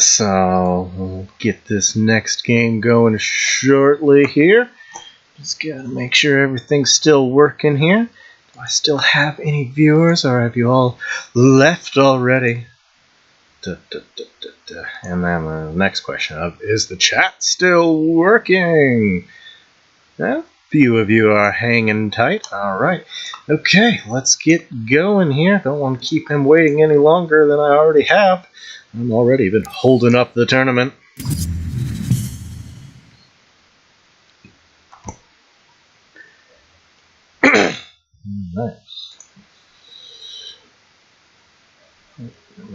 So we'll get this next game going shortly here. Just gotta make sure everything's still working here. Do I still have any viewers, or have you all left already? And then the next question of, is the chat still working? A few of you are hanging tight. Alright. Okay, let's get going here. Don't want to keep him waiting any longer than I already have. I'm already been holding up the tournament. Nice.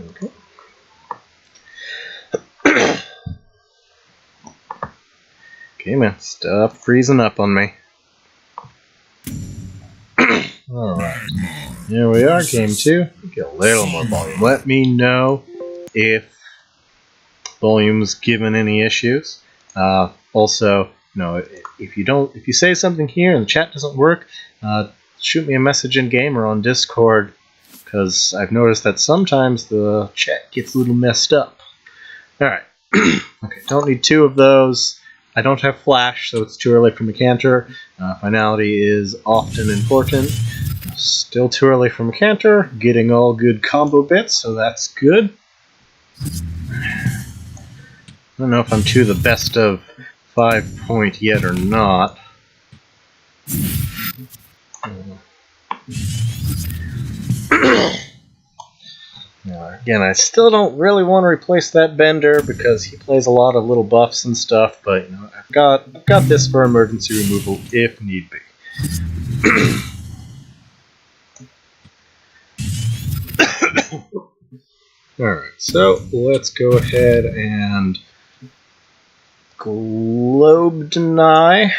Okay. Okay, man, stop freezing up on me. Alright, here we are, game 2. Get a little more volume. Let me know if volume's given any issues. Also, if you say something here and the chat doesn't work, shoot me a message in game or on Discord, because I've noticed that sometimes the chat gets a little messed up. Alright, okay, don't need 2 of those. I don't have flash, so it's too early for Mechanter. Finality is often important. Still too early for Mechanter. Getting all good combo bits, so that's good. I don't know if I'm to the best of 5 point yet or not. Again, I still don't really want to replace that Bender because he plays a lot of little buffs and stuff, but I've got this for emergency removal if need be. Alright, so let's go ahead and globe deny.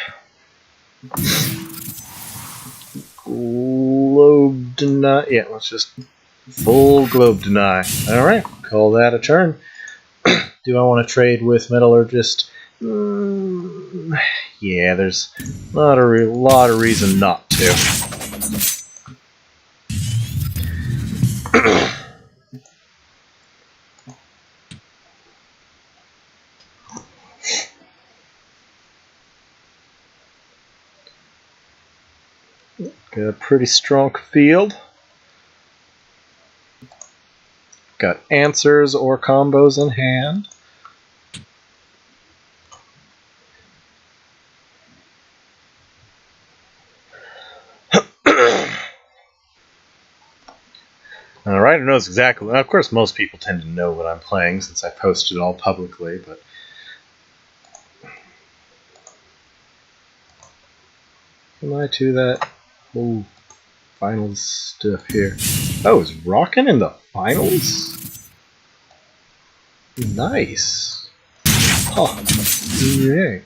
Globe deny. Yeah, let's just full globe deny. Alright, call that a turn. Do I want to trade with Metallurgist? Yeah, there's not a lot of reason not to. Got a pretty strong field. Got answers or combos in hand. Alright, I knows exactly. Of course, most people tend to know what I'm playing since I posted it all publicly, but am I to that whole finals stuff here? Oh, is Rockin' in the finals? Nice. Oh, yay.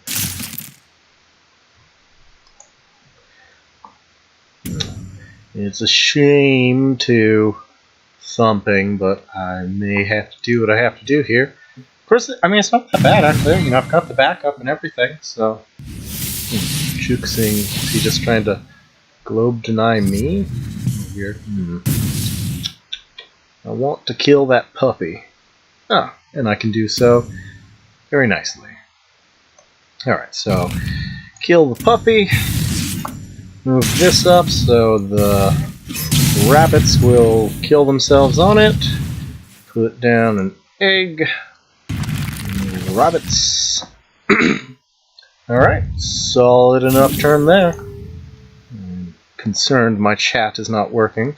It's a shame to thumping, but I may have to do what I have to do here. Of course, I mean, it's not that bad, actually. I've got the backup and everything, so... Juxing, is he just trying to globe deny me? Weird. I want to kill that puppy. Ah, and I can do so very nicely. Alright, so kill the puppy. Move this up so the rabbits will kill themselves on it. Put down an egg. Rabbits. Alright, solid enough turn there. I'm concerned my chat is not working.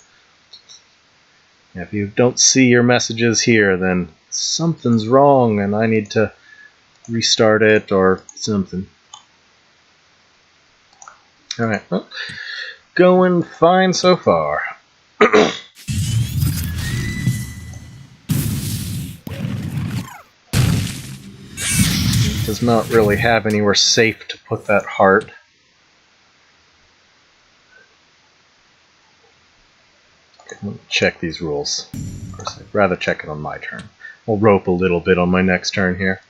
If you don't see your messages here, then something's wrong and I need to restart it or something. Alright, well, going fine so far. Does not really have anywhere safe to put that heart. Okay, let me check these rules. Of course, I'd rather check it on my turn. I'll rope a little bit on my next turn here.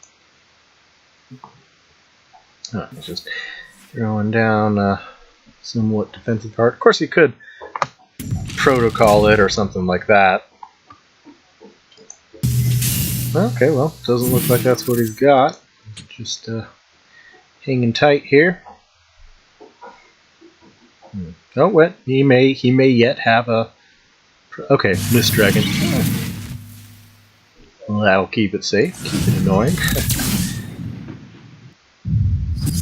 Just throwing down somewhat defensive heart. Of course, you could protocol it or something like that. Okay, well, doesn't look like that's what he's got. Just hanging tight here. Oh, what? He may yet have a. Okay, Mist Dragon. Well, that'll keep it safe. Keep it annoying.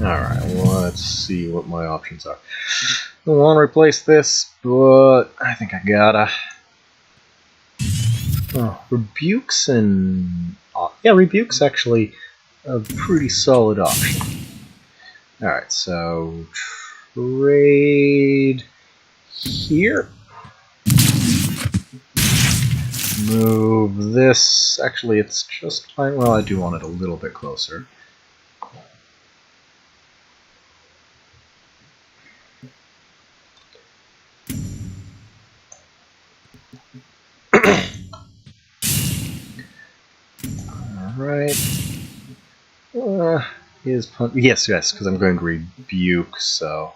Alright, well, let's see what my options are. I want to replace this, but I think I gotta. Oh, Rebuke's and... yeah, Rebuke's actually a pretty solid option. Alright, so... trade... here. Move this. Actually, it's just fine. Well, I do want it a little bit closer. Alright. Yes, because I'm going to Rebuke, so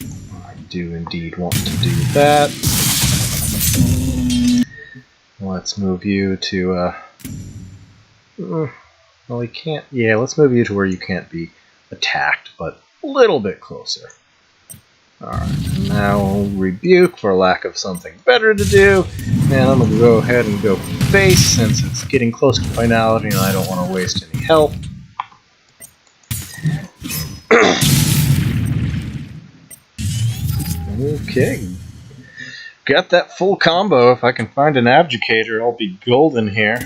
I do indeed want to do that. Let's move you to, well, he can't, yeah, let's move you to where you can't be attacked, but a little bit closer. Alright, now Rebuke for lack of something better to do, and I'm going to go ahead and go face since it's getting close to finality and I don't want to waste any health. Okay. Got that full combo. If I can find an Abdicator, I'll be golden here.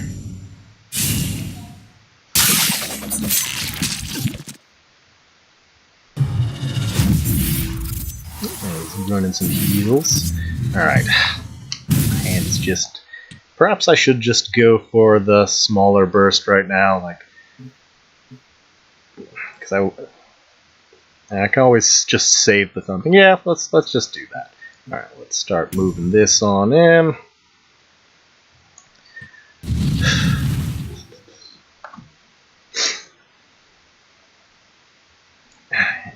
He's running some heals. Alright. And it's just... perhaps I should just go for the smaller burst right now, like... because I can always just save the thumping. Yeah, let's just do that. Alright, let's start moving this on in.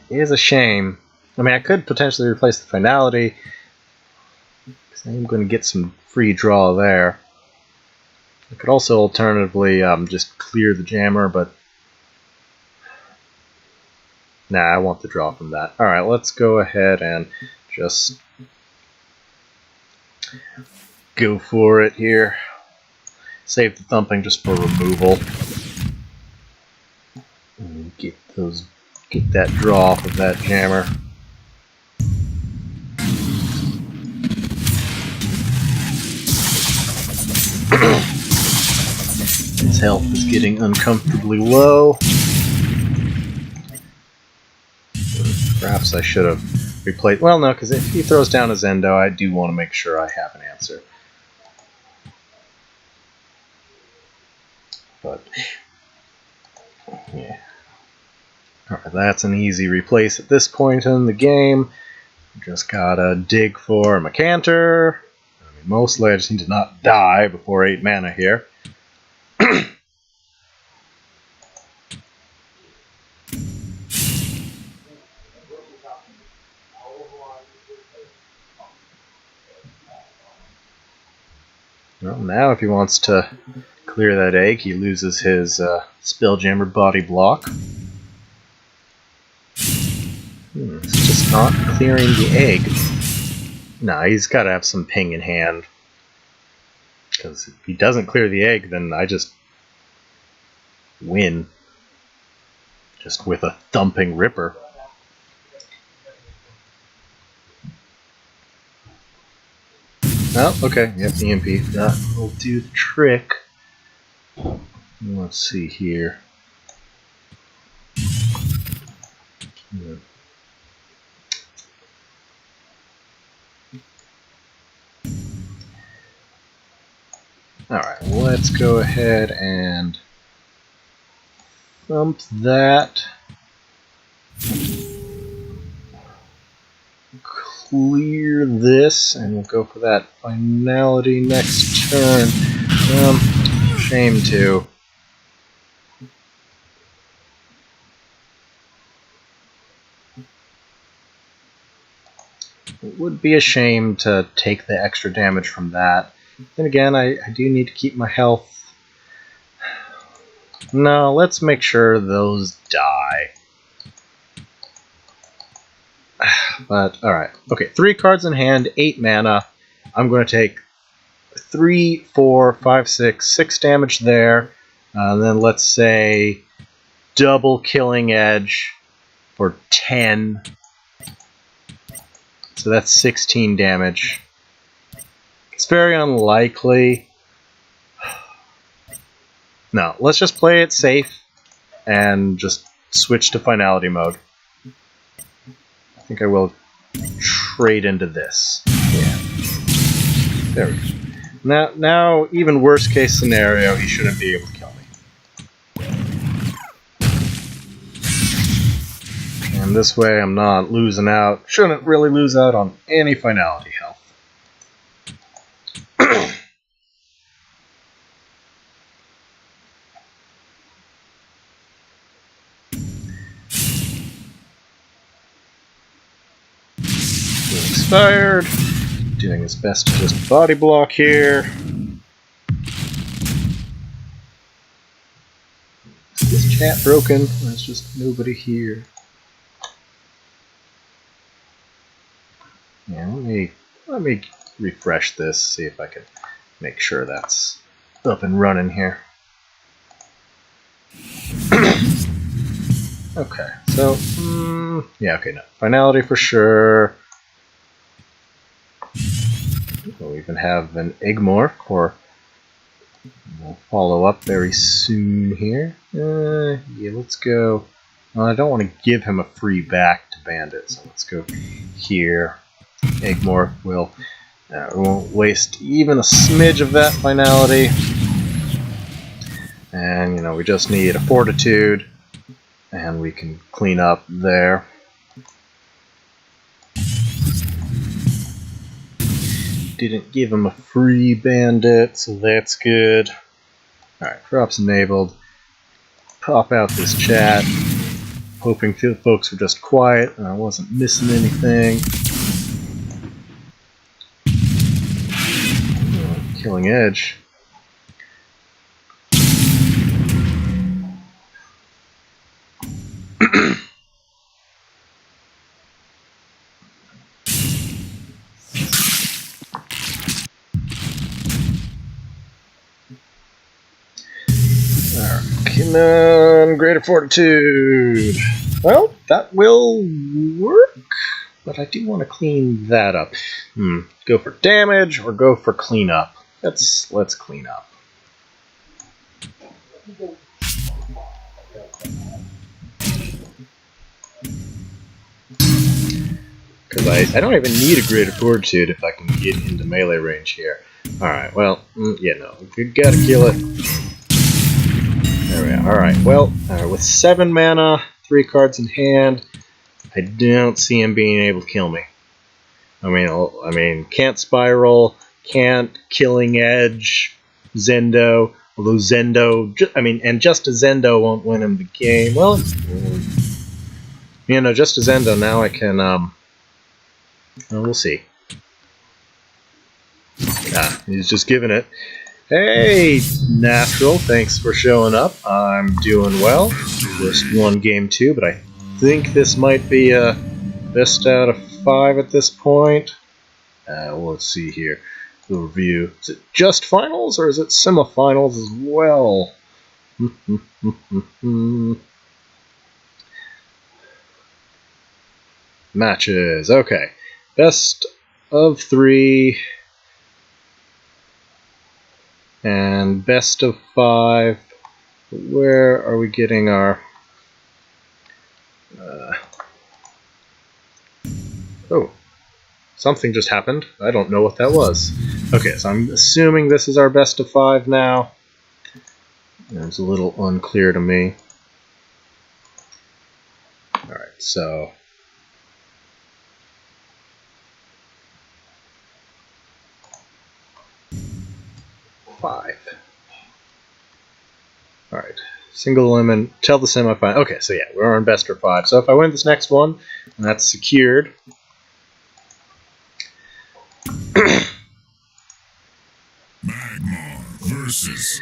It is a shame. I mean, I could potentially replace the finality, because I am going to get some free draw there. I could also alternatively just clear the jammer, but nah, I want the draw from that. Alright, let's go ahead and just go for it here. Save the thumping just for removal. And get that draw off of that jammer. His health is getting uncomfortably low. Perhaps I should have replaced... well, no, because if he throws down a Zendo, I do want to make sure I have an answer. But, yeah. Alright, that's an easy replace at this point in the game. Just gotta dig for a Macanter. I mean, mostly I just need to not die before 8 mana here. Well, now if he wants to clear that egg, he loses his Spelljammer body block. It's just not clearing the egg. Nah, he's got to have some ping in hand. Because if he doesn't clear the egg, then I just win. Just with a thumping Ripper. Oh, okay. Yep, EMP. That will do the trick. Let's see here. Alright, let's go ahead and thump that. Clear this, and we'll go for that finality next turn. Shame to. It would be a shame to take the extra damage from that. Then again, I do need to keep my health No, let's make sure those die. But, alright. Okay, 3 cards in hand, 8 mana. I'm going to take 3, 4, 5, 6 damage there. Then let's say double Killing Edge for 10. So that's 16 damage. It's very unlikely. No, let's just play it safe and just switch to finality mode. I think I will trade into this. Yeah. There we go. Now, even worst case scenario, he shouldn't be able to kill me. And this way I'm not losing out. Shouldn't really lose out on any finality health. Expired. Doing his best to just body block here. Is this chat broken? There's just nobody here. Yeah, let me refresh this, see if I can make sure that's up and running here. Okay, so yeah, okay, no. Finality for sure. We'll even have an Egmorph, or we'll follow up very soon here. Yeah, let's go. Well, I don't want to give him a free back to Bandit, so let's go here. Egmorph will we won't waste even a smidge of that finality. And, you know, we just need a Fortitude, and we can clean up there. Didn't give him a free Bandit, so that's good. Alright, drops enabled. Pop out this chat. Hoping folks were just quiet and I wasn't missing anything. Killing Edge. Come on, Greater Fortitude. Well, that will work, but I do want to clean that up. Go for damage or go for cleanup? Let's clean up. Because I don't even need a Greater Fortitude if I can get into melee range here. Alright, well, yeah, no, we gotta kill it. There we are. Alright, well, with 7 mana, 3 cards in hand, I don't see him being able to kill me. I mean, can't Spiral, can't Killing Edge, Zendo, although Zendo, and just a Zendo won't win him the game. Well, you know, just a Zendo, now I can, well, we'll see. He's just giving it. Hey, Natural, thanks for showing up. I'm doing well. Just won game 2, but I think this might be a best out of 5 at this point. Well, let's see here. The review. Is it just finals or is it semifinals as well? Matches. Okay. Best of 3 and best of 5. Where are we getting our... oh, something just happened. I don't know what that was. Okay, so I'm assuming this is our best of 5 now. It's a little unclear to me. Alright, so... 5. Alright. Single limit, till the semifinal. Okay, so yeah, we're on best of 5. So if I win this next one, that's secured. Magma versus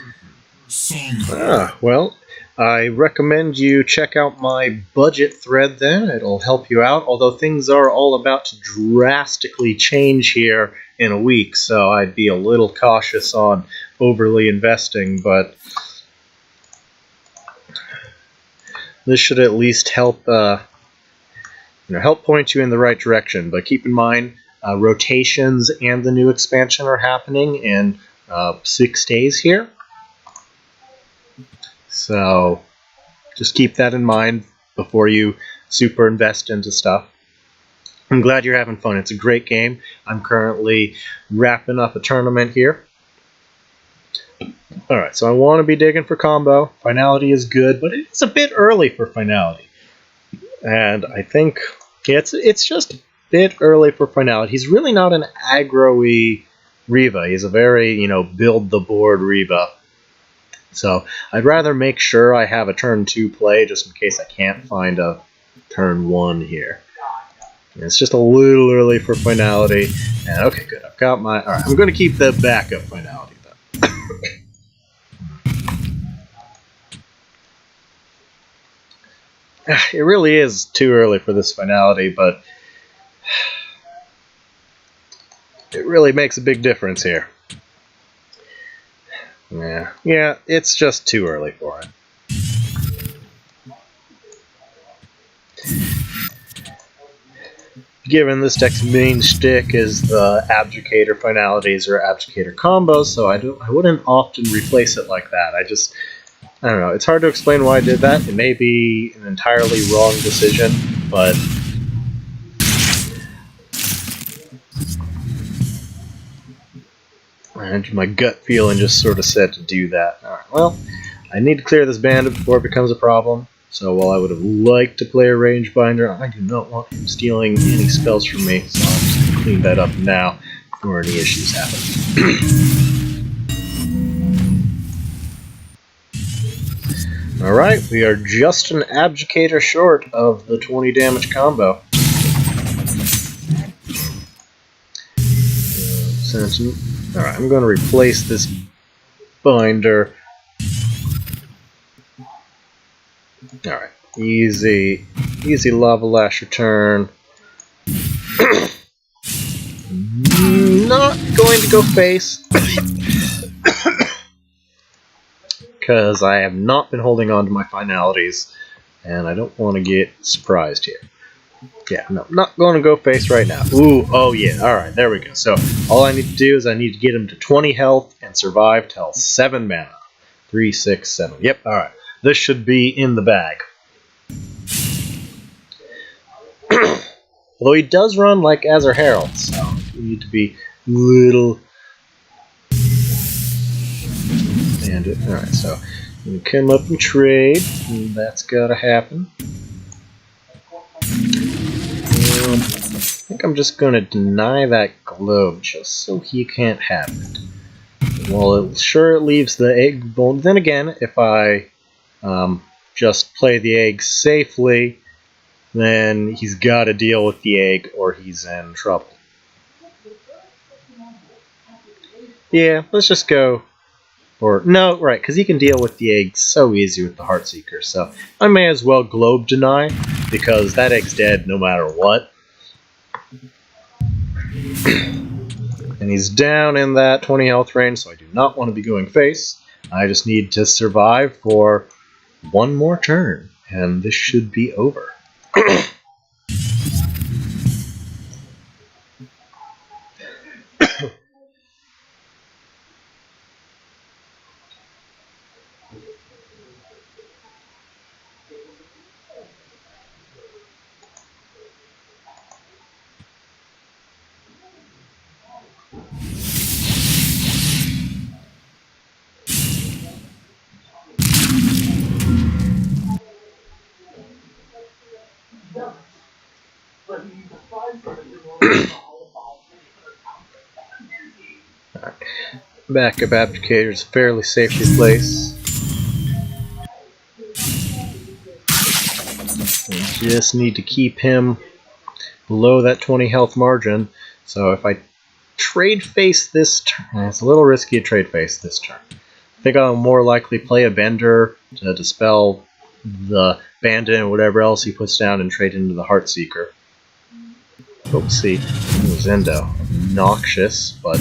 Song. Well, I recommend you check out my budget thread then. It'll help you out, although things are all about to drastically change here in a week, so I'd be a little cautious on overly investing, but this should at least help help point you in the right direction. But keep in mind, rotations and the new expansion are happening in 6 days here. So just keep that in mind before you super invest into stuff. I'm glad you're having fun. It's a great game. I'm currently wrapping up a tournament here. Alright, so I want to be digging for combo. Finality is good, but it's a bit early for finality. And I think it's just a bit early for finality. He's really not an aggro-y Reva. He's a very, build the board Reva. So I'd rather make sure I have a turn 2 play just in case I can't find a turn 1 here. It's just a little early for finality. And okay, good. I've got my... Alright, I'm going to keep the backup finality though. It really is too early for this finality, but it really makes a big difference here. Yeah, it's just too early for it. Given this deck's main shtick is the Abdicator finalities or Abdicator combos, so I wouldn't often replace it like that. I don't know, it's hard to explain why I did that. It may be an entirely wrong decision, but and my gut feeling just sort of said to do that. Alright, well, I need to clear this bandit before it becomes a problem. So while I would have liked to play a Rangebinder, I do not want him stealing any spells from me, so I'm just going to clean that up now before any issues happen. Alright, we are just an Abdicator short of the 20 damage combo. Alright, I'm going to replace this binder. Alright, easy Lava Lasher turn. Not going to go face. Because I have not been holding on to my finalities, and I don't want to get surprised here. Yeah, no, not going to go face right now. Ooh, oh yeah, alright, there we go. So, all I need to do is I need to get him to 20 health and survive till 7 mana. 3, 6, 7. Yep, alright. This should be in the bag. Although he does run like Azure Herald, so you need to be little... Alright, so you come up and trade, and that's gotta happen. I think I'm just gonna deny that globe just so he can't have it. Well, it leaves the egg bone. Then again, if I just play the egg safely, then he's gotta deal with the egg or he's in trouble. Yeah, let's just go. Or, no, right, because he can deal with the egg so easy with the Heartseeker, so I may as well globe deny, because that egg's dead no matter what. And he's down in that 20 health range, so I do not want to be going face. I just need to survive for one more turn, and this should be over. Backup Abdicator is a fairly safely placed. We just need to keep him below that 20 health margin. So if I trade face this turn, it's a little risky to trade face this turn. think I'll more likely play a Bender to dispel the Bandit and whatever else he puts down and trade into the Heartseeker. We'll see. Zendo. Noxious, but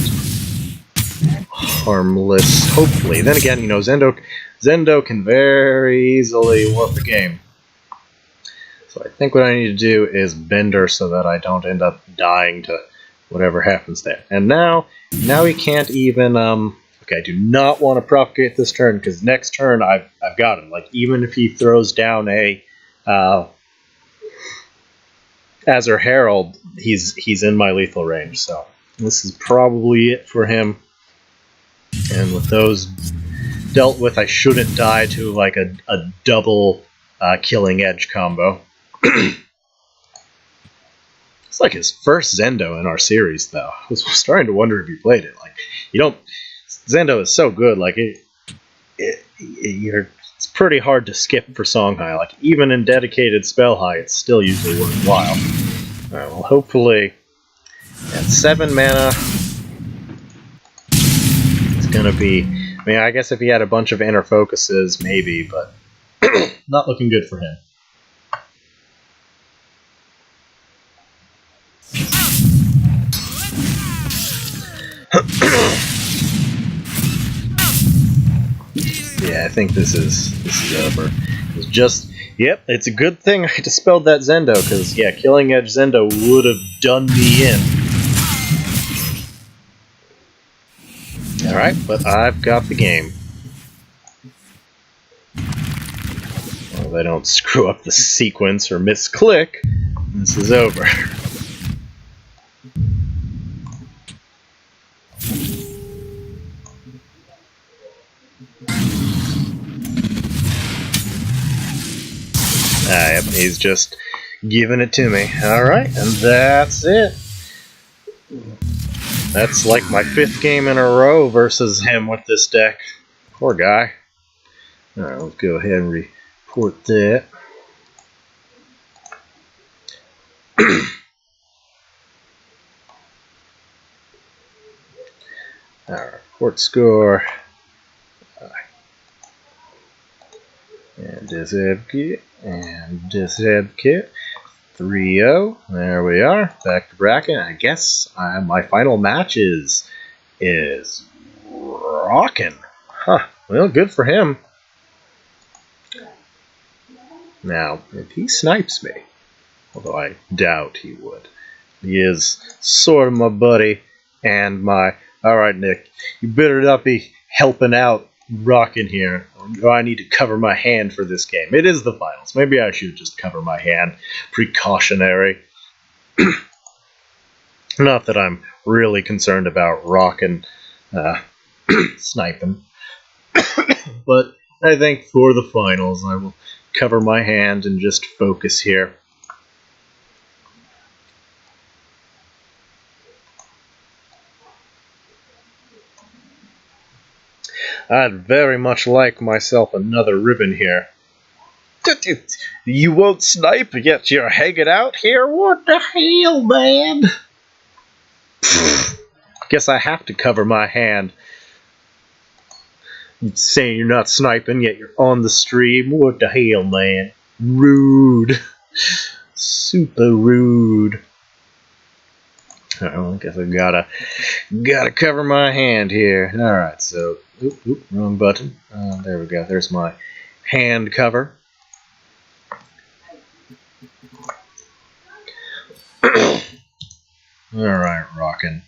harmless, hopefully. Then again, you know, Zendo can very easily warp the game. So I think what I need to do is Bender so that I don't end up dying to whatever happens there. And now he can't even, okay, I do not want to propagate this turn, because next turn I've got him. Like, even if he throws down a Azure Herald, he's in my lethal range, so this is probably it for him. And with those dealt with, I shouldn't die to like a double killing edge combo. It's like his first Zendo in our series, though. I was starting to wonder if you played it. Like, you don't. Zendo is so good. Like it's pretty hard to skip for Song High. Like, even in dedicated Spell High, it's still usually worthwhile. All right. Well, hopefully, at 7 mana, it's gonna be. I mean, I guess if he had a bunch of inner focuses, maybe, but not looking good for him. Yeah, I think this is over. It's just, yep, it's a good thing I dispelled that Zendo, because yeah, killing edge Zendo would have done me in. All right, but I've got the game. Well, they don't screw up the sequence or misclick. This is over. Yep, he's just giving it to me. Alright, and that's it. That's like my 5th game in a row versus him with this deck. Poor guy. Alright, let's go ahead and report that. Alright, report score. And disadvocate, and disadvocate. 3-0. There we are. Back to bracket. I guess my final match is rockin'. Huh. Well, good for him. Now, if he snipes me, although I doubt he would, he is sort of my buddy and my... Alright, Nick, you better not be helping out Rockin' here. Or I need to cover my hand for this game. It is the finals. Maybe I should just cover my hand. Precautionary. Not that I'm really concerned about Rockin' sniping. But I think for the finals I will cover my hand and just focus here. I'd very much like myself another ribbon here. You won't snipe, yet you're hanging out here? What the hell, man? Guess I have to cover my hand. You're saying you're not sniping, yet you're on the stream? What the hell, man? Rude. Super rude. Well, I guess I gotta cover my hand here. Alright, so... Oop, wrong button. There we go. There's my hand cover. Alright, rockin'.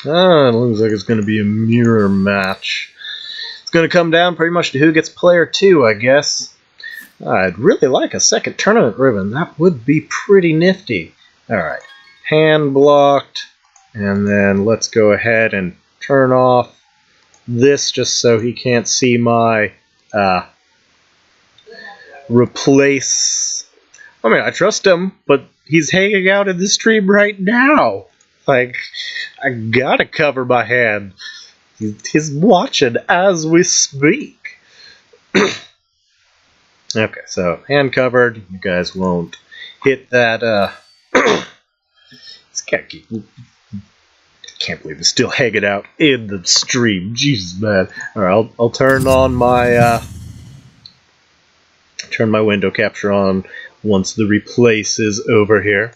It looks like it's going to be a mirror match. It's going to come down pretty much to who gets player 2, I guess. I'd really like a second tournament ribbon. That would be pretty nifty. Alright, hand blocked. And then let's go ahead and turn off this just so he can't see my replace. I mean, I trust him, but he's hanging out in the stream right now. Like, I gotta cover my hand. He's watching as we speak. Okay, so hand covered. You guys won't hit that. This guy Can't believe it's still hanging out in the stream. Jesus, man. Alright, I'll turn on my turn my window capture on once the replace is over here.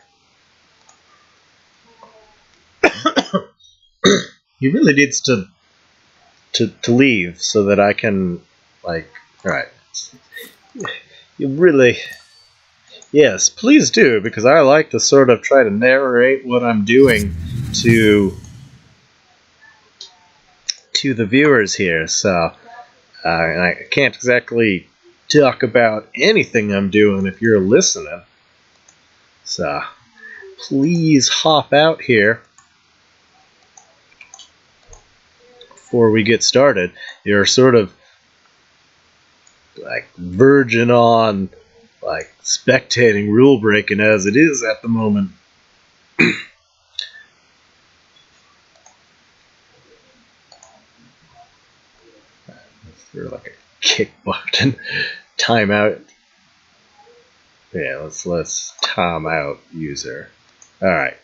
He really needs to leave so that I can, like, alright. You really... Yes, please do, because I like to sort of try to narrate what I'm doing to the viewers here, so I can't exactly talk about anything I'm doing if you're listening. So, please hop out here before we get started. You're sort of like verging on like spectating rule breaking as it is at the moment. For like a kick button timeout. Yeah, let's time out user. All right.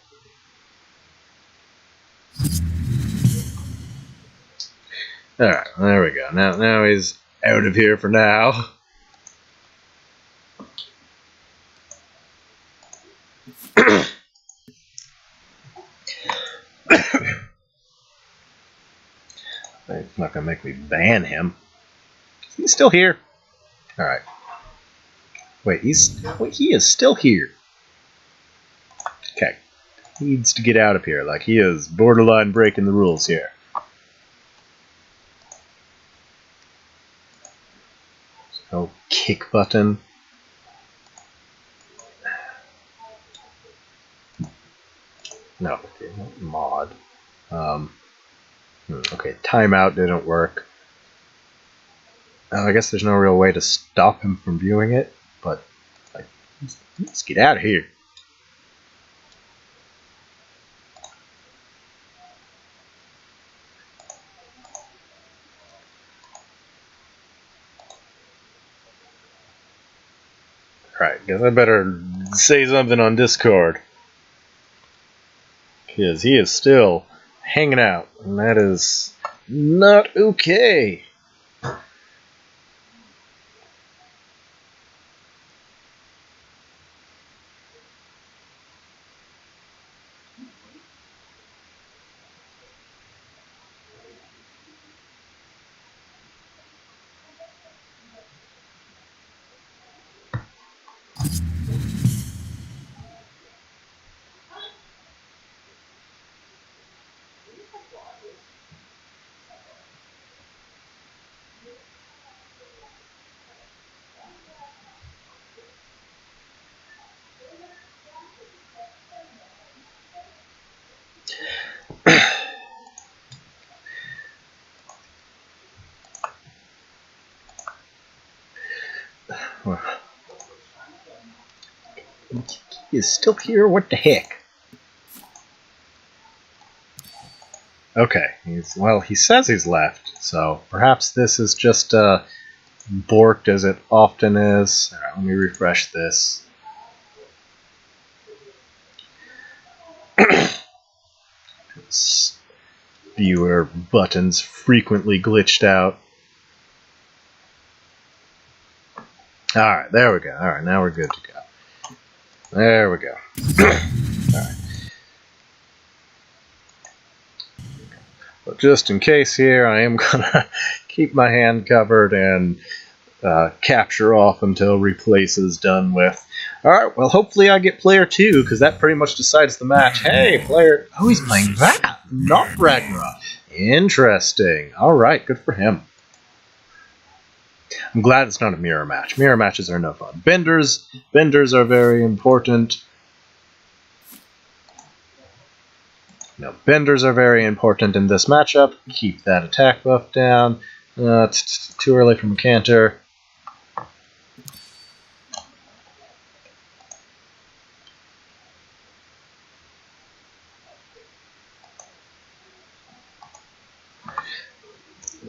All right, there we go. Now he's out of here for now. It's not gonna make me ban him. He's still here. All right. Wait, he is still here. Okay. He needs to get out of here. Like, he is borderline breaking the rules here. No kick button. No, okay, not mod. Okay, timeout didn't work. I guess there's no real way to stop him from viewing it, but like, let's get out of here. Alright, guess I better say something on Discord. Because he is still hanging out, and that is not okay. He is still here? What the heck? Okay, well, he says he's left, so perhaps this is just borked as it often is. Alright, let me refresh this. Viewer buttons frequently glitched out. Alright, there we go. Alright, now we're good to go. There we go. Alright. But just in case here, I am gonna keep my hand covered and capture off until replace is done with. Alright, well, hopefully I get player 2, because that pretty much decides the match. Hey, player... Oh, he's playing that, not Ragnarok. Interesting. Alright, good for him. I'm glad it's not a mirror match. Mirror matches are no fun. Benders are very important. No, benders are very important in this matchup. Keep that attack buff down. It's too early from a canter.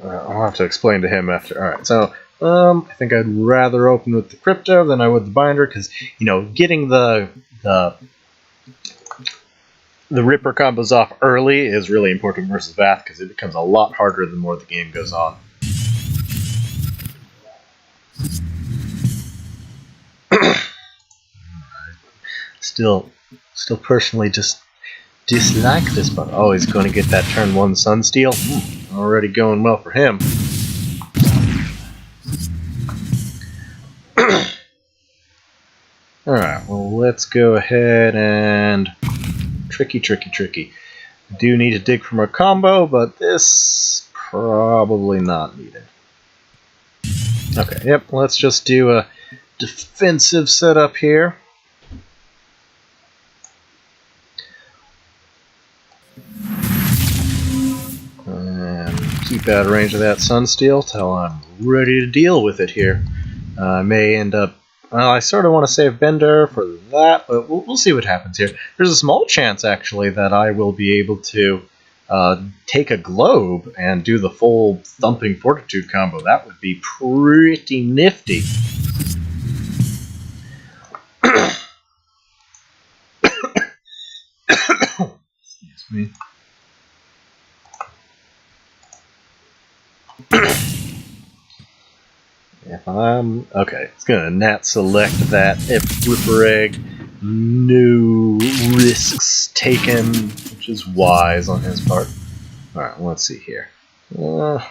I'll have to explain to him after. Alright, so I think I'd rather open with the crypto than I would the binder, because, you know, getting the the Ripper combos off early is really important versus Vath because it becomes a lot harder the more the game goes on. Still personally just dislike this, but oh, he's going to get that turn 1 Sunsteel. Already going well for him. Alright, well, let's go ahead and... Tricky. Do need to dig from our combo, but this probably not needed. Okay, yep, let's just do a defensive setup here. And keep out of range of that Sunsteel till I'm ready to deal with it here. I may end up... Well, I sort of want to save Bender for that, but we'll see what happens here. There's a small chance, actually, that I will be able to take a Globe and do the full Thumping Fortitude combo. That would be pretty nifty. Excuse me. If I'm... Okay, it's going to nat select that Flipper Egg. No risks taken, which is wise on his part. Alright, let's see here. 2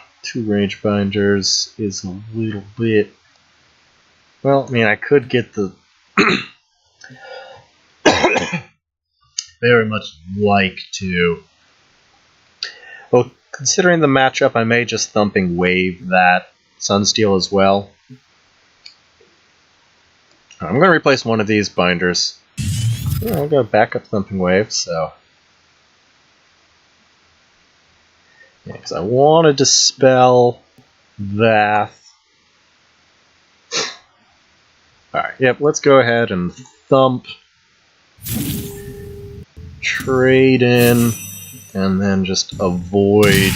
range binders is a little bit... Well, I mean, I could get the... Very much like to... Well, considering the matchup, I may just Thumping Wave that Sunsteel as well. I'm going to replace one of these binders. I'll go backup Thumping Wave, so... Yeah, because I want to dispel that. Alright, yep, let's go ahead and Thump. Trade in, and then just avoid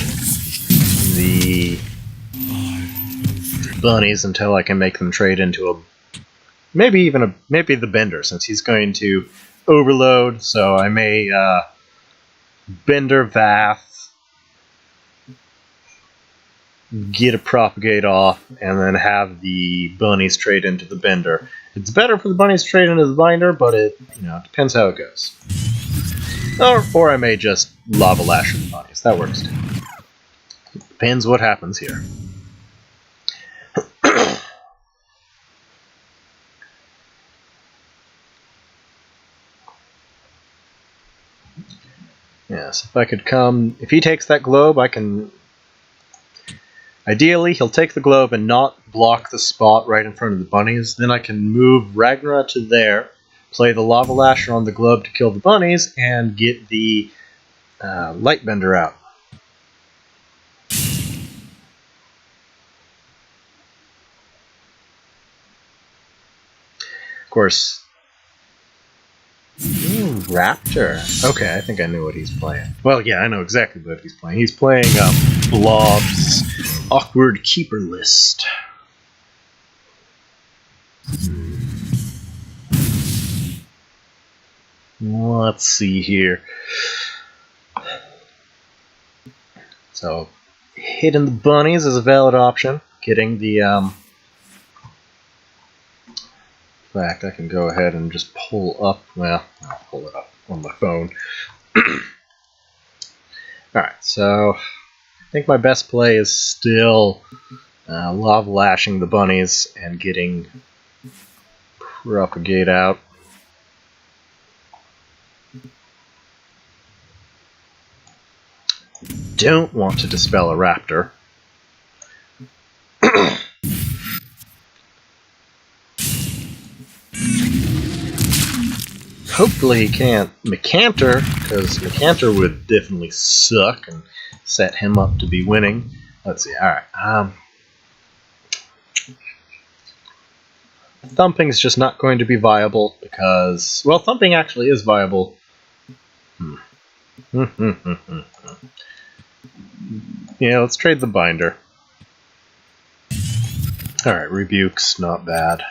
the bunnies until I can make them trade into a maybe the Bender, since he's going to overload. So I may Bender Vath, get a Propagate off, and then have the bunnies trade into the Bender. It's better for the bunnies to trade into the binder, but it depends how it goes. Or I may just Lava Lash the bunnies. That works too. Depends what happens here. Yes, if I could come... If he takes that globe, I can... Ideally, he'll take the globe and not block the spot right in front of the bunnies. Then I can move Ragnar to there, play the Lava Lasher on the globe to kill the bunnies, and get the Lightbender out. Of course... Ooh, Raptor. Okay, I think I know what he's playing. Well, yeah, I know exactly what he's playing. He's playing Blob's Awkward Keeper List. Let's see here. So, hitting the bunnies is a valid option. Getting the, in fact, I can go ahead and just pull up, well, I'll pull it up on my phone. Alright, so I think my best play is still Lava Lashing the bunnies and getting Propagate out. Don't want to dispel a Raptor. Hopefully he can't Mecanter, because Mecanter would definitely suck and set him up to be winning. Let's see, alright. Thumping's just not going to be viable because... Well, Thumping actually is viable. Yeah, let's trade the binder. Alright, Rebuke's not bad.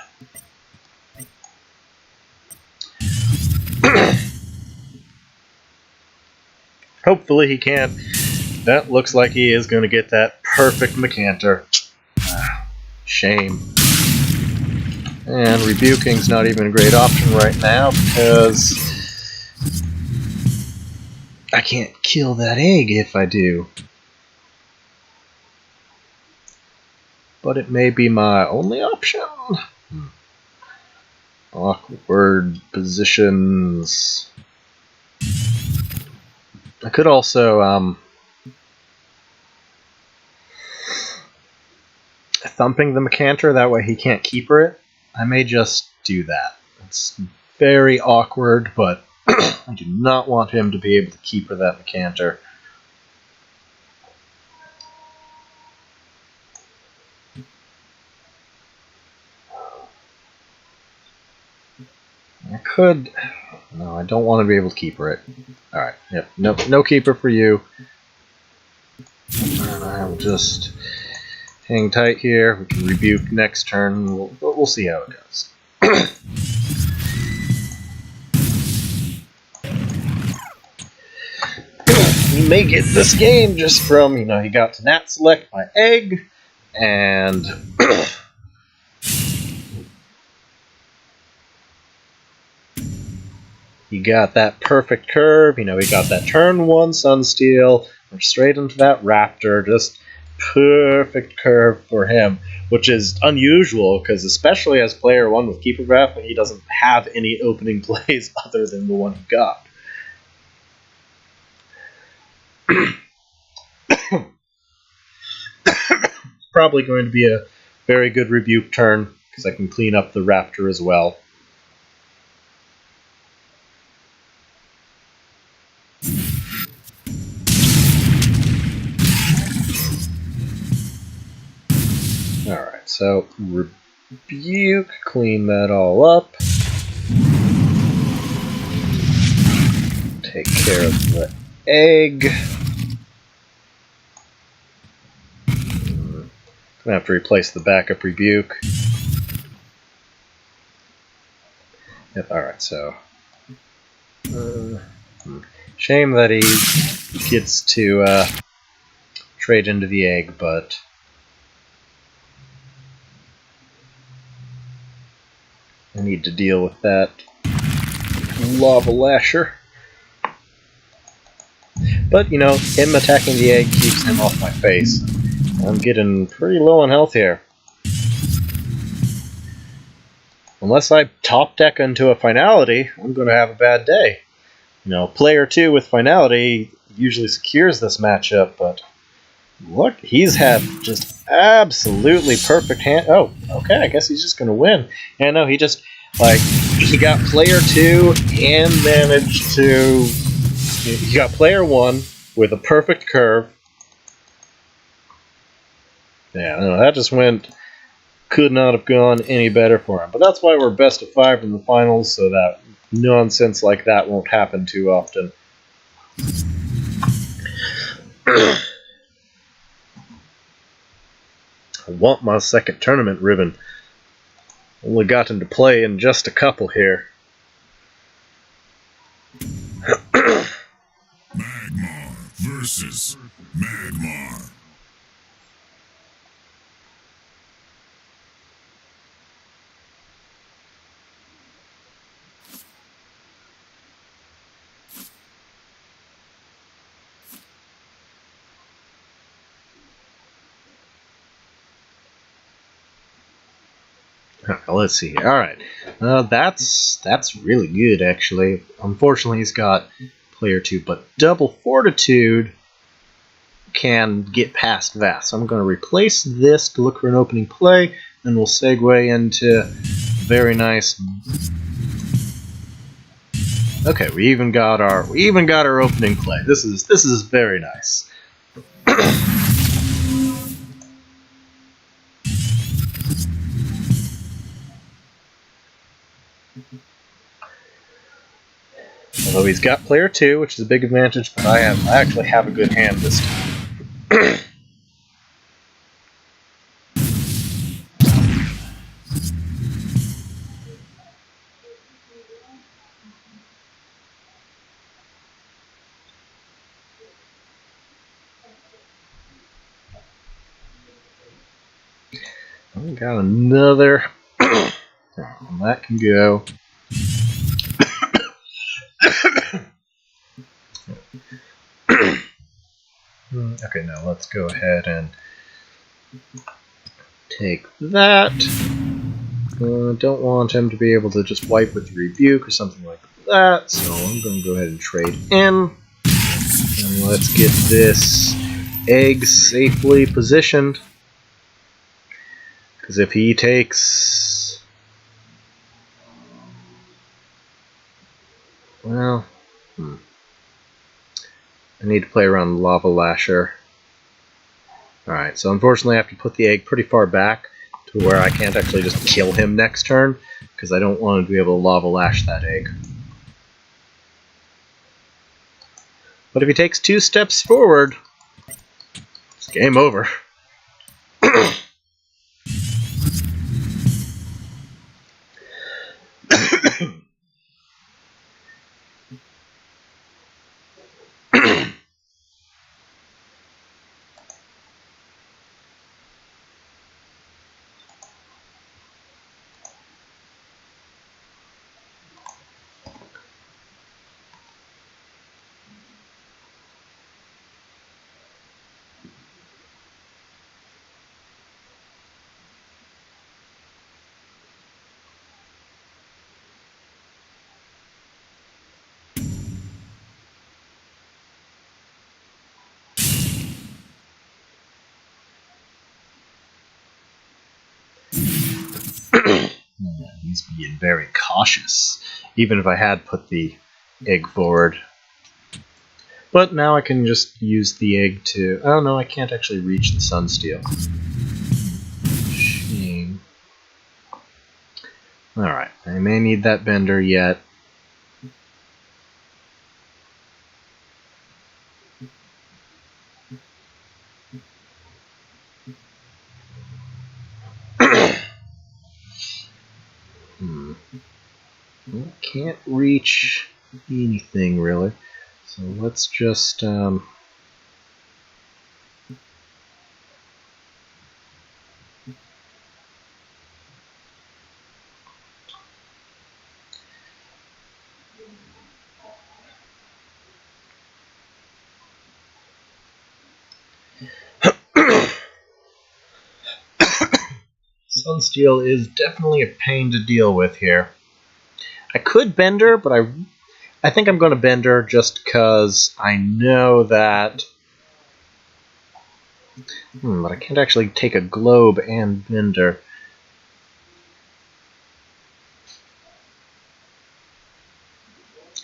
Hopefully he can't. That looks like he is going to get that perfect Mccanter. Shame. And Rebuking's not even a great option right now because I can't kill that egg if I do. But it may be my only option. Awkward positions. I could also, thumping the Mccanter, that way he can't keeper it. I may just do that. It's very awkward, but I do not want him to be able to keeper that Mccanter. I could... No, I don't want to be able to keeper it. Alright, yep, no keeper for you. And I'll just hang tight here. We can rebuke next turn. We'll see how it goes. He may get this game just from, he got to Nat Select my egg, and he got that perfect curve, he got that turn 1 Sunsteel, or straight into that Raptor, just perfect curve for him, which is unusual, because especially as player 1 with Keeper Graph, he doesn't have any opening plays other than the one he got. Probably going to be a very good rebuke turn, because I can clean up the Raptor as well. Alright, so rebuke, clean that all up. Take care of the egg. Gonna have to replace the backup rebuke. Yep, alright, so. Shame that he gets to trade into the egg, but. I need to deal with that Lava Lasher. But, him attacking the egg keeps him off my face. I'm getting pretty low on health here. Unless I top deck into a Finality, I'm going to have a bad day. Player 2 with Finality usually secures this matchup, but look, he's had just absolutely perfect hand. Oh, okay, I guess he's just going to win. And no, he just, he got player 2 and managed to... He got player 1 with a perfect curve. Yeah, no, that just could not have gone any better for him. But that's why we're best of 5 in the finals, so that nonsense like that won't happen too often. I want my second tournament ribbon. Only got into play in just a couple here. Magmar versus Magmar. Let's see. All right, that's really good actually. Unfortunately, he's got player 2, but double fortitude can get past that. So I'm going to replace this to look for an opening play, and we'll segue into very nice. Okay, we even got our opening play. This is very nice. Although he's got player 2, which is a big advantage, but I actually have a good hand this time. We got another. That can go. Okay, now let's go ahead and take that. Don't want him to be able to just wipe with Rebuke or something like that, so I'm going to go ahead and trade in. And let's get this egg safely positioned. Because if he takes... Well... I need to play around the Lava Lasher. Alright, so unfortunately I have to put the egg pretty far back to where I can't actually just kill him next turn, because I don't want to be able to Lava Lash that egg. But if he takes 2 steps forward, it's game over. He's being very cautious, even if I had put the egg forward. But now I can just use the egg to... Oh no, I can't actually reach the Sunsteel. Shame. Alright, I may need that Bender yet. Can't reach anything really, so let's just Sunsteel is definitely a pain to deal with here. I could Bender, but I think I'm going to Bender just because I know that... but I can't actually take a Globe and Bender.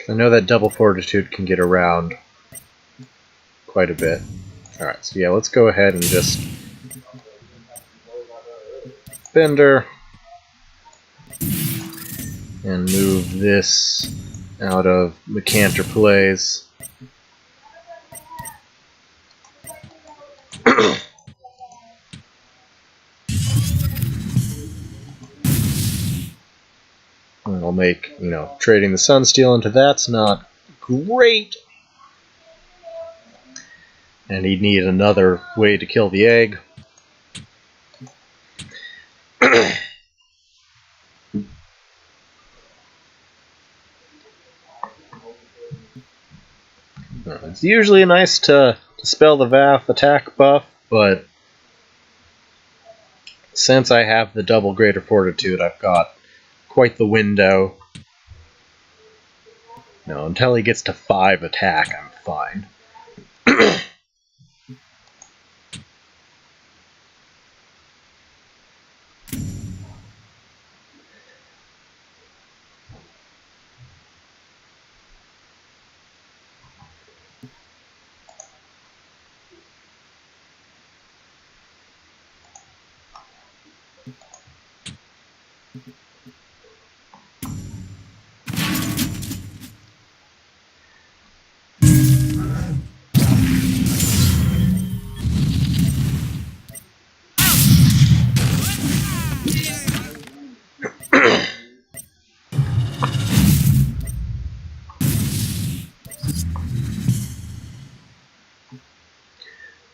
I know that Double Fortitude can get around quite a bit. Alright, so yeah, let's go ahead and just... Bender. And move this out of the Canter plays. And I'll make, trading the Sunsteel into that's not great. And he'd need another way to kill the egg. It's usually nice to dispel the VAF attack buff, but since I have the double Greater Fortitude, I've got quite the window. Until he gets to 5 attack, I'm fine.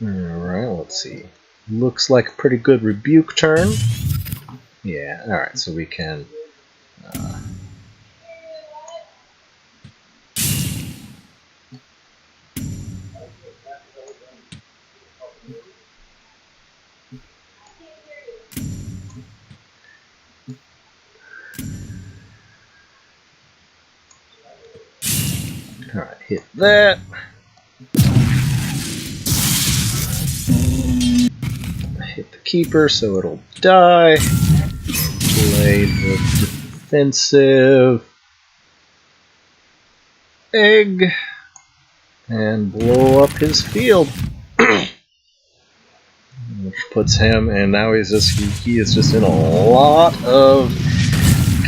Alright, let's see. Looks like a pretty good Rebuke turn. Yeah, alright, so we can... Alright, hit that. Hit the keeper so it'll die. Play the defensive egg. And blow up his field. Which puts him, and now he is just in a lot of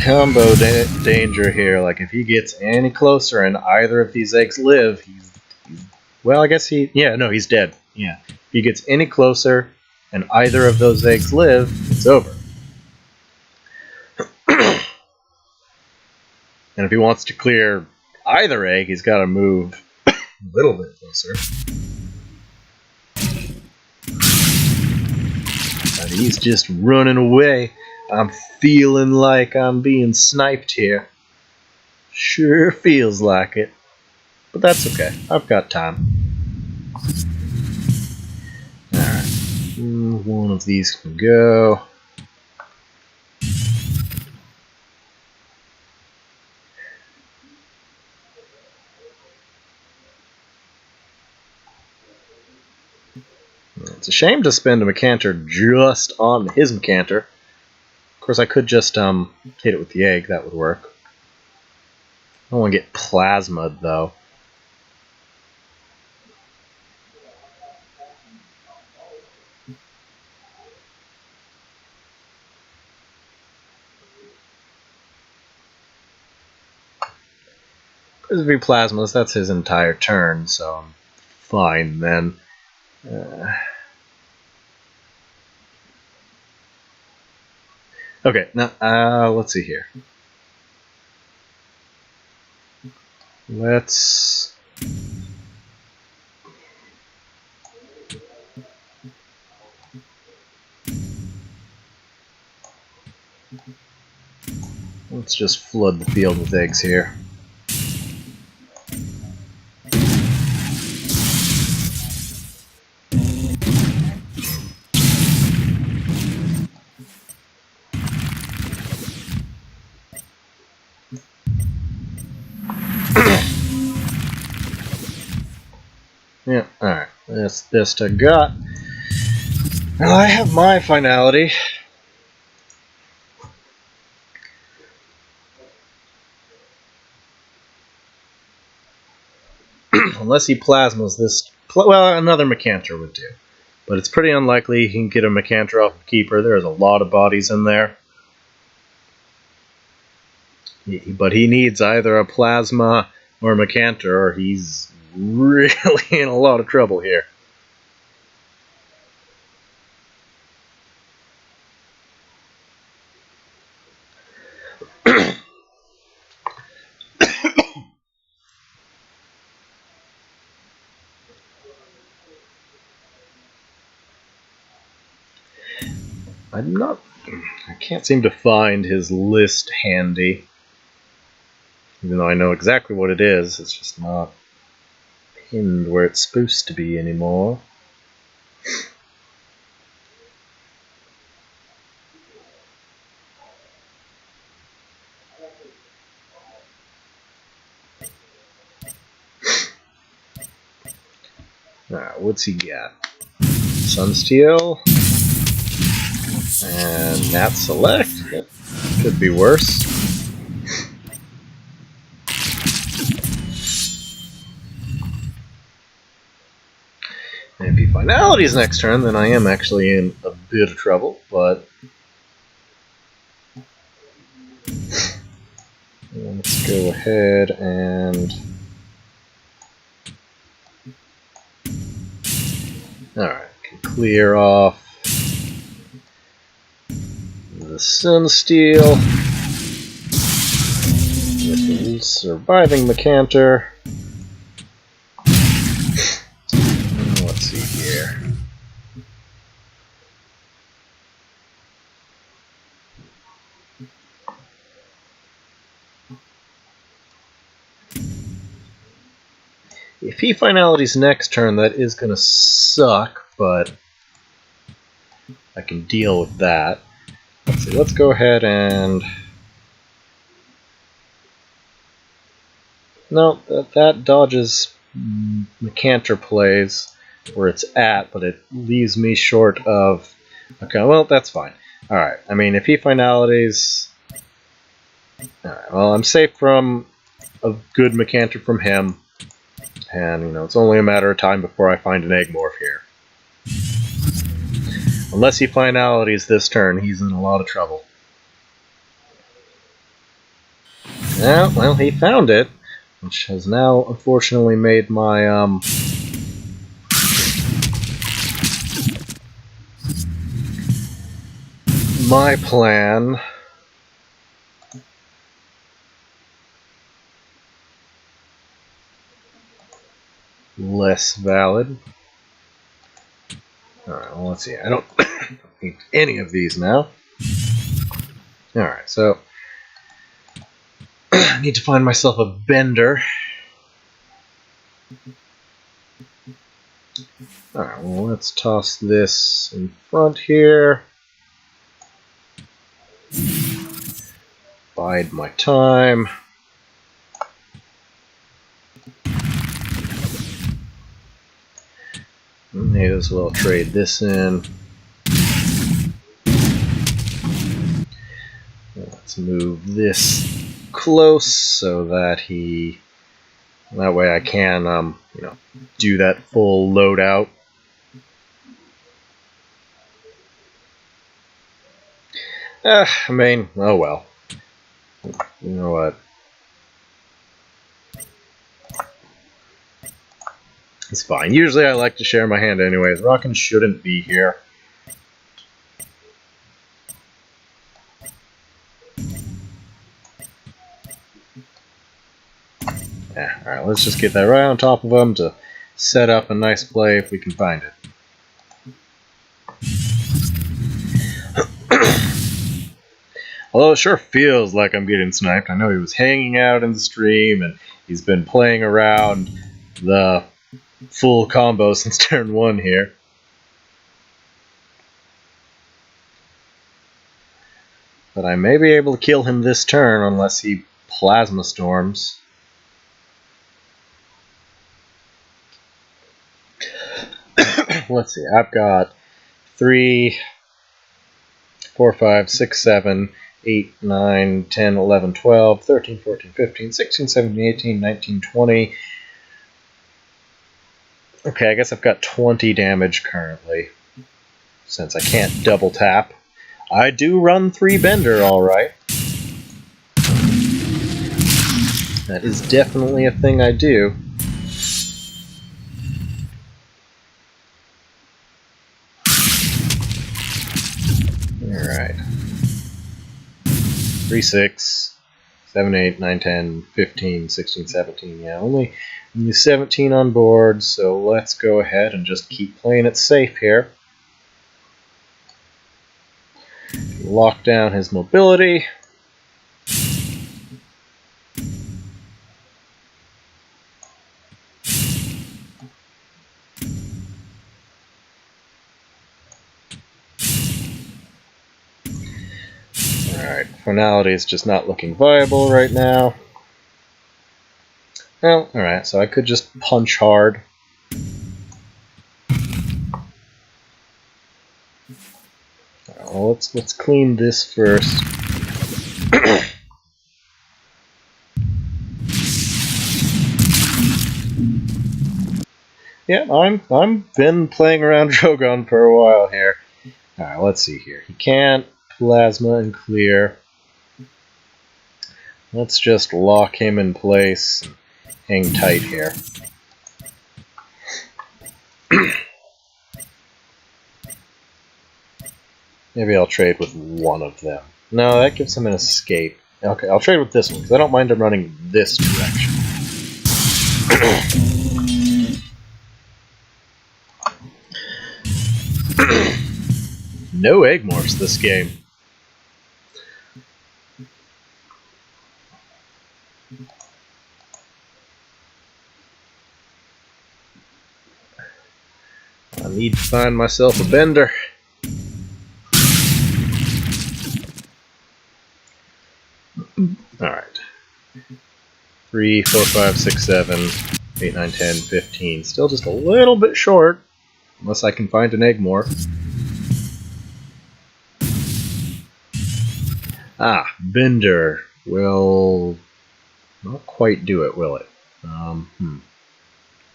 combo danger here. Like, if he gets any closer and either of these eggs live, he's well, I guess he's dead. Yeah. If he gets any closer and either of those eggs live, it's over. And if he wants to clear either egg, he's got to move a little bit closer. But he's just running away. I'm feeling like I'm being sniped here. Sure feels like it. But that's okay. I've got time. Alright. One of these can go. It's a shame to spend a Mecanter just on his Mecanter. Of course, I could just hit it with the egg. That would work. I don't want to get plasma'd, though. Because if he plasmas, that's his entire turn, so I'm fine then. Okay, now let's see here. Let's just flood the field with eggs here. Yeah, alright. That's the best I got. Well, I have my finality. Unless he plasmas this... Well, another Mecanter would do. But it's pretty unlikely he can get a Mecanter off of Keeper. There's a lot of bodies in there. But he needs either a Plasma or a Mecanter, or he's really in a lot of trouble here. I can't seem to find his list handy. Even though I know exactly what it is, it's just not pinned where it's supposed to be anymore. Alright, what's he got? Sunsteel. And Nat Select. It could be worse. And if he finalities next turn, then I am actually in a bit of trouble, but let's go ahead and... Alright, can clear off the Sunsteel with the surviving Mecanter. Let's see here. If he finalities next turn, that is going to suck, but I can deal with that. Let's see, let's go ahead and... No, that dodges Mecanter plays where it's at, but it leaves me short of... Okay, well, that's fine. Alright, I mean, if he finalities... Alright, well, I'm safe from a good Mecanter from him. And, you know, it's only a matter of time before I find an Eggsmorph here. Unless he finalities this turn, he's in a lot of trouble. Yeah, well, he found it, which has now, unfortunately, made my, my plan less valid. Alright, well, let's see. I don't need any of these now. Alright, so I need to find myself a bender. Alright, well, let's toss this in front here. Bide my time. May as well trade this in. Let's move this close so that that way I can, you know, do that full loadout. I mean, oh well. You know what? It's fine. Usually I like to share my hand anyways. Rockin' shouldn't be here. Yeah, alright, let's just get that right on top of him to set up a nice play if we can find it. Although it sure feels like I'm getting sniped. I know he was hanging out in the stream and he's been playing around the full combo since turn 1 here. But I may be able to kill him this turn unless he plasma storms. Let's see, I've got 3, 4, 5, 6, 7, 8, 9, 10, 11, 12, 13, 14, 15, 16, 17, 18, 19, 20. Okay, I guess I've got 20 damage currently, since I can't double tap. I do run 3 Bender, alright. That is definitely a thing I do. Alright. 3, 6, 7, 8, 9, 10, 15, 16, 17. Yeah, only 17 on board, so let's go ahead and just keep playing it safe here. Lock down his mobility. Alright, finality is just not looking viable right now. Well, alright, so I could just punch hard. Well, let's clean this first. Yeah, I'm been playing around Drogon for a while here. Alright, let's see here. He can't plasma and clear. Let's just lock him in place and hang tight here. Maybe I'll trade with one of them. No, that gives him an escape. Okay, I'll trade with this one, because I don't mind him running this direction. No Eggsmorphs this game. I need to find myself a bender. Alright. 3, 4, 5, 6, 7, 8, 9, 10, 15. Still just a little bit short. Unless I can find an egg more. Ah, bender will not quite do it, will it?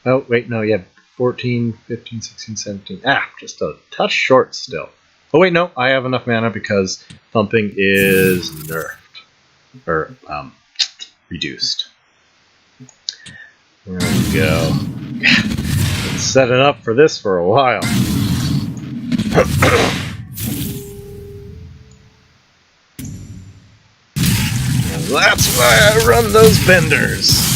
Oh, wait, no, yeah. 14, 15, 16, 17. Ah, just a touch short still. Oh, wait, no, I have enough mana because thumping is nerfed. Or, reduced. There we go. Been setting up for this for a while. And that's why I run those benders.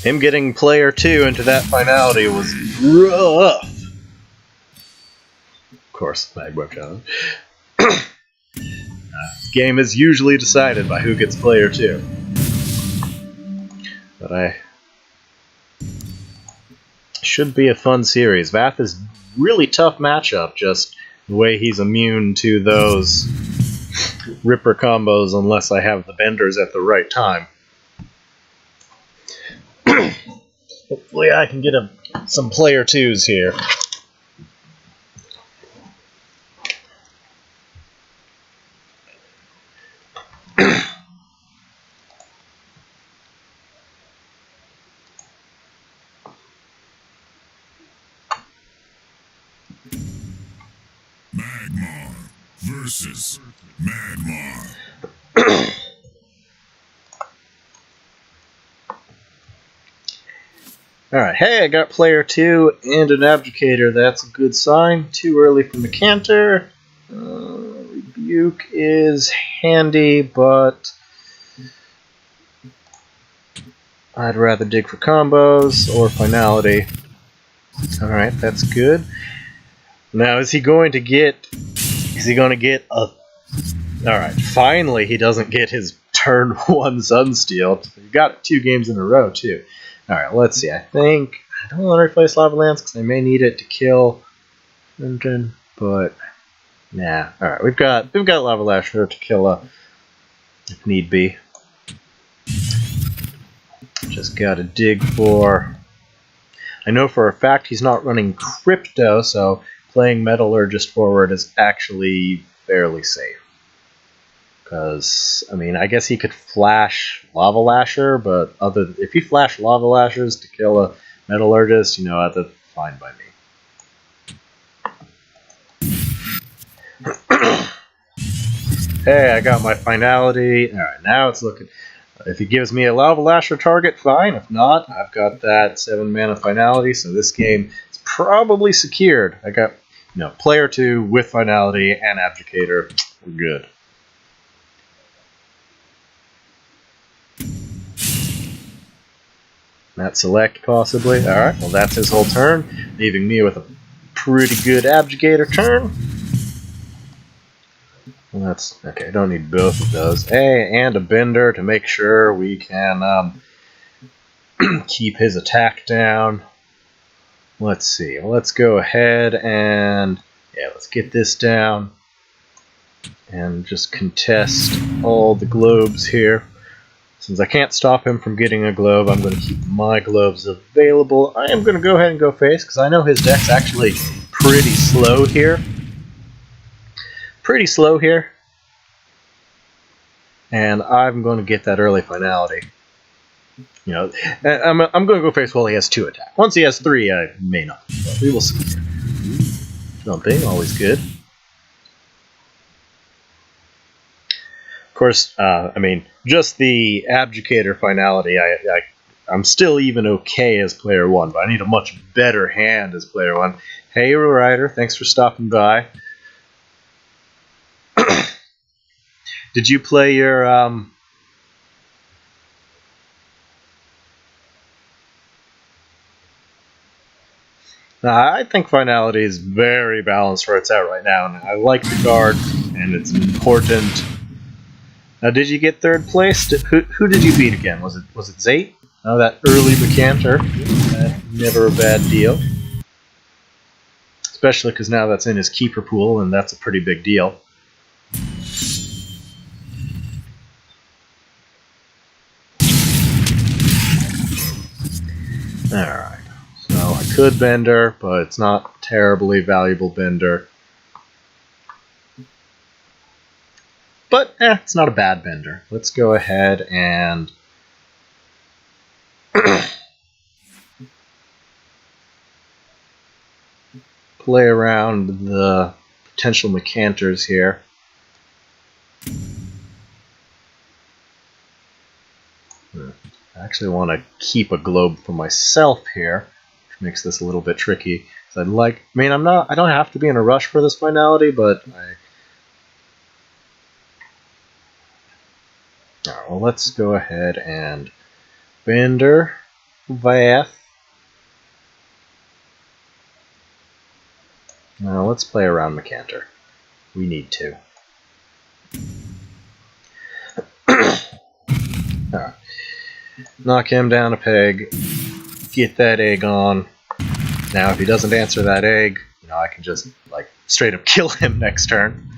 Him getting player 2 into that finality was rough. Of course, Magma challenge. This game is usually decided by who gets player 2. But should be a fun series. Vath is really tough matchup, just the way he's immune to those Ripper combos unless I have the benders at the right time. Hopefully I can get some player 2s here. Magmar versus Magmar. Alright, hey, I got player 2 and an Abdicator. That's a good sign. Too early for Mecanter. Rebuke is handy, but I'd rather dig for combos or finality. Alright, that's good. Now, is he going to get a... Alright, finally he doesn't get his turn 1 Sunsteel. He got it 2 games in a row, too. Alright, let's see. I think... I don't want to replace Lava Lance because I may need it to kill Rinton, but... Nah. Alright, we've got Lava Lasher to kill if need be. Just gotta dig for... I know for a fact he's not running Crypto, so playing Metallurgist forward is actually fairly safe. Because, I mean, I guess he could flash Lava Lasher, but if he flashed Lava Lashers to kill a Metallurgist, you know, that's fine by me. Hey, I got my finality. Alright, now it's looking... If he gives me a Lava Lasher target, fine. If not, I've got that 7 mana finality, so this game is probably secured. I got, you know, player 2 with finality and Abdicator. We're good. That select, possibly. Alright, well that's his whole turn, leaving me with a pretty good Abdicator turn. Well, that's... okay, I don't need both of those. Hey, and a Bender to make sure we can keep his attack down. Let's see, let's go ahead and... yeah, let's get this down. And just contest all the globes here. Since I can't stop him from getting a globe, I'm going to keep my globes available. I am going to go ahead and go face, because I know his deck's actually pretty slow here. Pretty slow here. And I'm going to get that early finality. You know, I'm going to go face while he has 2 attack. Once he has 3, I may not. But we will see. Jumping, always good. Of course, I mean, just the Abdicator finality, I'm still even okay as player 1, but I need a much better hand as player 1. Hey, Rider, thanks for stopping by. Did you play your, I think finality is very balanced where it's at right now, and I like the card, and it's important. Now, did you get 3rd place? Who did you beat again? Was it Zate? Oh, that early Mecanter. never a bad deal. Especially because now that's in his keeper pool, and that's a pretty big deal. Alright, so I could Bender, but it's not terribly valuable Bender. But, it's not a bad Bender. Let's go ahead and play around the potential Macanters here. I actually want to keep a globe for myself here, which makes this a little bit tricky. So I don't have to be in a rush for this finality, but Alright, well, let's go ahead and Bender, Vath. Now let's play around Macanter. We need to. Alright. Knock him down a peg. Get that egg on. Now if he doesn't answer that egg, I can just straight up kill him next turn.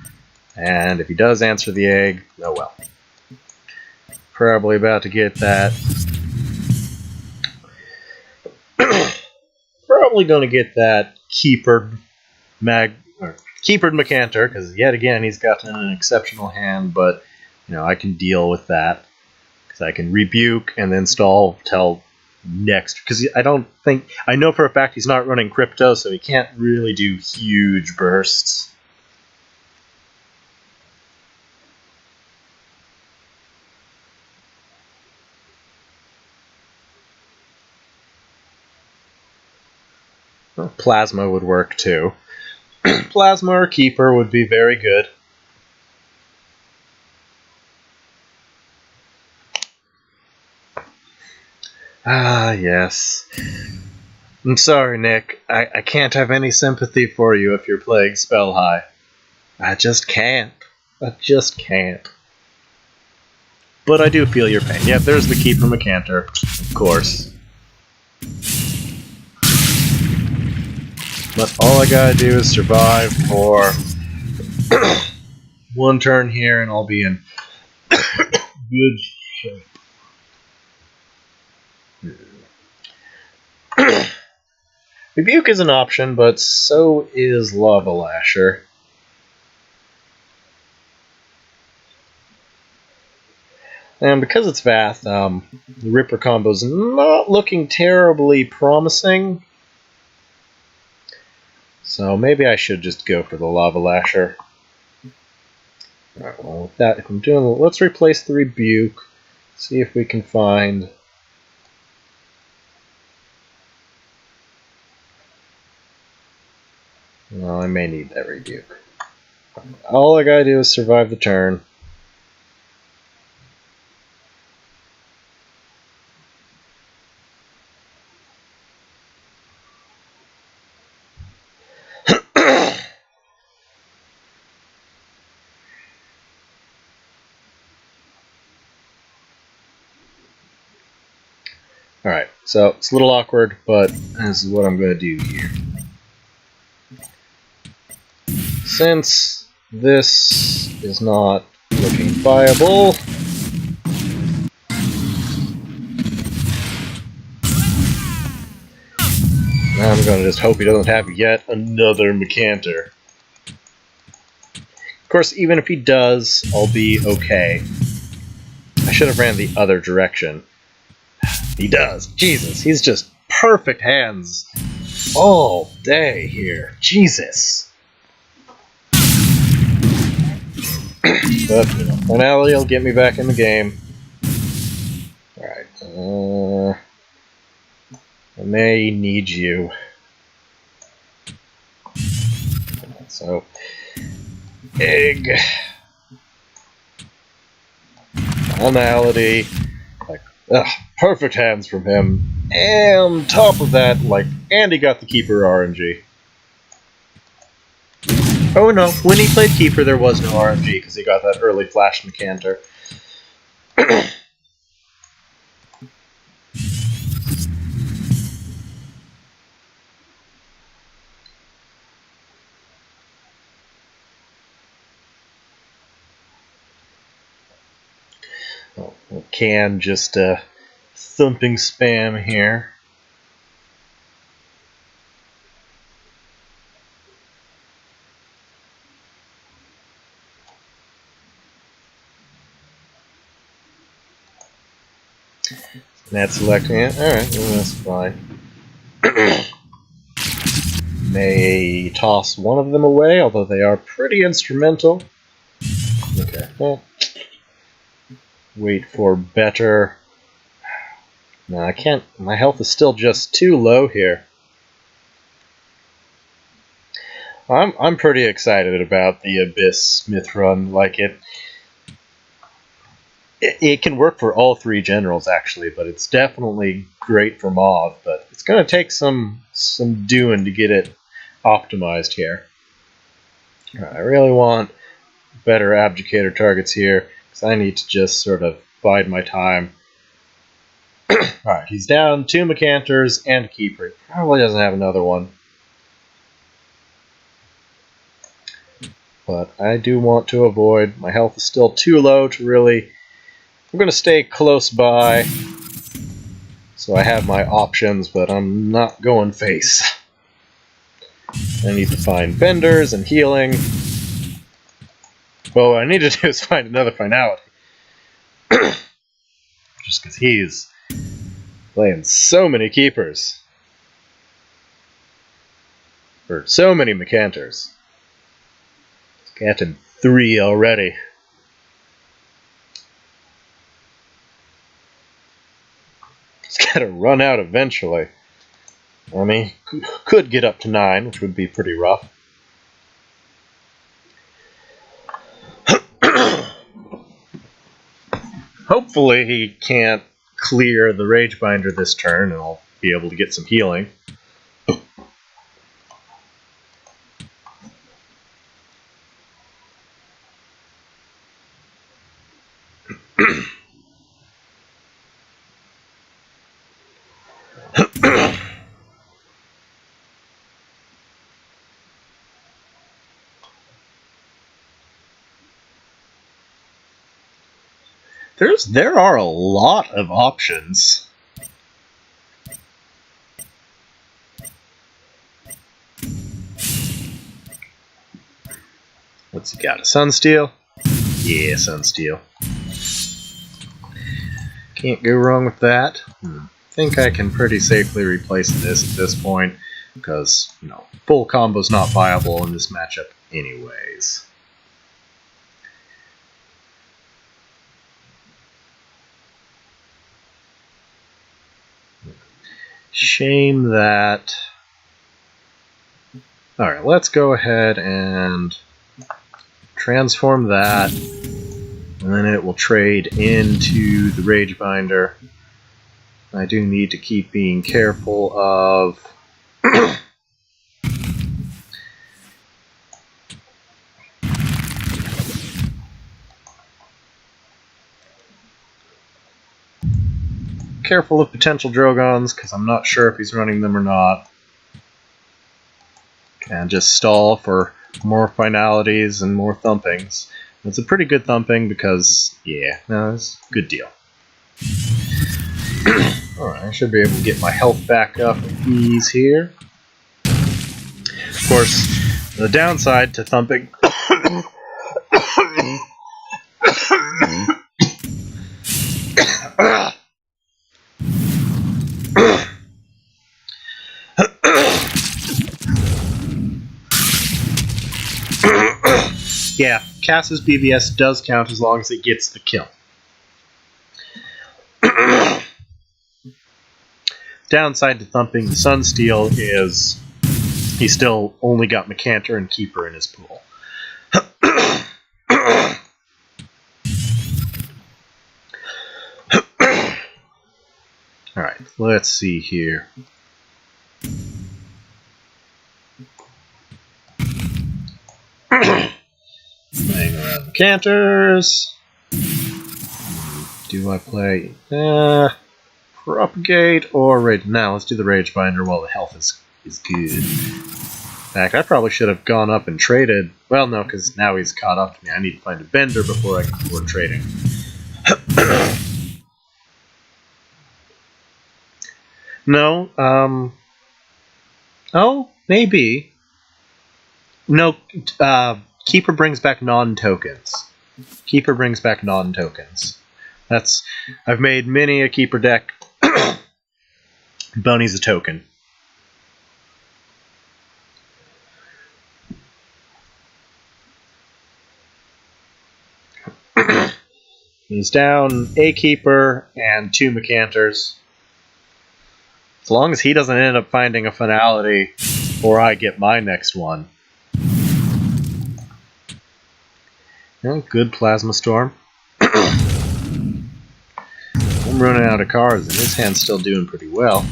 And if he does answer the egg, oh well. Probably about to get that. Probably going to get that keepered Macanter, because yet again he's gotten an exceptional hand, but I can deal with that. Because I can rebuke and then stall till next. Because I know for a fact he's not running crypto, so he can't really do huge bursts. Well, Plasma would work too. Plasma or Keeper would be very good. Ah, yes. I'm sorry, Nick. I can't have any sympathy for you if you're playing Spell High. I just can't. I just can't. But I do feel your pain. Yeah, there's the Keeper Macanter, of course. But all I gotta do is survive for one turn here, and I'll be in good shape. Rebuke is an option, but so is Lava Lasher. And because it's Vath, the Ripper combo's not looking terribly promising. So maybe I should just go for the Lava Lasher. Alright, well with that, if I'm doing, let's replace the Rebuke. See if we can find... Well, I may need that Rebuke. All I gotta do is survive the turn. Alright, so it's a little awkward, but this is what I'm going to do here. Since this is not looking viable, I'm going to just hope he doesn't have yet another Macanter. Of course, even if he does, I'll be okay. I should have ran the other direction. He does. Jesus, he's just perfect hands all day here. Jesus. But, finality will get me back in the game. Alright, I may need you. So, egg. Finality. Perfect hands from him. And on top of that, and he got the Keeper RNG. Oh no, when he played Keeper there was no RNG because he got that early Flash Macanter. can just thumping spam here. Not selecting it. Alright, well, that's fine. May toss one of them away, although they are pretty instrumental. Okay, well, wait for better. No, I can't. My health is still just too low here. I'm pretty excited about the Abyss Smith run. Like it can work for all three generals actually, but it's definitely great for Mauve. But it's going to take some doing to get it optimized here. I really want better abdicator targets here because I need to just sort of bide my time. Alright, he's down 2 Macanters and a Keeper. Probably doesn't have another one. But I do want to avoid. My health is still too low to really... I'm going to stay close by. So I have my options, but I'm not going face. I need to find benders and healing. Well, what I need to do is find another finality. Just because he's playing so many keepers. Or so many Macanters. He's getting 3 already. He's gotta run out eventually. I mean, could get up to 9, which would be pretty rough. Hopefully he can't clear the Ragebinder this turn, and I'll be able to get some healing. There are a lot of options. What's he got? A Sunsteel? Yeah, Sunsteel. Can't go wrong with that. I think I can pretty safely replace this at this point, because, you know, full combo's not viable in this matchup anyways. Shame that... Alright, let's go ahead and transform that, and then it will trade into the Ragebinder. I do need to keep being careful of... careful of potential Drogons, because I'm not sure if he's running them or not. And just stall for more finalities and more thumpings. It's a pretty good thumping because, yeah, no, it's a good deal. Alright, I should be able to get my health back up with ease here. Of course, the downside to thumping... Yeah, Cass's BVS does count as long as it gets the kill. Downside to thumping the Sunsteel is he still only got Macanter and Keeper in his pool. Alright, let's see here. Playing around the canters. Do I play Propagate or Rage? Now let's do the Ragebinder while the health is good. In fact, I probably should have gone up and traded. Well, no, because now he's caught up to me. I need to find a bender before I can afford trading. No, oh, maybe. No, Keeper brings back non-tokens. Keeper brings back non-tokens. I've made many a Keeper deck. Boney's a token. He's down a Keeper and 2 Mechanters. As long as he doesn't end up finding a Finality, or I get my next one. Oh, good Plasma Storm. I'm running out of cards, and his hand's still doing pretty well.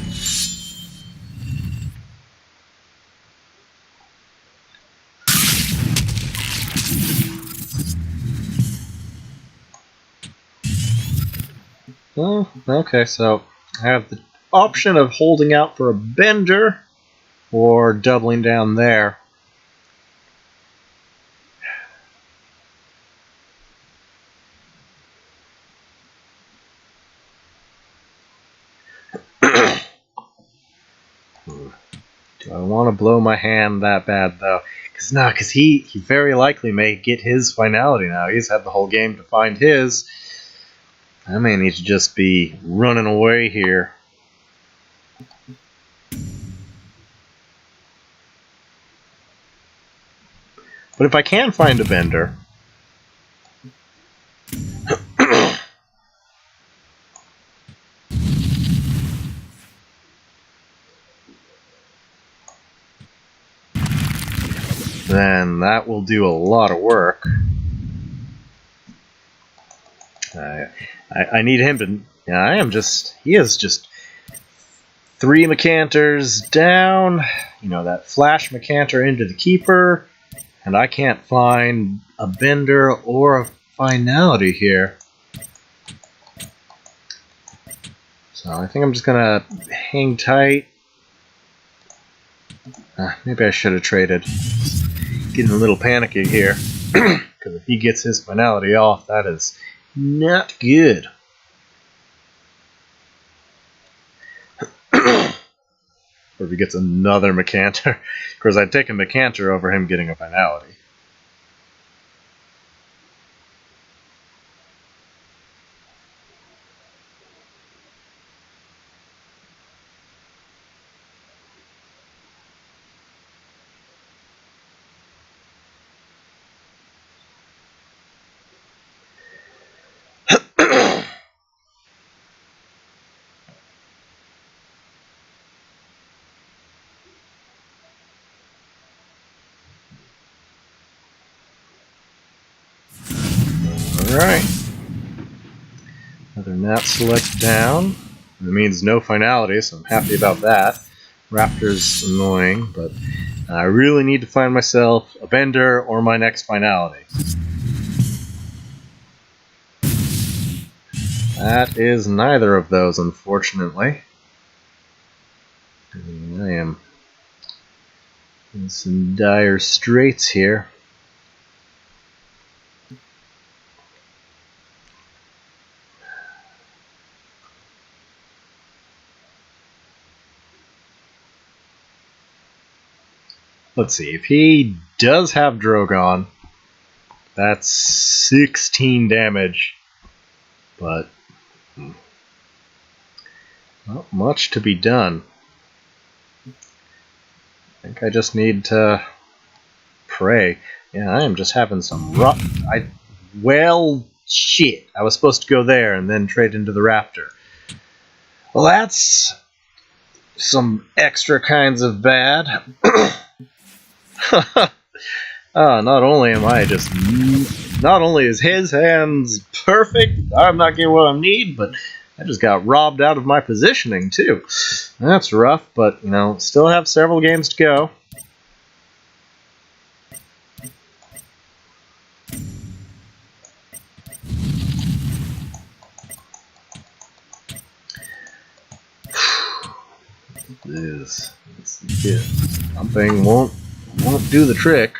Oh, okay, so I have the option of holding out for a Bender or doubling down there. Do I want to blow my hand that bad, though? Because he very likely may get his Finality now. He's had the whole game to find his. I may need to just be running away here. But if I can find a Bender... then that will do a lot of work. I need him to... Yeah, he is just 3 Mechanters down. You know, that flash Mechanter into the Keeper. And I can't find a Bender or a Finality here. So I think I'm just gonna hang tight. Maybe I should have traded. Getting a little panicky here. Because if he gets his Finality off, that is not good. Or if he gets another Mechanter. Of course, I'd take a Mechanter over him getting a Finality. Alright. Another Nat Select down. It means no Finality, so I'm happy about that. Raptor's annoying, but I really need to find myself a Bender or my next Finality. That is neither of those, unfortunately. I am in some dire straits here. Let's see, if he does have Drogon, that's 16 damage, but not much to be done. I think I just need to pray. Yeah, I am just having some rough... Well, shit. I was supposed to go there and then trade into the Raptor. Well, that's some extra kinds of bad. Not only is his hands perfect, I'm not getting what I need, but I just got robbed out of my positioning too. That's rough, but you know, still have several games to go. This something won't do the trick.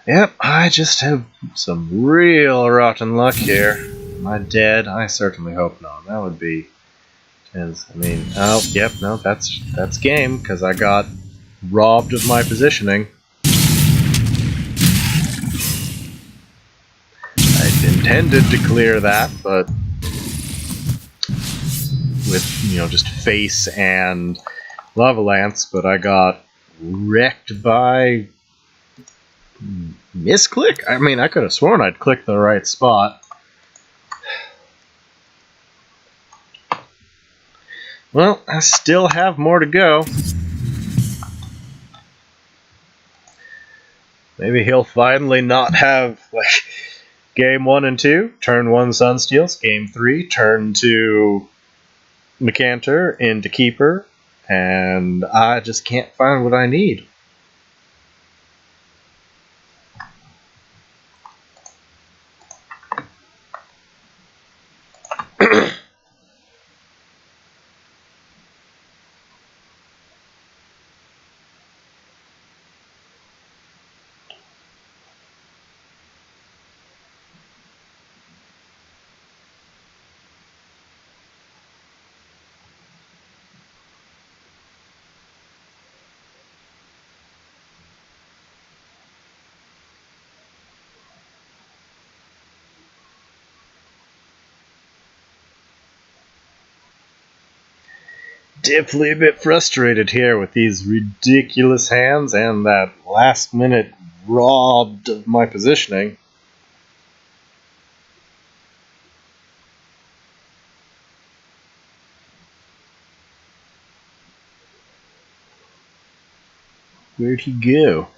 Yep, I just have some real rotten luck here. Am I dead? I certainly hope not. That would be tense. I mean, oh, yep, no, that's game, because I got robbed of my positioning. I intended to clear that, but with, you know, just face and lava lance, but I got wrecked by misclick? I mean, I could have sworn I'd clicked the right spot. Well, I still have more to go. Maybe he'll finally not have, like, game 1 and 2, turn 1 Sunsteals, game 3, turn 2 Mccanter into Keeper, and I just can't find what I need. Definitely a bit frustrated here with these ridiculous hands and that last minute robbed of my positioning. Where'd he go?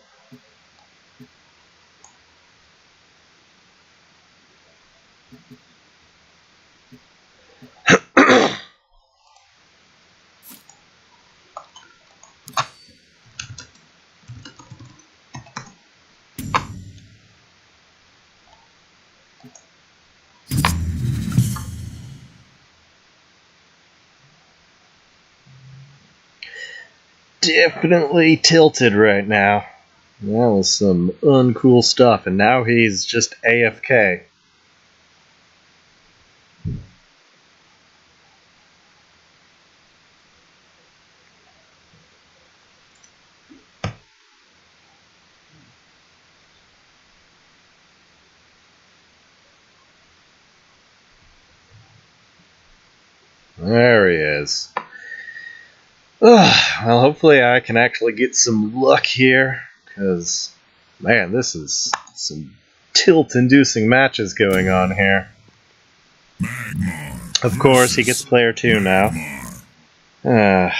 Definitely tilted right now. That was some uncool stuff, and now he's just AFK. There he is. Well, hopefully I can actually get some luck here, because, man, this is some tilt-inducing matches going on here. Of course, he gets player 2 now. Well,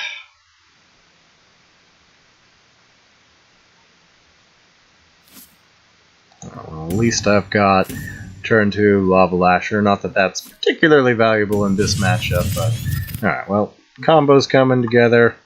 at least I've got turn 2 Lava Lasher. Not that that's particularly valuable in this matchup, but alright, well, combos coming together.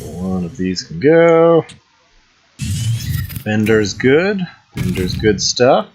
One of these can go. Bender's good. Bender's good stuff.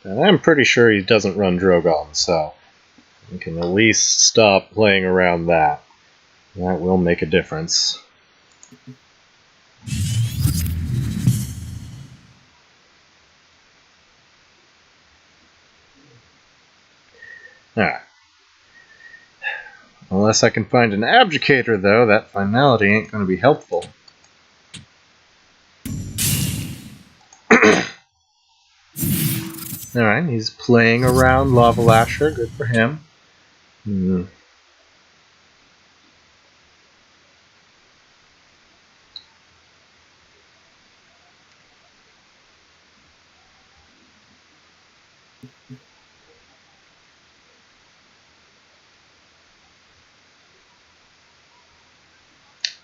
And I'm pretty sure he doesn't run Drogon, so we can at least stop playing around that. That will make a difference. Alright. Unless I can find an abdicator, though, that finality ain't going to be helpful. Alright, he's playing around Lava Lasher. Good for him.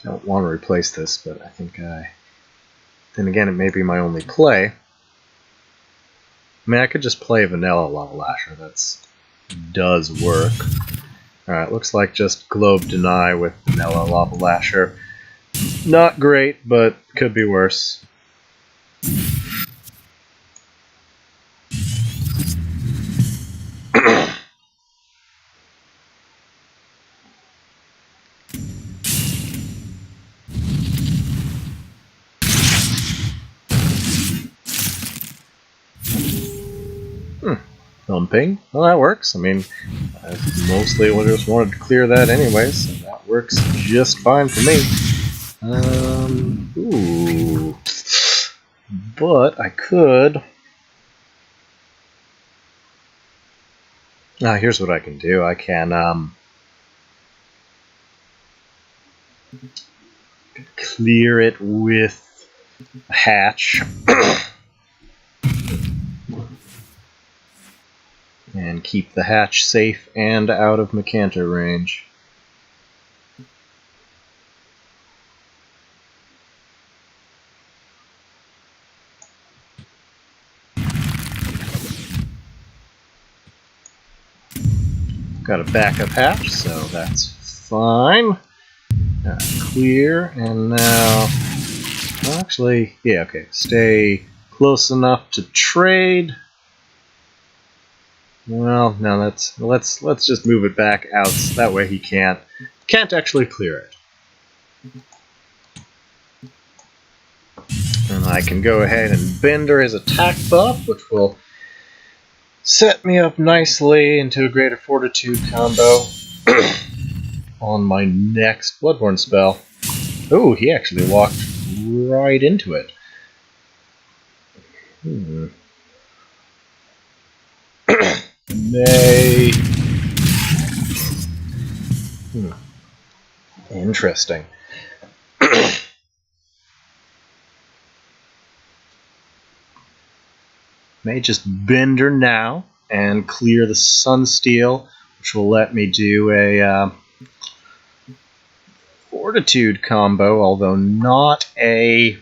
Don't want to replace this, but I think then again, it may be my only play. I mean, I could just play Vanilla Lava Lasher. That does work. Alright, looks like just Globe Deny with Vanilla Lava Lasher. Not great, but could be worse. Thumping. Well, that works. I mean, I mostly just wanted to clear that anyways, so that works just fine for me. Ooh. But I could... here's what I can do. I can, clear it with a hatch. And keep the hatch safe and out of Macantor range. Got a backup hatch, so that's fine. Clear, and now... Well, actually, yeah, okay. Stay close enough to trade. Well, no, let's just move it back out. So that way he can't actually clear it. And I can go ahead and Bender his attack buff, which will set me up nicely into a Greater Fortitude combo on my next Bloodborne spell. Ooh, he actually walked right into it. May. Interesting. May just Bender now and clear the Sunsteel, which will let me do a Fortitude combo, although not a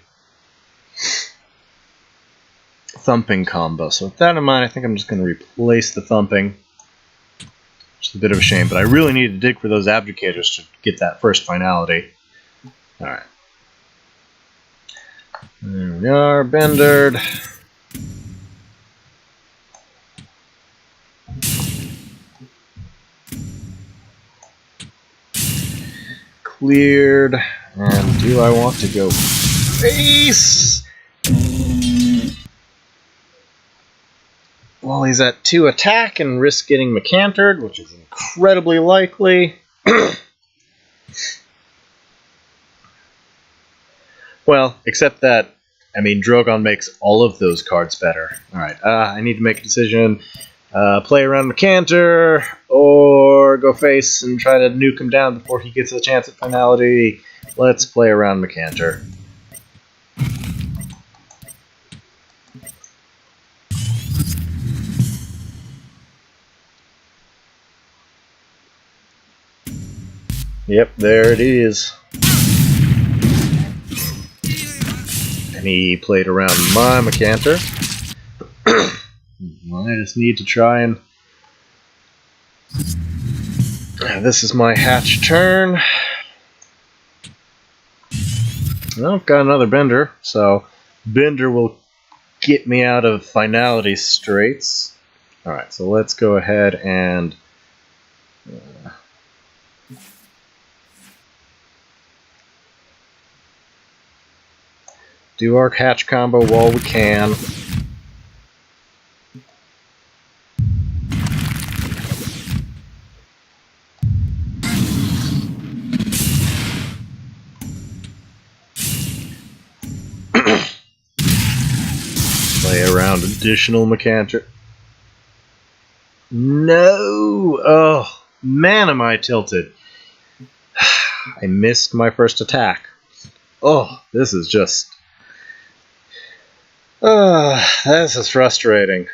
Thumping combo. So with that in mind, I think I'm just going to replace the Thumping. Which is a bit of a shame, but I really need to dig for those Abdicators to get that first finality. Alright. There we are, Bendered. Cleared. And do I want to go face? Well, he's at 2 attack and risk getting Macantored, which is incredibly likely. Well, except that, I mean, Drogon makes all of those cards better. Alright, I need to make a decision. Play around Macantor, or go face and try to nuke him down before he gets a chance at finality. Let's play around Macantor. Yep, there it is. And he played around my Macantor. I just need to try and... This is my hatch turn. Well, I've got another Bender, so Bender will get me out of finality straits. Alright, so let's go ahead and... do our hatch combo while we can. found additional Mechanic. No! Oh, man, am I tilted. I missed my first attack. Oh, this is just... this is frustrating.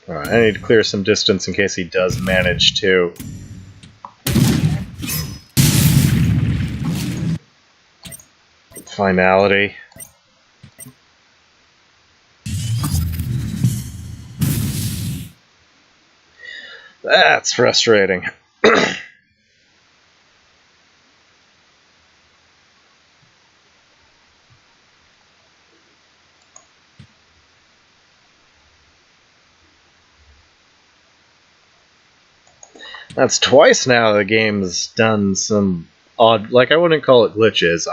Alright, I need to clear some distance in case he does manage to. Finality. That's frustrating. That's twice now the game's done some odd, like, I wouldn't call it glitches.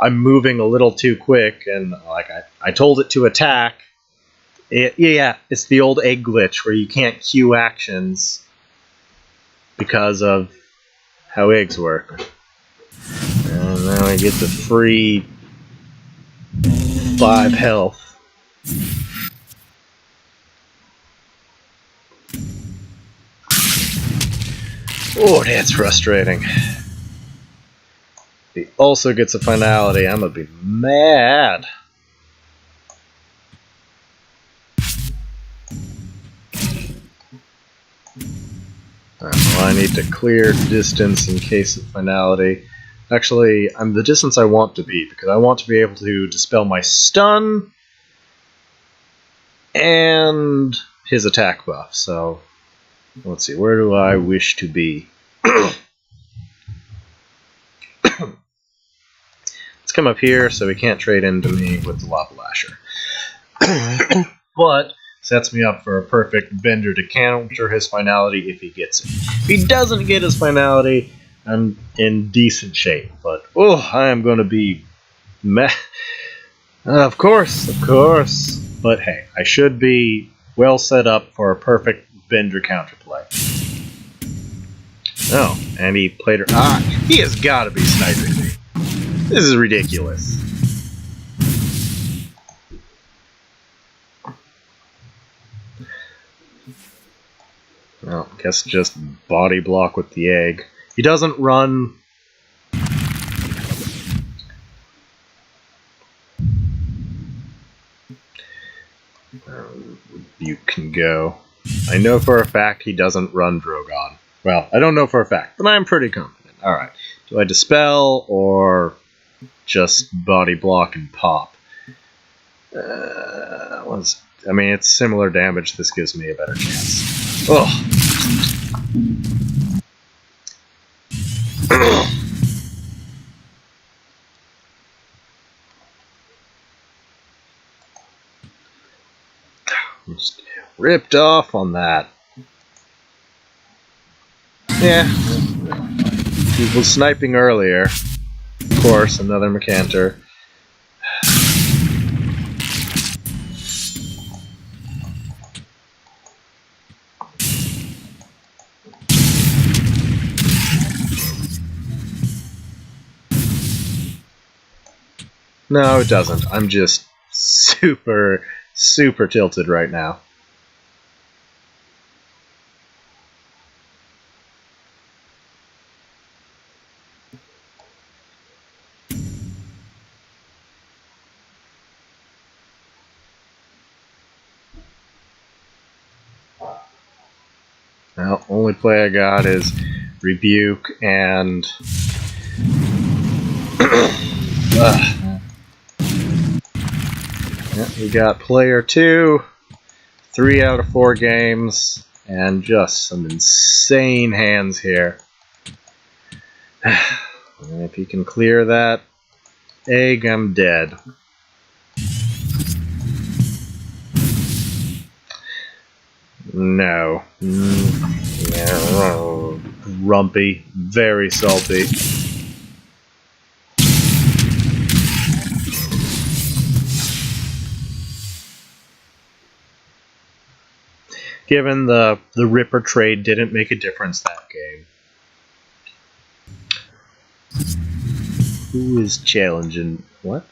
I'm moving a little too quick, and like I told it to attack. Yeah, it's the old egg glitch where you can't queue actions because of how eggs work. And now I get the free 5 health. Oh, that's frustrating. He also gets a finality. I'm gonna be mad. Well, I need to clear distance in case of finality. Actually, I'm the distance I want to be, because I want to be able to dispel my stun and his attack buff. So, let's see, where do I wish to be? Let's come up here so he can't trade into me with the Lava Lasher. But sets me up for a perfect bender to counter his finality if he gets it. If he doesn't get his finality, I'm in decent shape. But, I am going to be meh. Of course. But hey, I should be well set up for a perfect bender counterplay. Oh, and he played her. He has got to be sniping me. This is ridiculous. Well, I guess just body block with the egg. He doesn't run. You can go. I know for a fact he doesn't run Drogon. Well, I don't know for a fact, but I'm pretty confident. Alright. Do I dispel or just body block and pop? I mean, it's similar damage. This gives me a better chance. Ugh. Just ripped off on that. Yeah. He was sniping earlier. Of course, another Mechanter. No, it doesn't. I'm just super tilted right now. Well, only play I got is Rebuke and we got player 2, 3 out of 4 games, and just some insane hands here. And if you can clear that egg, I'm dead. No. Grumpy. Very salty. Given the Ripper trade didn't make a difference that game. Who is challenging? What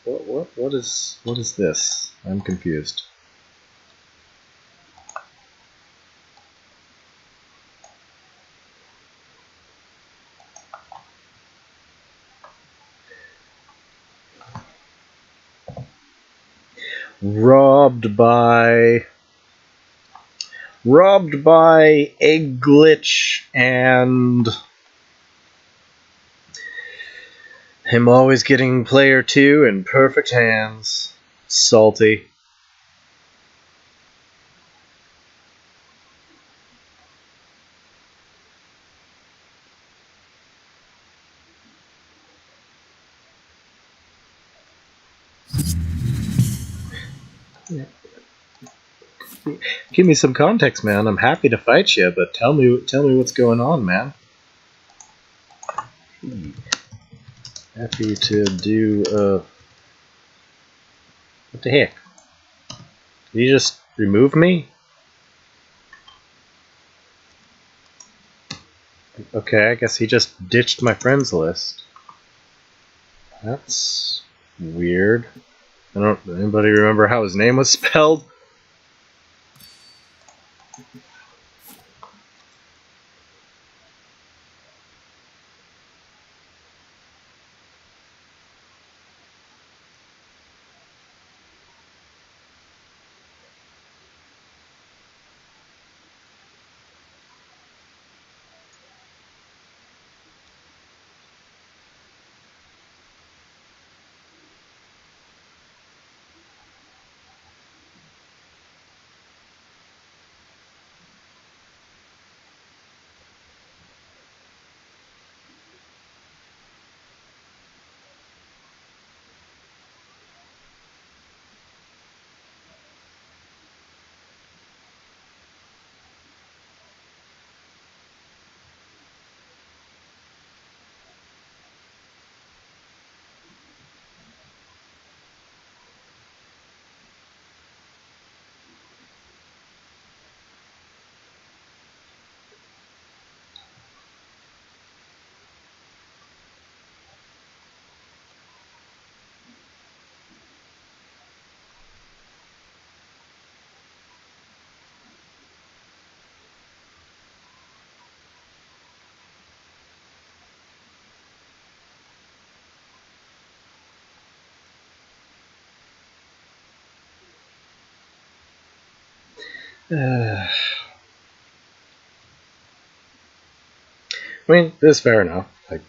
is this? I'm confused. Robbed by Egg Glitch and him always getting player 2 in perfect hands. Salty. Give me some context, man. I'm happy to fight you, but tell me what's going on, man. Happy to do what the heck? Did he just remove me? Okay, I guess he just ditched my friends list. That's weird. Anybody remember how his name was spelled? I mean, it's fair enough. Like,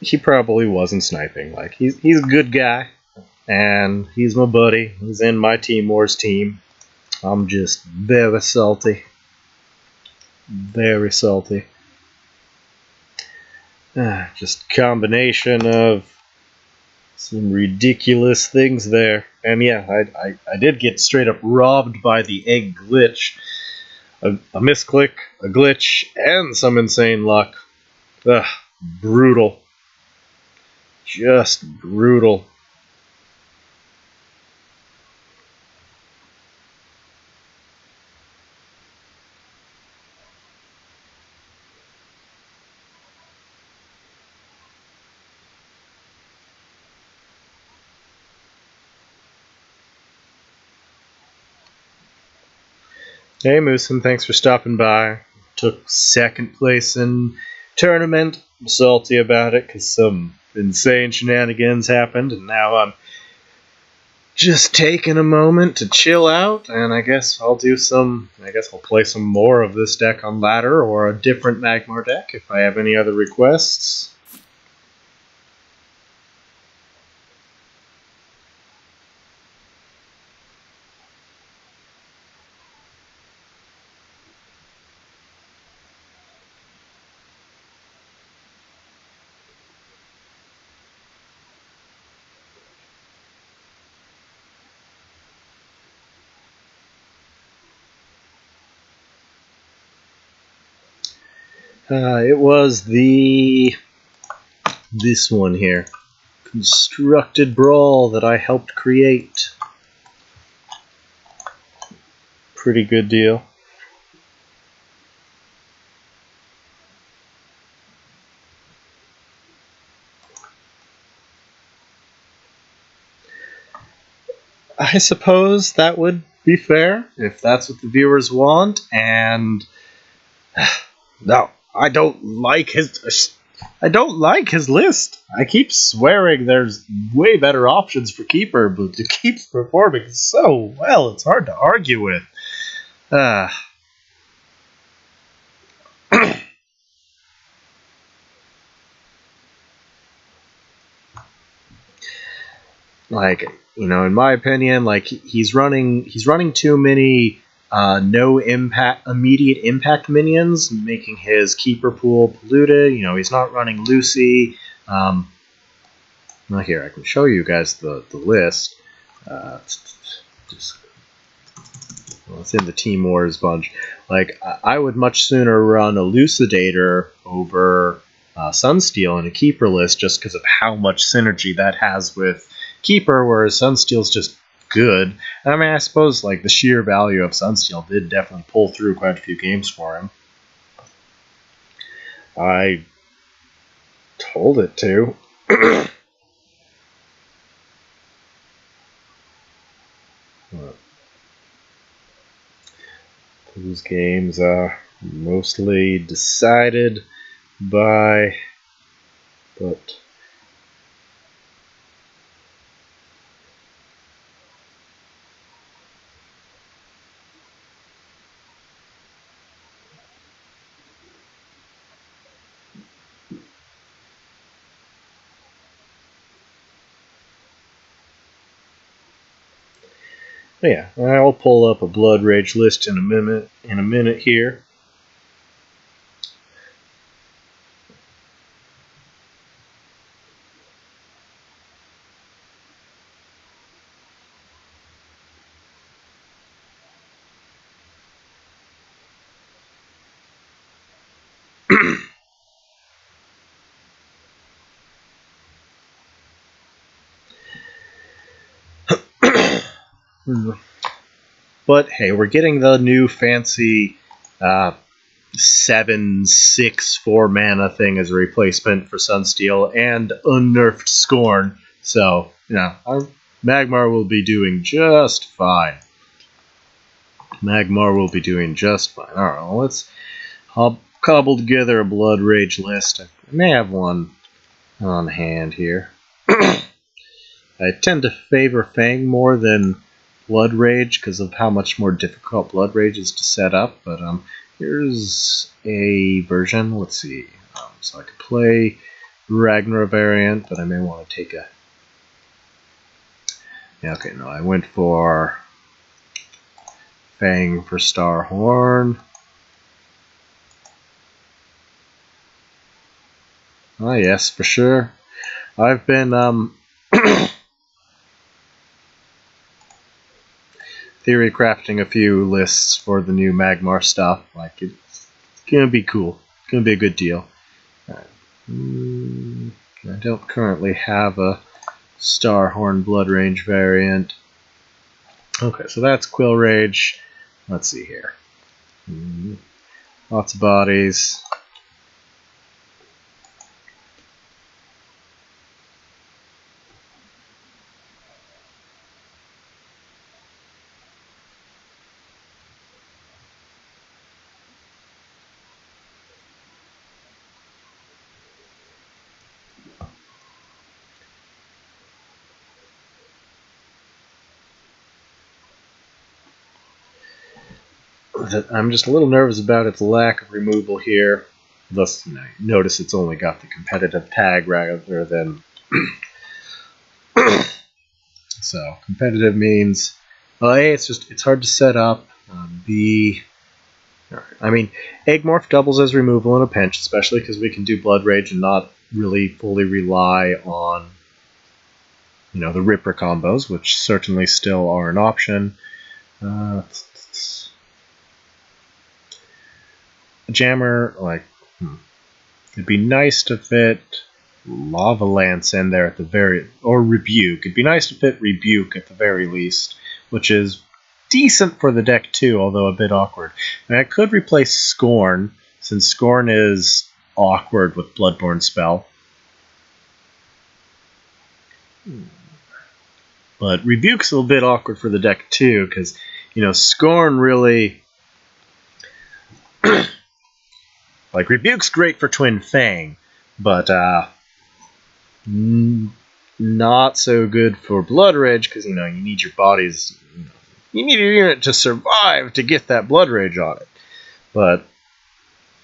he probably wasn't sniping. Like, he's a good guy, and he's my buddy. He's in my Team Wars team. I'm just very salty. Very salty. Just combination of some ridiculous things there. And yeah, I did get straight up robbed by the egg glitch. A misclick, a glitch, and some insane luck. Ugh, brutal. Just brutal. Hey Moosin, thanks for stopping by. Took second place in tournament. I'm salty about it because some insane shenanigans happened, and now I'm just taking a moment to chill out, and I guess I'll play some more of this deck on ladder or a different Magmar deck if I have any other requests. It was this one here. Constructed Brawl that I helped create. Pretty good deal. I suppose that would be fair, if that's what the viewers want, and... No, I don't like his list. I keep swearing there's way better options for keeper, but it keeps performing so well, it's hard to argue with. Like, in my opinion, like he's running too many no impact immediate impact minions, making his keeper pool polluted. He's not running Lucy. Well, here I can show you guys the list. It's in the Team Wars bunch. Like, I would much sooner run Elucidator over Sunsteel in a keeper list, just because of how much synergy that has with keeper, whereas Sunsteel's just good. I mean, I suppose like the sheer value of Sunsteel did definitely pull through quite a few games for him. I told it to. Those games are mostly decided by, but yeah, I'll pull up a Blood Rage list in a minute here. But hey, we're getting the new fancy 7/6/4 mana thing as a replacement for Sunsteel and unnerfed Scorn. So, our Magmar will be doing just fine. Alright, I'll cobble together a Blood Rage list. I may have one on hand here. I tend to favor Fang more than Blood Rage because of how much more difficult Blood Rage is to set up, but here's a version. Let's see. So I could play Ragnar variant, but I may want to take a... Yeah, okay, no, I went for Fang for Starhorn. Oh, yes, for sure. I've been theory crafting a few lists for the new Magmar stuff. Like, it's gonna be cool. It's gonna be a good deal. I don't currently have a Starhorn Blood Rage variant. Okay, so that's Quill Rage. Let's see here. Lots of bodies. I'm just a little nervous about its lack of removal here. Thus, notice it's only got the competitive tag rather than... So, competitive means... Well, A, it's hard to set up. B... I mean, Egg-Morph doubles as removal in a pinch, especially because we can do Blood Rage and not really fully rely on, the Ripper combos, which certainly still are an option. Jammer, it'd be nice to fit Lava Lance in there at the very... Or Rebuke. It'd be nice to fit Rebuke at the very least, which is decent for the deck too, although a bit awkward. And I could replace Scorn, since Scorn is awkward with Bloodborne Spell. But Rebuke's a bit awkward for the deck too, because, you know, Scorn really... like, Rebuke's great for Twin Fang, but not so good for Blood Rage, because, you know, you need your bodies... You need your unit to survive to get that Blood Rage on it. But,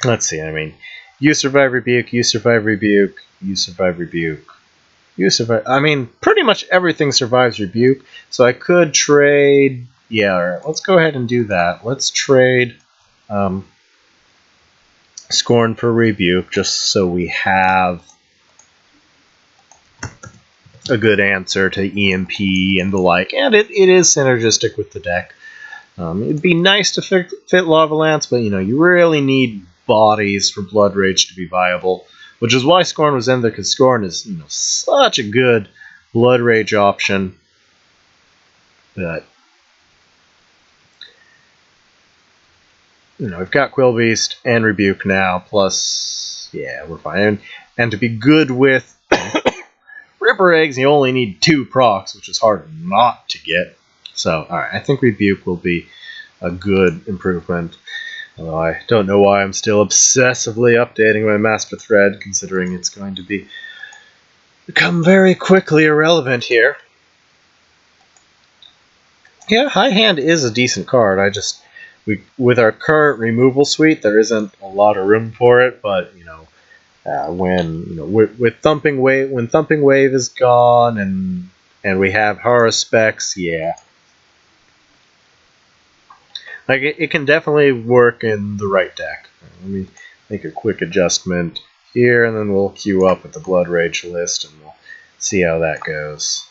let's see, I mean, you survive Rebuke, you survive Rebuke, you survive Rebuke. You survive. I mean, pretty much everything survives Rebuke, so I could trade... Yeah, alright, let's go ahead and do that. Let's trade Scorn for Rebuke, just so we have a good answer to EMP and the like, and it is synergistic with the deck. It'd be nice to fit Lava Lance, but, you know, you really need bodies for Blood Rage to be viable, which is why Scorn was in there, because Scorn is, you know, such a good Blood Rage option. But, you know, we've got Quillbeast and Rebuke now, plus, yeah, we're fine. And to be good with Ripper Eggs, you only need 2 procs, which is hard not to get. So, alright, I think Rebuke will be a good improvement. Although I don't know why I'm still obsessively updating my master thread, considering it's going to become very quickly irrelevant here. Yeah, High Hand is a decent card. With our current removal suite, there isn't a lot of room for it, but, you know, with Thumping Wave, when Thumping Wave is gone and we have Horror Specs, yeah. Like, it can definitely work in the right deck. Let me make a quick adjustment here, and then we'll queue up with the Blood Rage list, and we'll see how that goes.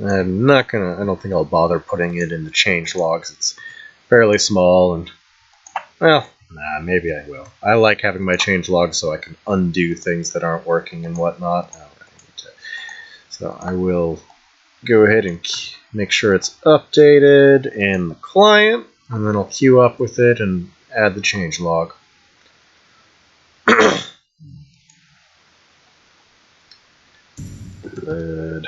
I don't think I'll bother putting it in the change logs. It's fairly small, and, well, nah, maybe I will. I like having my change logs so I can undo things that aren't working and whatnot. So I will go ahead and make sure it's updated in the client, and then I'll queue up with it and add the change log. Good.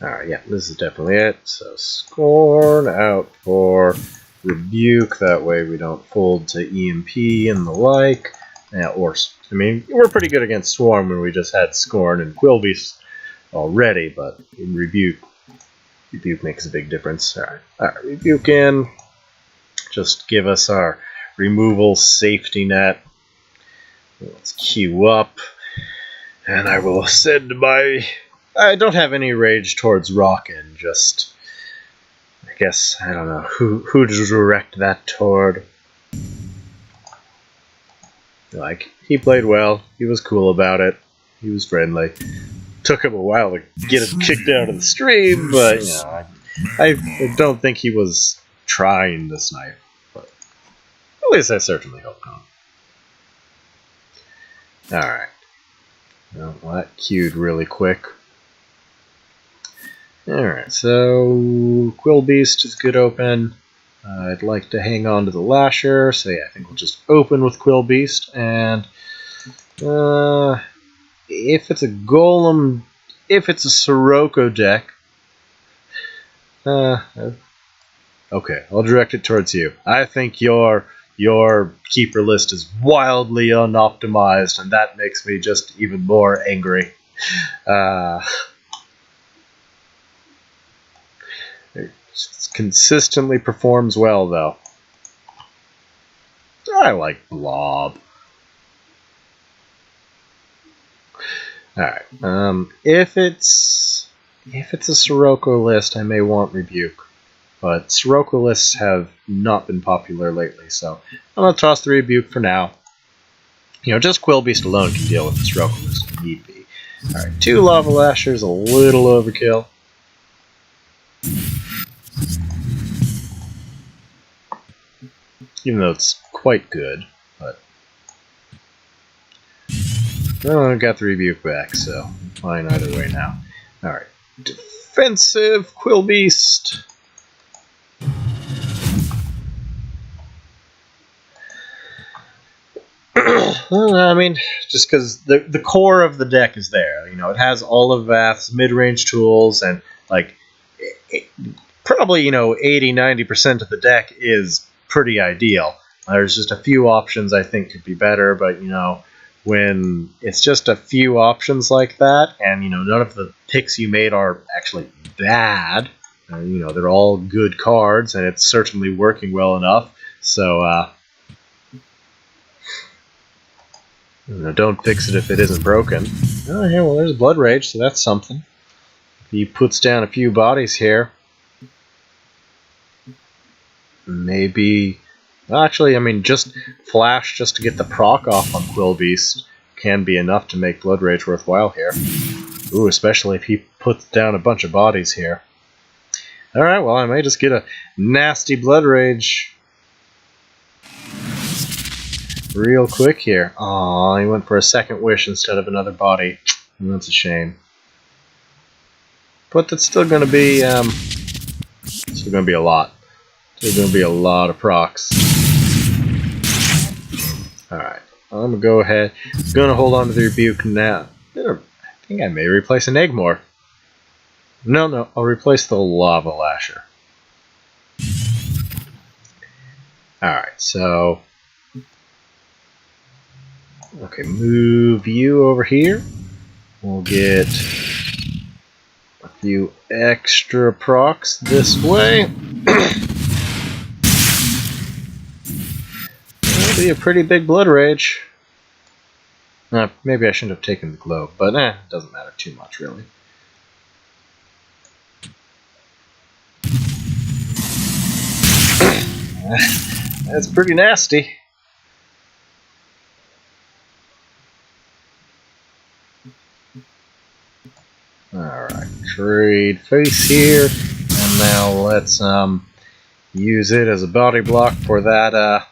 Alright, yeah, this is definitely it. So Scorn out for Rebuke, that way we don't fold to EMP and the like. Yeah, I mean, we're pretty good against Swarm when we just had Scorn and Quillbeast already, but in Rebuke makes a big difference. Alright, Rebuke in. Just give us our removal safety net. Let's queue up. And I will send my... I don't have any rage towards Rockin', just... I guess, I don't know, who to direct that toward. Like, he played well, he was cool about it, he was friendly. Took him a while to get him kicked out of the stream, but, you know, I don't think he was trying to snipe. But at least I certainly hope not. Alright. Well, that queued really quick. Alright, so Quillbeast is good open. I'd like to hang on to the Lasher, so yeah, I think we'll just open with Quillbeast, and if it's a Golem, if it's a Sirocco deck, okay, I'll direct it towards you. I think your keeper list is wildly unoptimized, and that makes me just even more angry. It consistently performs well, though. I like Blob. Alright, if it's a Sirocco list, I may want Rebuke. But Sirocco lists have not been popular lately, so I'm going to toss the Rebuke for now. You know, just Quillbeast alone can deal with the Sirocco list if need be. Alright, 2 Lava Lashers, a little overkill. Even though it's quite good, but Oh, I got the rebuke back, so fine either way now. Alright. Defensive Quillbeast. Well, I mean, just because the core of the deck is there. You know, it has all of Vath's mid-range tools, and, like, probably, 80-90% of the deck is pretty ideal. There's just a few options I think could be better, but, when it's just a few options like that, and, none of the picks you made are actually bad, they're all good cards, and it's certainly working well enough, so, don't fix it if it isn't broken. Oh, yeah, well, there's Blood Rage, so that's something. He puts down a few bodies here. Maybe... Actually, I mean, just Flash just to get the proc off on Quillbeast can be enough to make Blood Rage worthwhile here. Ooh, especially if he puts down a bunch of bodies here. Alright, well, I may just get a nasty Blood Rage real quick here. Aw, he went for a second wish instead of another body. That's a shame. But that's still going to be, a lot. Still going to be a lot of procs. Alright, I'm going to go ahead. I'm going to hold on to the rebuke now. I think I may replace an Eggmore. No, I'll replace the Lava Lasher. Alright, so... Okay, move you over here. We'll get a few extra procs this way. That'll be a pretty big Blood Rage. Maybe I shouldn't have taken the globe, but it doesn't matter too much, really. That's pretty nasty. Alright, trade face here, and now let's use it as a body block for that,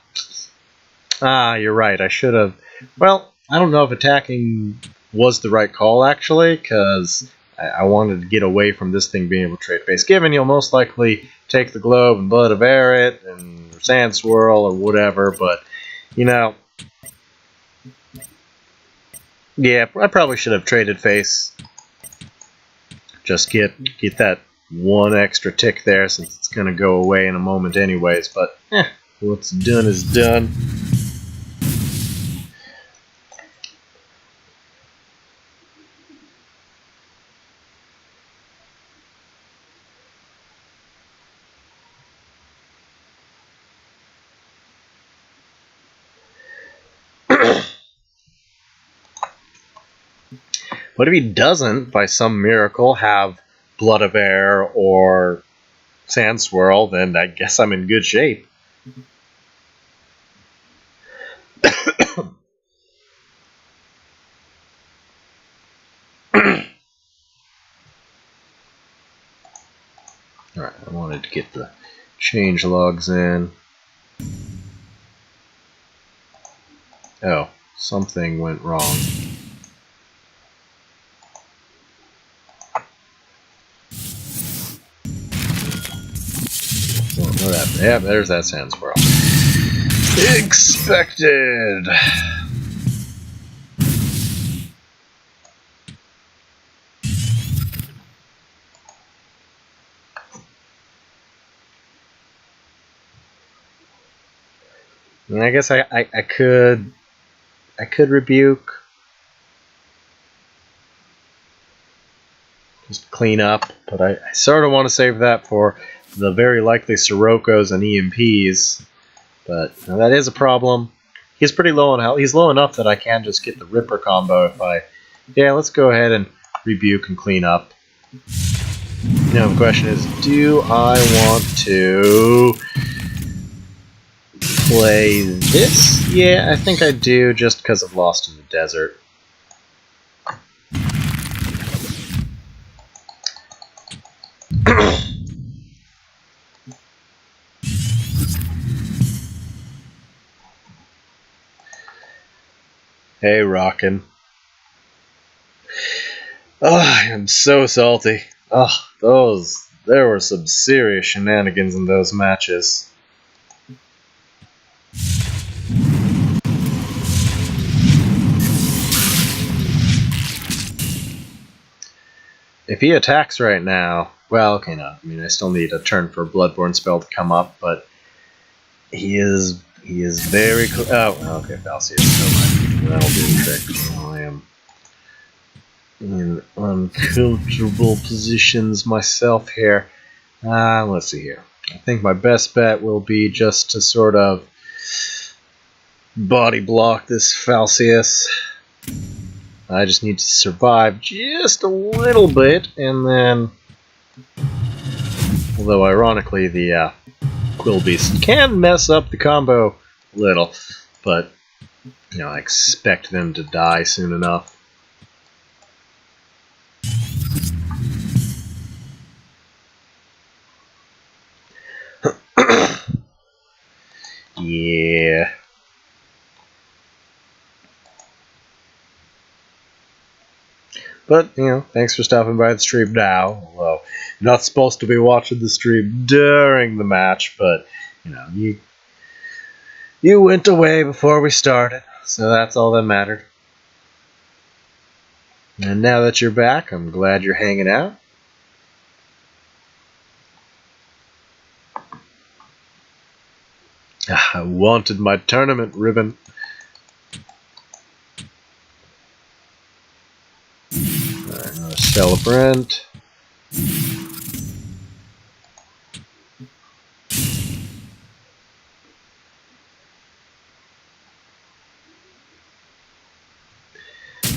you're right, I should have... Well, I don't know if attacking was the right call, actually, because I wanted to get away from this thing being able to trade face, given you'll most likely take the globe and Blood of Arid and Sand Swirl or whatever, but, yeah, I probably should have traded face. Just get that one extra tick there, since it's going to go away in a moment anyways, but, what's done is done. But if he doesn't, by some miracle, have Blood of Air or Sand Swirl, then I guess I'm in good shape. Alright, I wanted to get the change logs in. Oh, something went wrong. What happened? Yeah, there's that Sand Swirl. Expected! And I guess I could rebuke. Just clean up, but I sort of want to save that for the very likely Sirokkos and EMPs. But that is a problem. He's pretty low on health. He's low enough that I can just get the Ripper combo if I... Yeah, let's go ahead and rebuke and clean up. Now the question is, do I want to play this? Yeah, I think I do, just because of Lost in the Desert. Hey, Rockin'. Oh, I am so salty. Oh, there were some serious shenanigans in those matches. If he attacks right now, well, okay, no. I mean, I still need a turn for a Bloodborne spell to come up, but he is very close. Oh, okay, Falcius. So that'll do the trick. I am in uncomfortable positions myself here. Let's see here. I think my best bet will be just to sort of body block this Falcius. I just need to survive just a little bit, and then... Although, ironically, the Quill Beast can mess up the combo a little, but, you know, I expect them to die soon enough. Yeah. But, you know, thanks for stopping by the stream now. Although, you're not supposed to be watching the stream during the match, but, you know, you went away before we started, so that's all that mattered. And now that you're back, I'm glad you're hanging out. I wanted my tournament ribbon. Alright, another celebrant.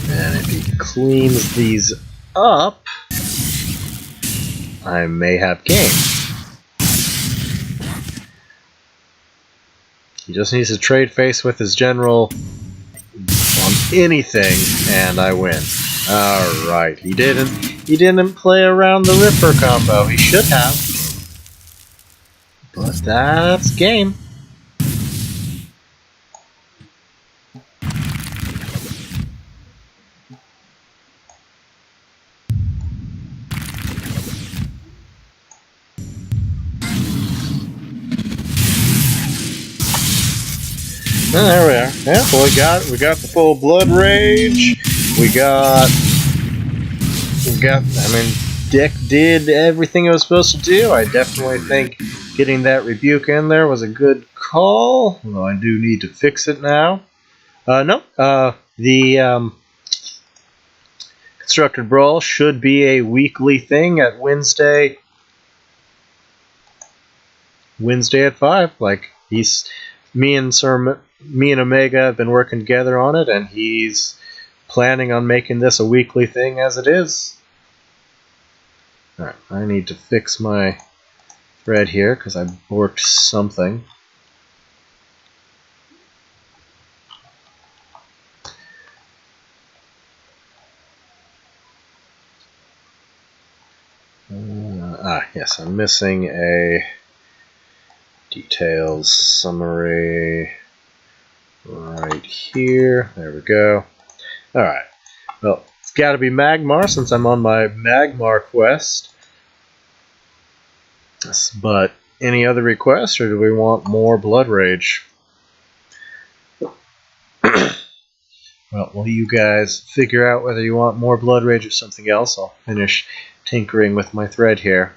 And if he cleans these up, I may have game. He just needs to trade face with his general on anything, and I win. Alright, he didn't play around the Ripper combo. He should have. But that's game. There we are. Yeah, well, we got the full blood rage. I mean, Dick did everything it was supposed to do. I definitely think getting that rebuke in there was a good call. Although I do need to fix it now. The Constructed Brawl should be a weekly thing at Wednesday at 5. Like, me and Omega have been working together on it, and he's planning on making this a weekly thing as it is. Alright, I need to fix my thread here because I borked something. Yes, I'm missing a details summary right here. There we go. Alright, well, it's got to be Magmar since I'm on my Magmar quest. But any other requests, or do we want more Blood Rage? Well, will you guys figure out whether you want more Blood Rage or something else? I'll finish tinkering with my thread here.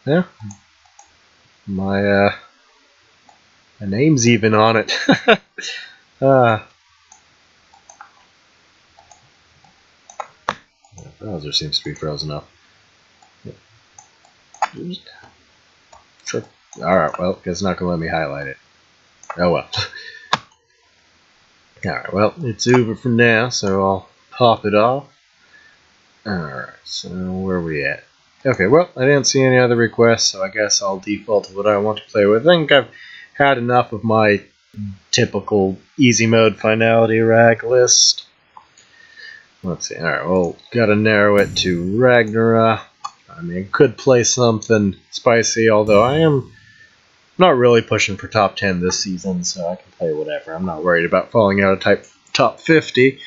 Yeah. My name's even on it. The browser seems to be frozen up. Sure. Alright, well, guess it's not going to let me highlight it. Oh well. Alright, well, it's over for now, so I'll pop it off. Alright, so where are we at? Okay, well, I didn't see any other requests, so I guess I'll default to what I want to play with. I think I've had enough of my typical easy mode finality rag list. Let's see, alright, well, gotta narrow it to Ragnarok. I mean, could play something spicy, although I am not really pushing for top 10 this season, so I can play whatever. I'm not worried about falling out of top 50.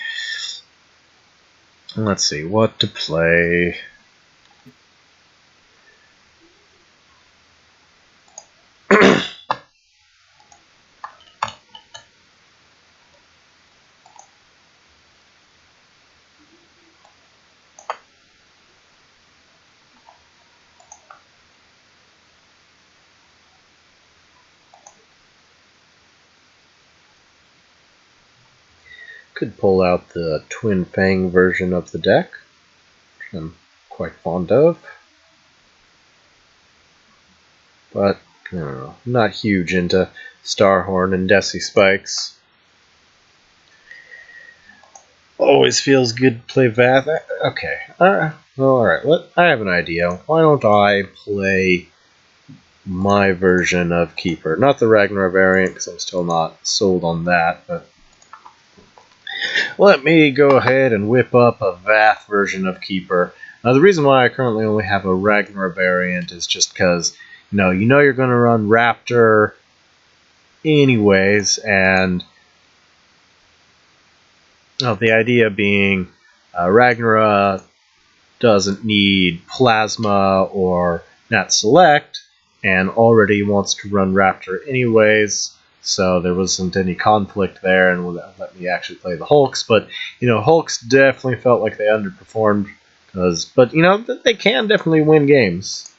Let's see, what to play. Could pull out the Twin Fang version of the deck, which I'm quite fond of. But, I don't know, I'm not huge into Starhorn and Desi Spikes. Always feels good to play Vath. Okay, alright, I have an idea. Why don't I play my version of Keeper? Not the Ragnar variant, because I'm still not sold on that, but let me go ahead and whip up a Vath version of Keeper. The reason why I currently only have a Ragnar variant is just because, you know you're going to run Raptor anyways, and the idea being Ragnar doesn't need Plasma or Nat Select, and already wants to run Raptor anyways, so there wasn't any conflict there, and let me actually play the Hulks. But Hulks definitely felt like they underperformed, but they can definitely win games.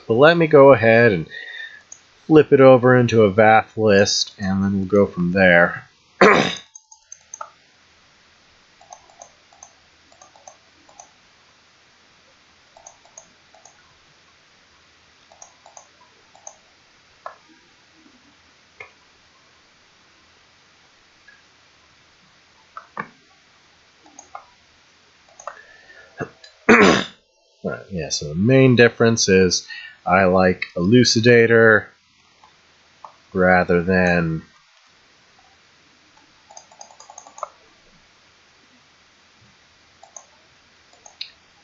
But let me go ahead and flip it over into a Vath list, and then we'll go from there. Right, yeah, so the main difference is I like Elucidator rather than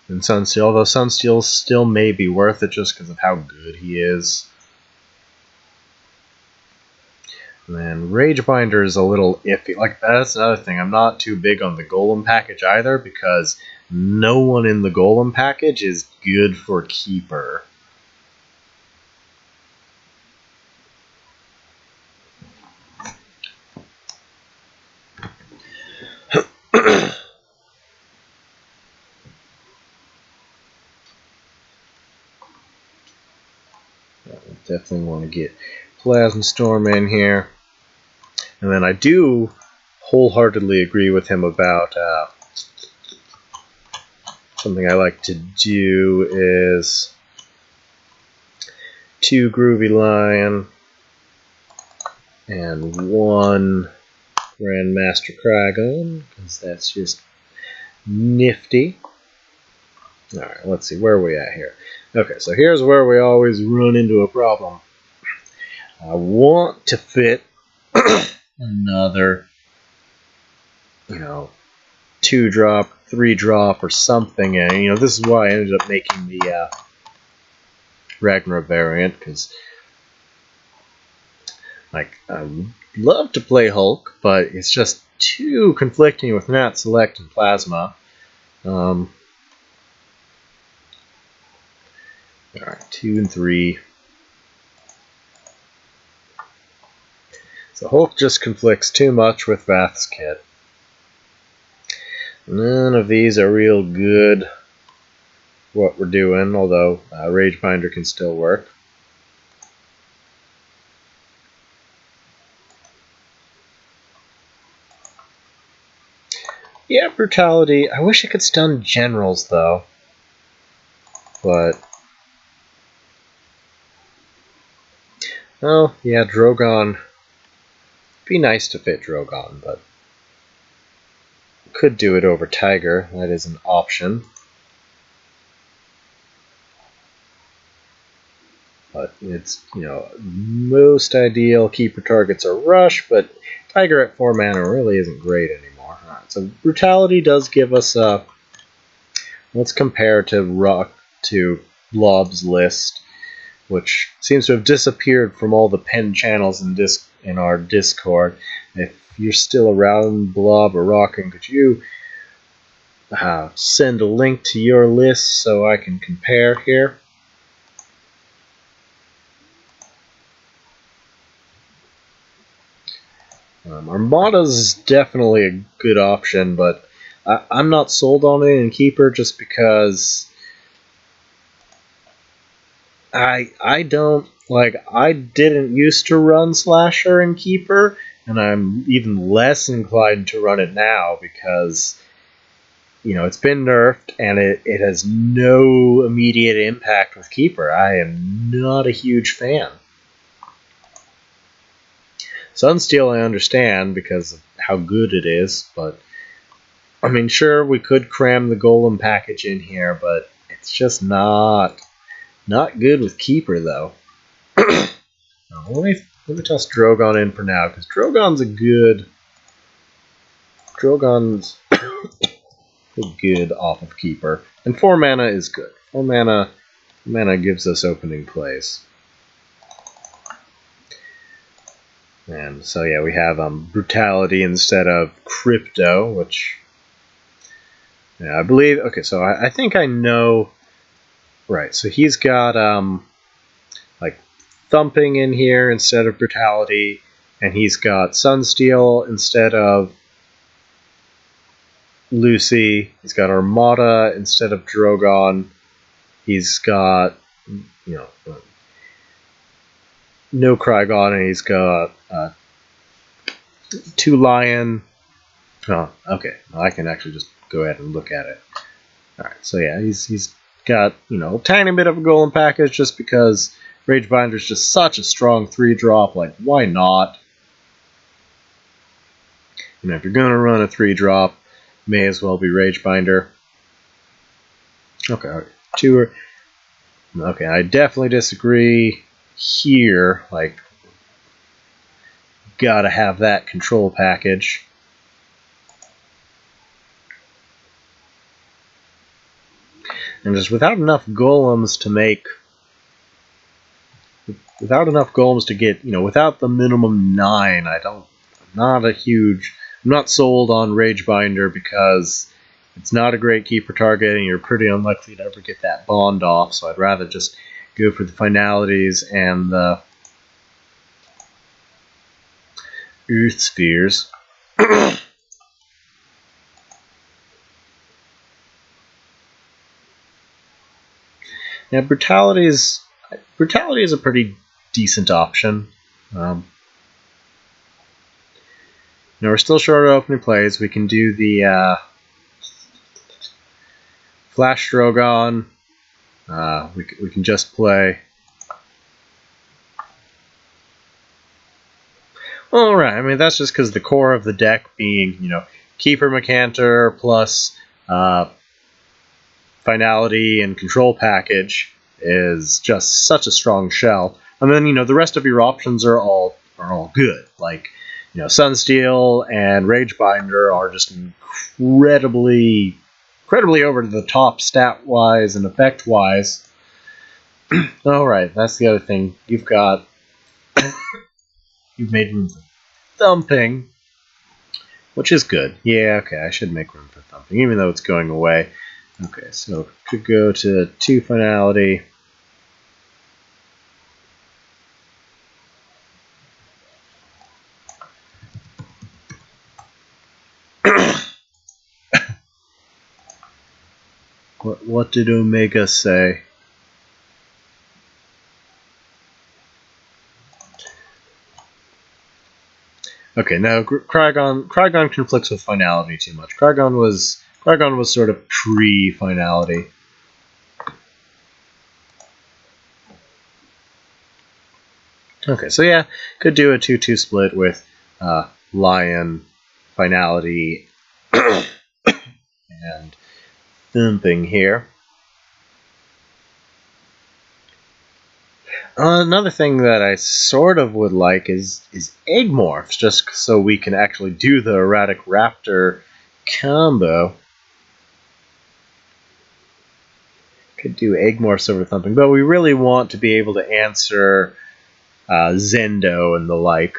Sunsteel, although Sunsteel still may be worth it just because of how good he is. And then Ragebinder is a little iffy. Like, that's another thing. I'm not too big on the Golem package either, because no one in the Golem package is good for Keeper. Definitely want to get Plasma Storm in here. And then I do wholeheartedly agree with him about something I like to do is 2 Groovy Lion and 1 Grandmaster Kragon, because that's just nifty. Alright, let's see, where are we at here? Okay, so here's where we always run into a problem. I want to fit another, 2-drop, 3-drop, or something, and this is why I ended up making the Ragnar variant, because I love to play Hulk, but it's just too conflicting with Nat Select and Plasma. Alright, 2 and 3. So Hulk just conflicts too much with Vath's kit. None of these are real good what we're doing, although Rage Binder can still work. Yeah, Brutality. I wish I could stun generals, though. But... oh, yeah, Drogon. Be nice to fit Drogon, but... could do it over Tiger. That is an option. But it's, most ideal keeper targets are Rush, but Tiger at 4 mana really isn't great anymore. Alright, so Brutality does give us a... let's compare to Blob's list, which seems to have disappeared from all the pinned channels in our Discord. If you're still around, Blob or Rockin', could you send a link to your list so I can compare here? Armada's definitely a good option, but I'm not sold on it in Keeper just because I didn't used to run Slasher in Keeper, and I'm even less inclined to run it now because it's been nerfed and it has no immediate impact with Keeper. I am not a huge fan. Sunsteel I understand because of how good it is, but I mean, sure, we could cram the Golem package in here, but it's just not good with Keeper, though. Now, let me toss Drogon in for now, because Drogon's good off of Keeper, and 4 mana is good. 4 mana gives us opening plays. And so yeah, we have Brutality instead of Crypto, which I believe. Okay, so I think I know. Right, so he's got like Thumping in here instead of Brutality, and he's got Sunsteel instead of Lucy. He's got Armada instead of Drogon. He's got no Krygon, and he's got 2 Lion. Oh, okay. Well, I can actually just go ahead and look at it. Alright, so yeah, he's got, a tiny bit of a Golem package just because Rage Binder is just such a strong 3-drop. Like, why not? If you're going to run a 3-drop, may as well be Rage Binder. Okay, 2 okay, I definitely disagree here. Like, gotta have that control package. And just without enough golems to get, without the minimum 9, I'm not sold on Rage Binder because it's not a great keeper target and you're pretty unlikely to ever get that bond off, so I'd rather just go for the finalities and the Earth Spheres. Yeah, Brutality is a pretty decent option. We're still short of opening plays. We can do the Flash Drogon. We can just play. All right. I mean, that's just because the core of the deck being, Keeper Mechanter plus Finality and Control package is just such a strong shell. And then, the rest of your options are all good. Like, Sunsteel and Rage Binder are just incredibly over the top stat-wise and effect-wise. Alright, that's the other thing. You've made room for Thumping, which is good. Yeah, okay, I should make room for Thumping, even though it's going away. Okay, so could go to 2 Finality. What did Omega say? Okay, now Krygon conflicts with finality too much. Krygon was sort of pre-finality. Okay, so yeah, could do a 2-2 split with Lion, finality, and thumping here. Another thing that I sort of would like is egg morphs, just so we can actually do the erratic raptor combo. Could do egg morphs over thumping, but we really want to be able to answer Zendo and the like.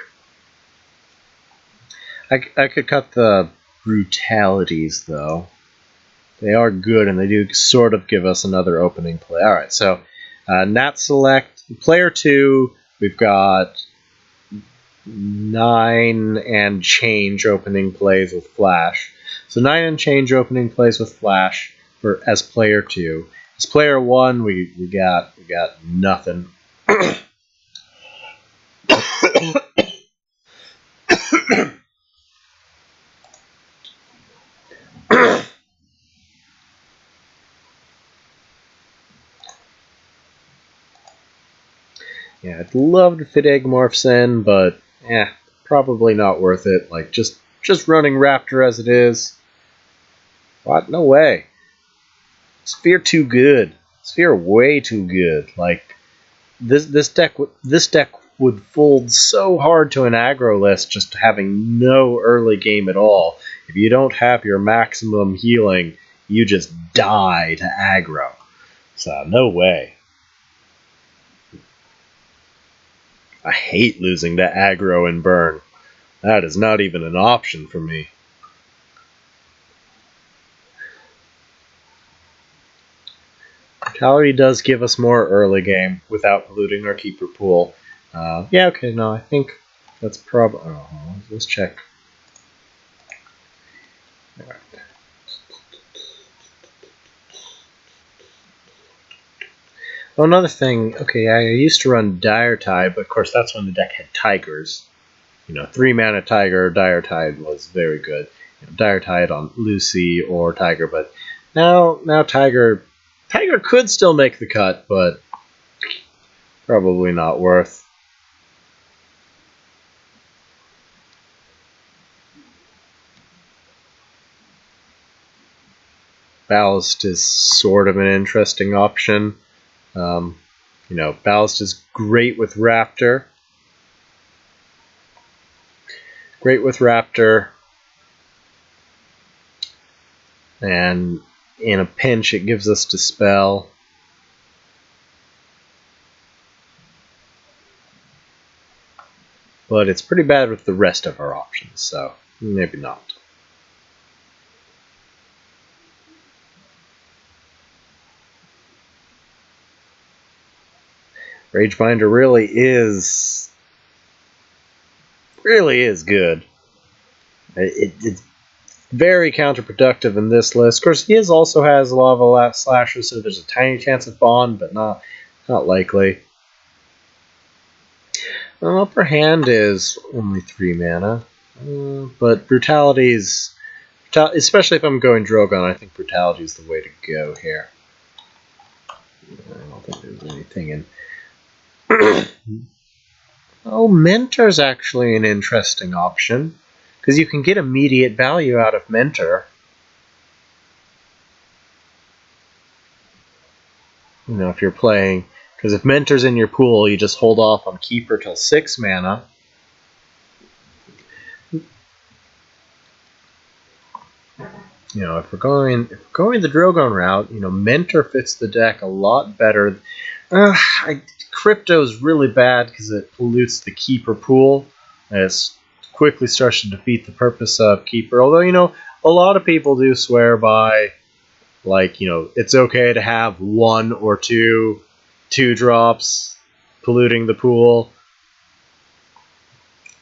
I could cut the brutalities though. They are good and they do sort of give us another opening play. Alright, so Nat select player 2, we've got 9 and change opening plays with Flash. So 9 and change opening plays with Flash as player 2. As player 1, we got nothing. Yeah, I'd love to fit egg morphs in, but probably not worth it. Like just running Raptor as it is. What? No way. Sphere too good. Sphere way too good. Like this deck would fold so hard to an aggro list just having no early game at all. If you don't have your maximum healing, you just die to aggro. So no way. I hate losing to aggro and burn. That is not even an option for me. Calorie does give us more early game without polluting our keeper pool. Yeah, okay, no, I think that's probably... Oh, let's check. Alright. Oh, another thing, okay, I used to run Dire Tide, but of course that's when the deck had Tigers. 3-mana Tiger, Dire Tide was very good. Dire Tide on Lucy or Tiger, but now Tiger could still make the cut, but probably not worth. Ballast is sort of an interesting option. Ballast is great with Raptor. And in a pinch, it gives us Dispel. But it's pretty bad with the rest of our options, so maybe not. Ragebinder really is good. It's very counterproductive in this list. Of course, he also has Lava Slasher, so there's a tiny chance of Bond, but not likely. Upper Hand is only 3 mana, but Brutality's... Especially if I'm going Drogon, I think Brutality is the way to go here. I don't think there's anything in... Oh, Mentor's actually an interesting option, because you can get immediate value out of Mentor. If you're playing... Because if Mentor's in your pool, you just hold off on Keeper till 6 mana. If we're going the Drogon route, Mentor fits the deck a lot better. Crypto's really bad because it pollutes the Keeper pool. And it quickly starts to defeat the purpose of Keeper. Although, a lot of people do swear by, it's okay to have 1 or 2 drops polluting the pool.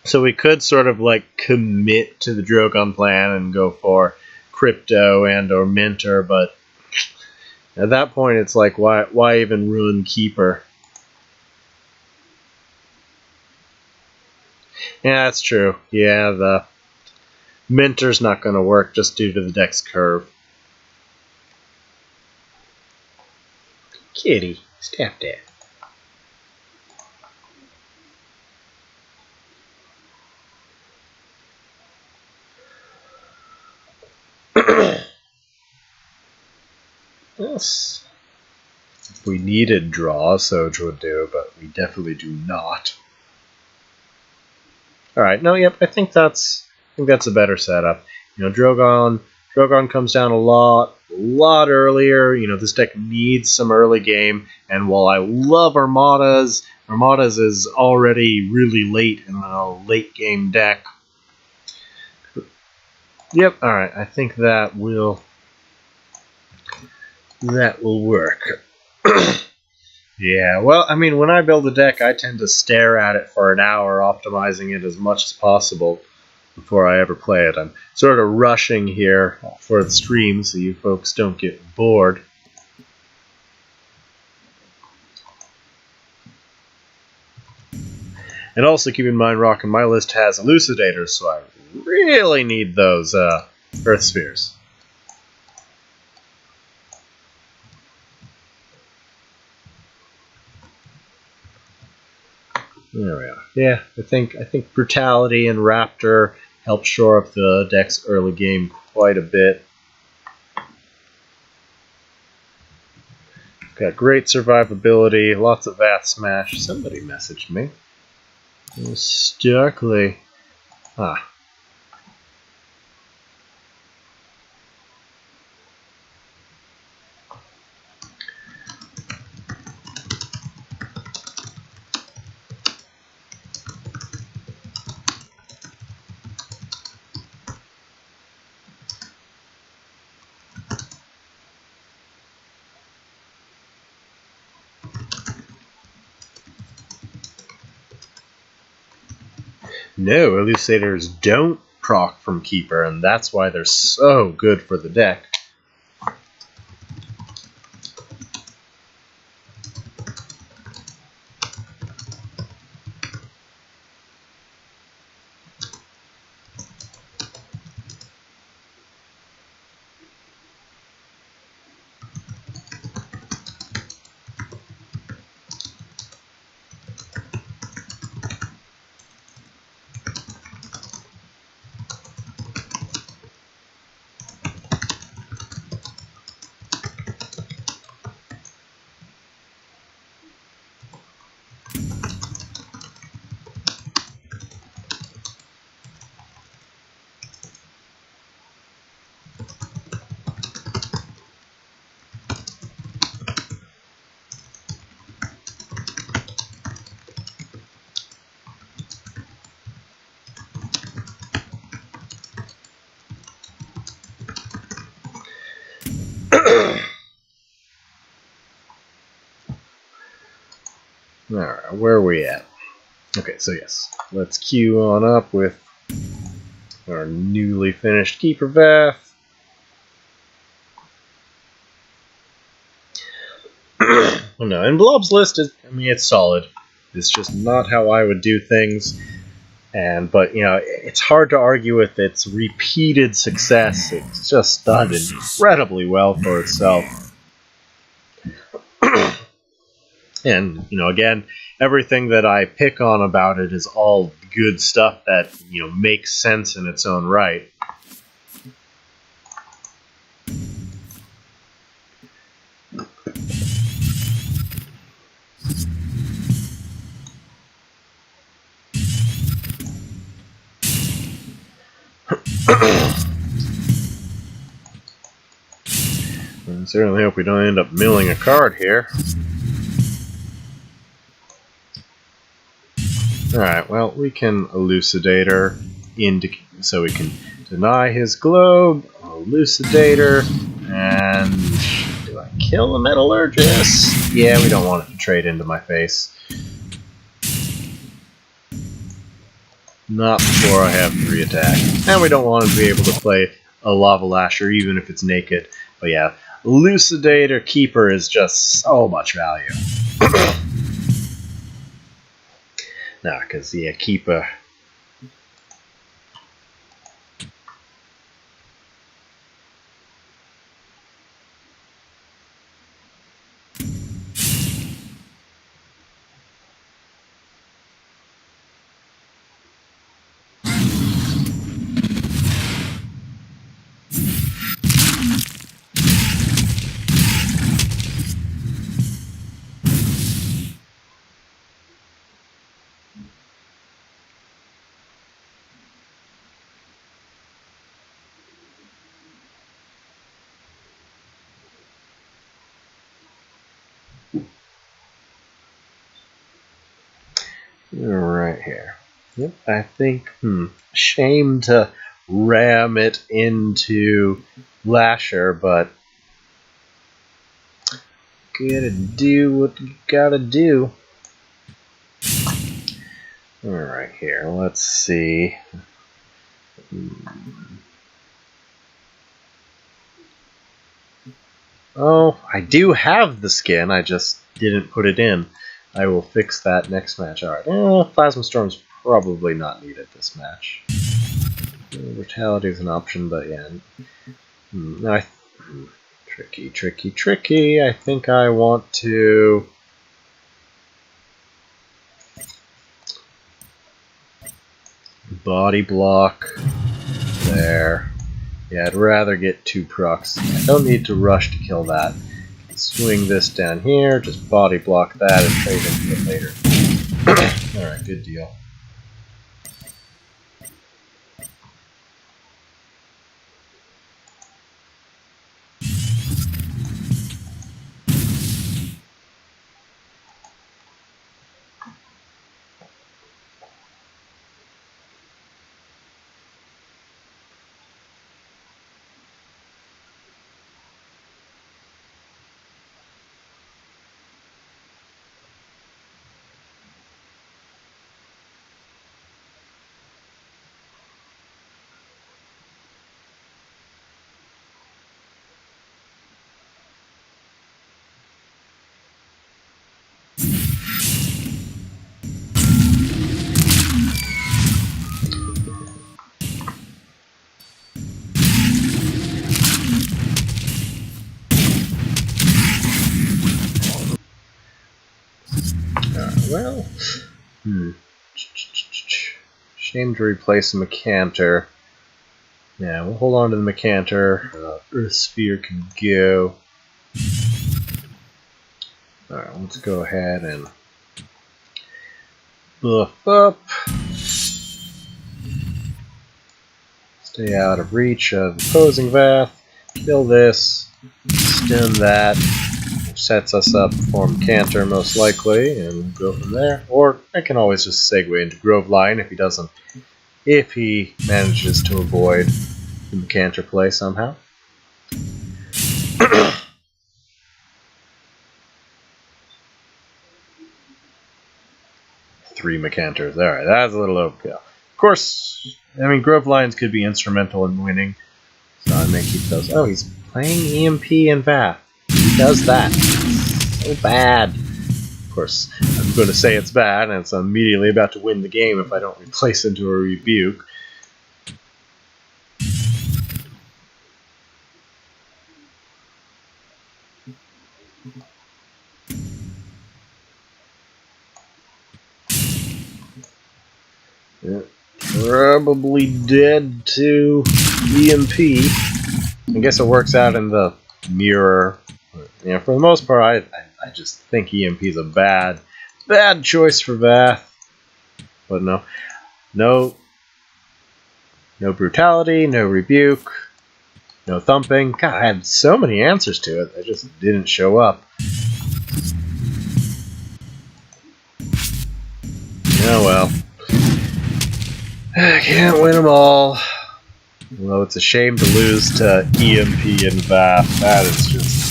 So we could sort of commit to the Drogon plan and go for Crypto and or Mentor, but At that point, it's like, why even ruin Keeper? Yeah, that's true. Yeah, the Minter's not going to work just due to the deck's curve. Kitty, stop that. Yes. If we needed draw, Soj would do, but we definitely do not. Alright, no, yep, I think that's a better setup. You know, Drogon comes down a lot earlier. You know, this deck needs some early game, and while I love Armadas is already really late in the late game deck. Yep, alright, I think that will work. Yeah, well, I mean, when I build a deck, I tend to stare at it for an hour, optimizing it as much as possible before I ever play it. I'm sort of rushing here for the stream so you folks don't get bored. And also keep in mind, Rockin', my list has Elucidators, so I really need those Earth Spheres. There we are. Yeah, I think Brutality and Raptor help shore up the deck's early game quite a bit. Got great survivability, lots of Vath Smash. Somebody messaged me. Starkly. Ah. No, Elucidators don't proc from Keeper, and that's why they're so good for the deck. Alright, where are we at? Okay, so yes, let's queue on up with our newly finished Keeper Vath. Well, no, and Blob's list is, I mean, it's solid. It's just not how I would do things. But, you know, it's hard to argue with its repeated success. It's just done incredibly well for itself. And, you know, again, everything that I pick on about it is all good stuff that, you know, makes sense in its own right. I certainly hope we don't end up milling a card here. Alright, well, we can Elucidator so we can deny his globe, Elucidator, and do I kill the Metallurgist? Yeah, we don't want it to trade into my face. Not before I have 3 attack. And we don't want him to be able to play a Lava Lasher even if it's naked. But yeah, Elucidator Keeper is just so much value. Nah, because, yeah, Keeper... Right here. Yep, I think, shame to ram it into Lasher, but gotta do what you gotta do. Alright, here, let's see. Oh, I do have the skin, I just didn't put it in. I will fix that next match. Alright, Plasma Storm's probably not needed this match. Brutality is an option, but yeah. Tricky. I think I want to... Body block. There. Yeah, I'd rather get 2 procs. I don't need to rush to kill that. Swing this down here, just body block that and trade into it later. Alright, good deal. Well, shame to replace a Mecanter. Yeah, we'll hold on to the Mecanter. Earth Sphere can go. Alright, let's go ahead and buff up. Stay out of reach of opposing Vath. Kill this. Stem that. Sets us up for Mecanter most likely, and go from there. Or I can always just segue into Groveline if he doesn't. If he manages to avoid the Mecanter play somehow. 3 Mecanters. Alright, that's a little overkill. Of course, I mean, Grovelines could be instrumental in winning, so I may keep those. Oh, he's playing EMP and Vath. He does that. So bad. Of course, I'm going to say it's bad, and it's immediately about to win the game if I don't replace into a Rebuke. Yeah, probably dead to EMP. I guess it works out in the mirror. Yeah, for the most part, I just think EMP is a bad choice for Vath. But no brutality, no rebuke, no thumping. God, I had so many answers to it. They just didn't show up. Oh well. I can't win them all. Although it's a shame to lose to EMP and Vath. That is just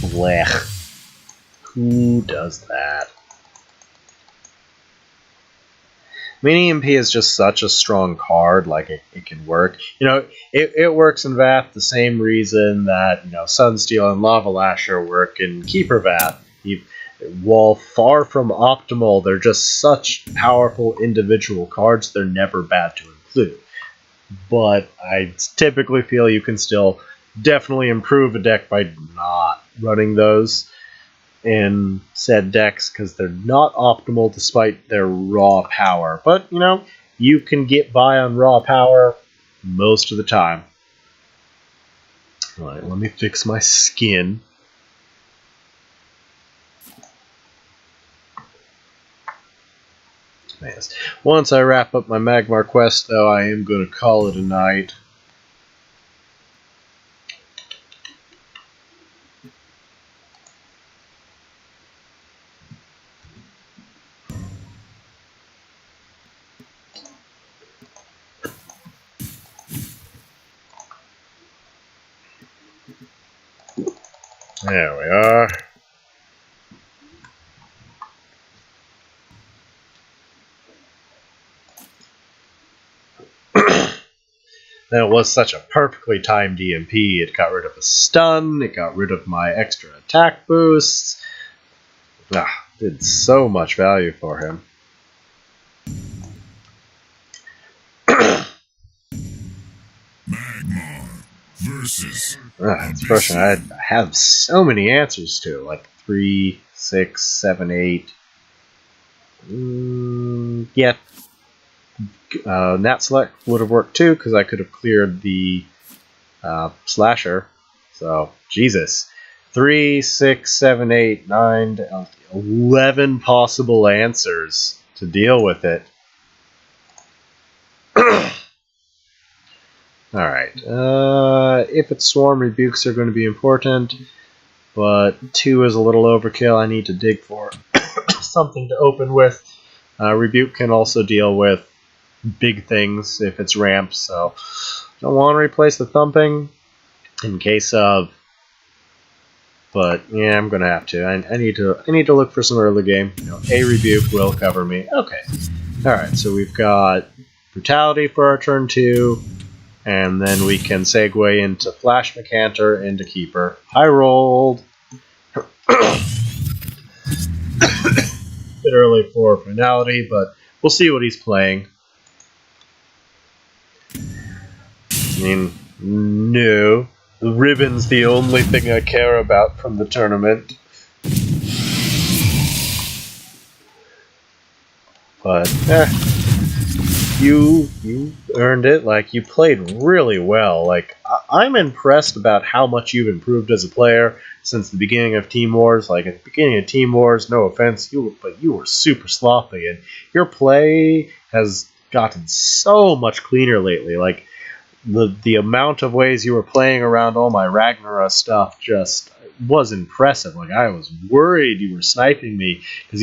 blech. Who does that? Mini EMP is just such a strong card, like it can work. You know, it works in Vath the same reason that, you know, Sunsteel and Lava Lasher work in Keeper Vath. While far from optimal, they're just such powerful individual cards, they're never bad to include. But I typically feel you can still definitely improve a deck by not running those in said decks, because they're not optimal despite their raw power. But, you know, you can get by on raw power most of the time. Alright, let me fix my skin. Yes. Once I wrap up my Magmar quest, though, I am going to call it a night. There we are. That was such a perfectly timed EMP. It got rid of a stun, it got rid of my extra attack boosts. Did so much value for him. Magmar versus This question I have so many answers to, like 3, 6, 7, 8. Yeah. Nat Select would have worked too, because I could have cleared the Slasher. So, Jesus. 3, 6, 7, 8, 9, 11 possible answers to deal with it. Alright. If it's Swarm, Rebukes are going to be important, but 2 is a little overkill. I need to dig for something to open with. Rebuke can also deal with big things if it's ramped, so don't want to replace the Thumping in case of, but yeah, I'm gonna have to. I need to look for some early game. You know, a Rebuke will cover me. Okay, all right. So we've got Brutality for our turn 2, and then we can segue into Flash Mecanter into Keeper. I rolled. Bit early for Finality, but we'll see what he's playing. I mean, no. The ribbon's the only thing I care about from the tournament. But, you earned it. Like, you played really well. Like, I'm impressed about how much you've improved as a player since the beginning of Team Wars. Like, at the beginning of Team Wars, no offense, but you were super sloppy, and your play has gotten so much cleaner lately. Like, the amount of ways you were playing around all my Ragnarok stuff just was impressive. Like, I was worried you were sniping me, because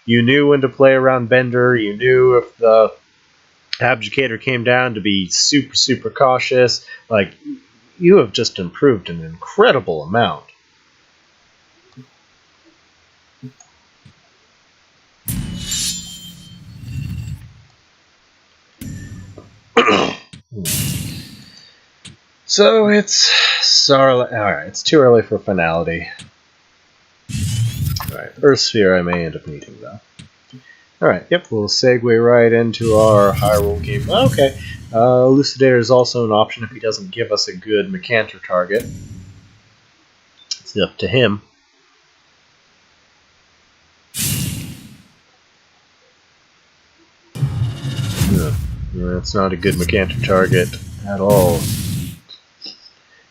you knew when to play around Bender, you knew if the Abjugator came down to be super, super cautious. Like, you have just improved an incredible amount. So it's alright, it's too early for Finality. Alright, Earth Sphere I may end up needing though. Alright, yep, we'll segue right into our high roll game. Okay, Elucidator is also an option if he doesn't give us a good Mecanter target. It's up to him. That's not a good Mecanter target at all.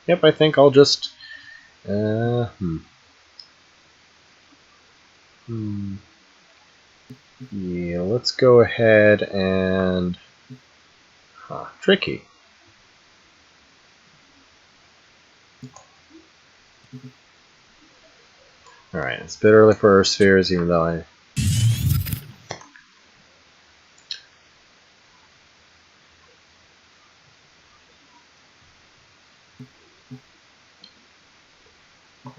Yep, I think I'll just... Yeah, let's go ahead and... tricky. Alright, it's a bit early for Earth Spheres, even though I...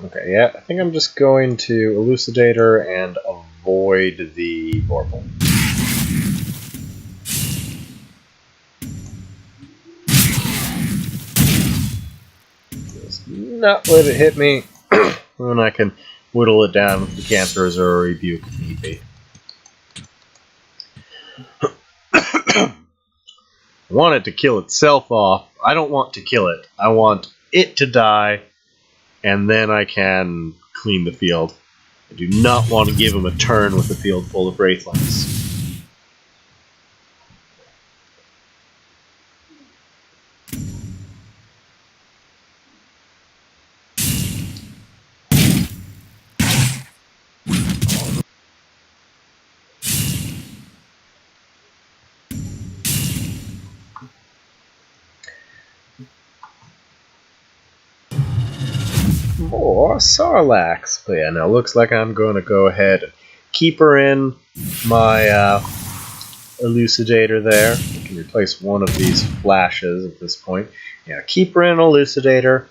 Okay, yeah, I think I'm just going to Elucidator and avoid the Vorpal. not let it hit me. Then I can whittle it down with decanters or a rebuke if need be. I want it to kill itself off. I don't want to kill it. I want it to die, and then I can clean the field. I do not want to give him a turn with a field full of Wraithlings. More Sarlaccs. But yeah, now it looks like I'm going to go ahead and keep her in my Elucidator there. I can replace one of these flashes at this point. Yeah, keep her in Elucidator,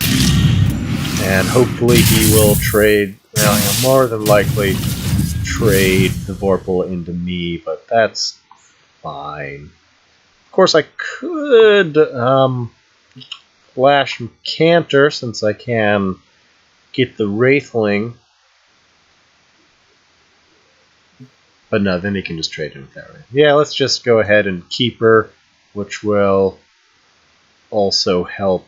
and hopefully he will trade, well, he'll more than likely trade the Vorpal into me, but that's fine. Of course, I could flash Canter, since I can get the Wraithling. But no, then he can just trade in with that. Yeah, let's just go ahead and keep her, which will also help.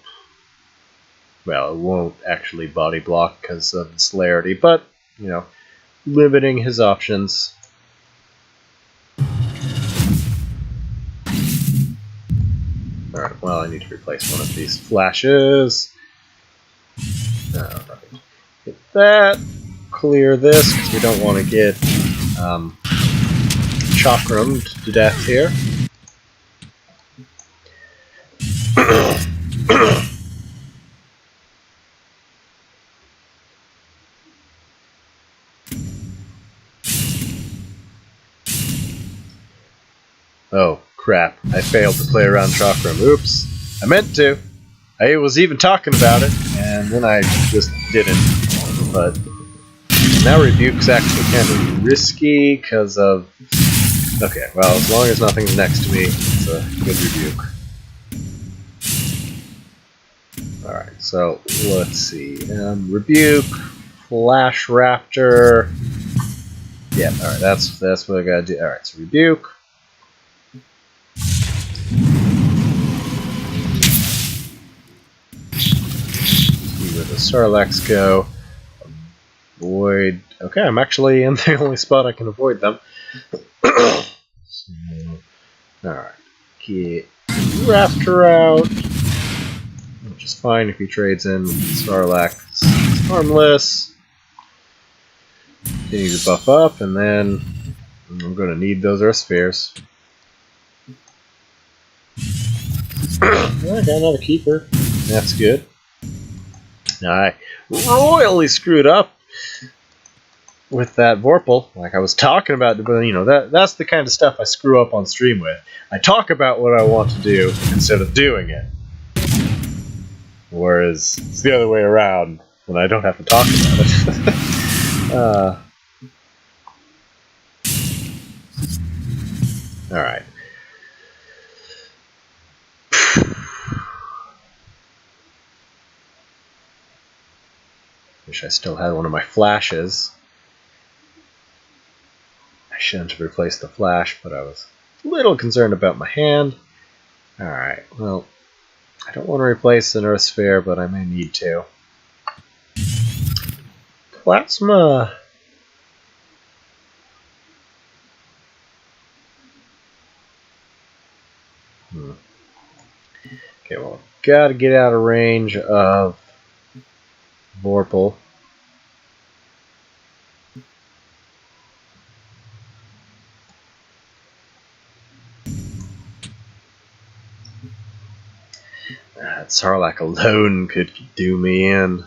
Well, it won't actually body block because of the celerity, but, you know, limiting his options. Alright, well, I need to replace one of these flashes. Alright. Get that. Clear this, because we don't want to get chakrammed to death here. Oh, crap. I failed to play around Chakram. Oops. I meant to. I was even talking about it, and then I just didn't. But now Rebuke's actually kind of risky because of... Okay, well, as long as nothing's next to me, it's a good Rebuke. Alright, so let's see. Rebuke, Flash Raptor. Yeah, alright, that's what I gotta do. Alright, so Rebuke. See where the Sarlaccs go. Avoid. Okay, I'm actually in the only spot I can avoid them. So, alright, get Raptor out. Which is fine if he trades in with Sarlacc. It's harmless. Continue to buff up, and then I'm going to need those Earth Spheres. I got another Keeper. That's good. I royally screwed up with that Vorpal, like I was talking about, but you know, that's the kind of stuff I screw up on stream with. I talk about what I want to do instead of doing it. Whereas it's the other way around when I don't have to talk about it. Alright. Wish I still had one of my flashes. I shouldn't have replaced the flash, but I was a little concerned about my hand. Alright, well, I don't want to replace an Earth Sphere, but I may need to. Plasma! Okay, well, gotta get out of range of Vorpal. Sarlacc alone could do me in.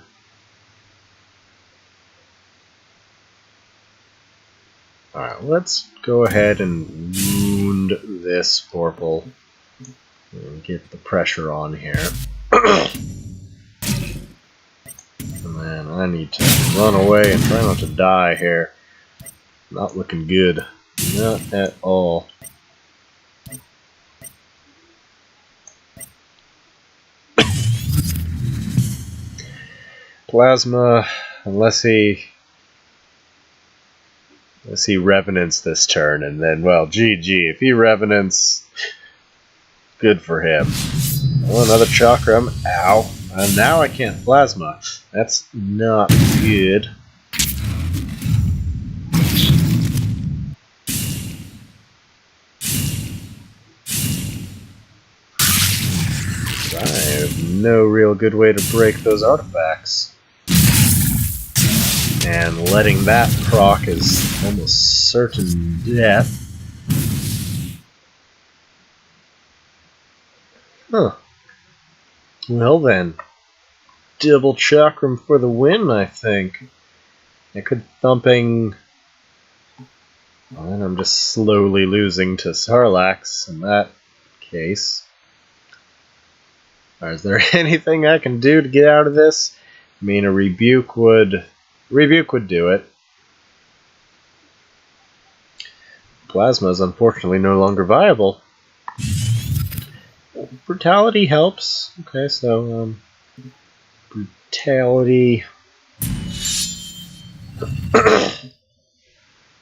Alright, let's go ahead and wound this Vorpal and get the pressure on here. And then I need to run away and try not to die here. Not looking good. Not at all. Plasma, unless he revenants this turn, and then, well, GG. If he revenants, good for him. Oh, another chakram. Ow. And now I can't plasma. That's not good. I have no real good way to break those artifacts. And letting that proc is almost certain death. Huh. Well then. Double chakram for the win, I think. I could thumping... Well, then I'm just slowly losing to Sarlax in that case. Is there anything I can do to get out of this? I mean, a rebuke would do it. Plasma is unfortunately no longer viable. Brutality helps. Okay, so brutality.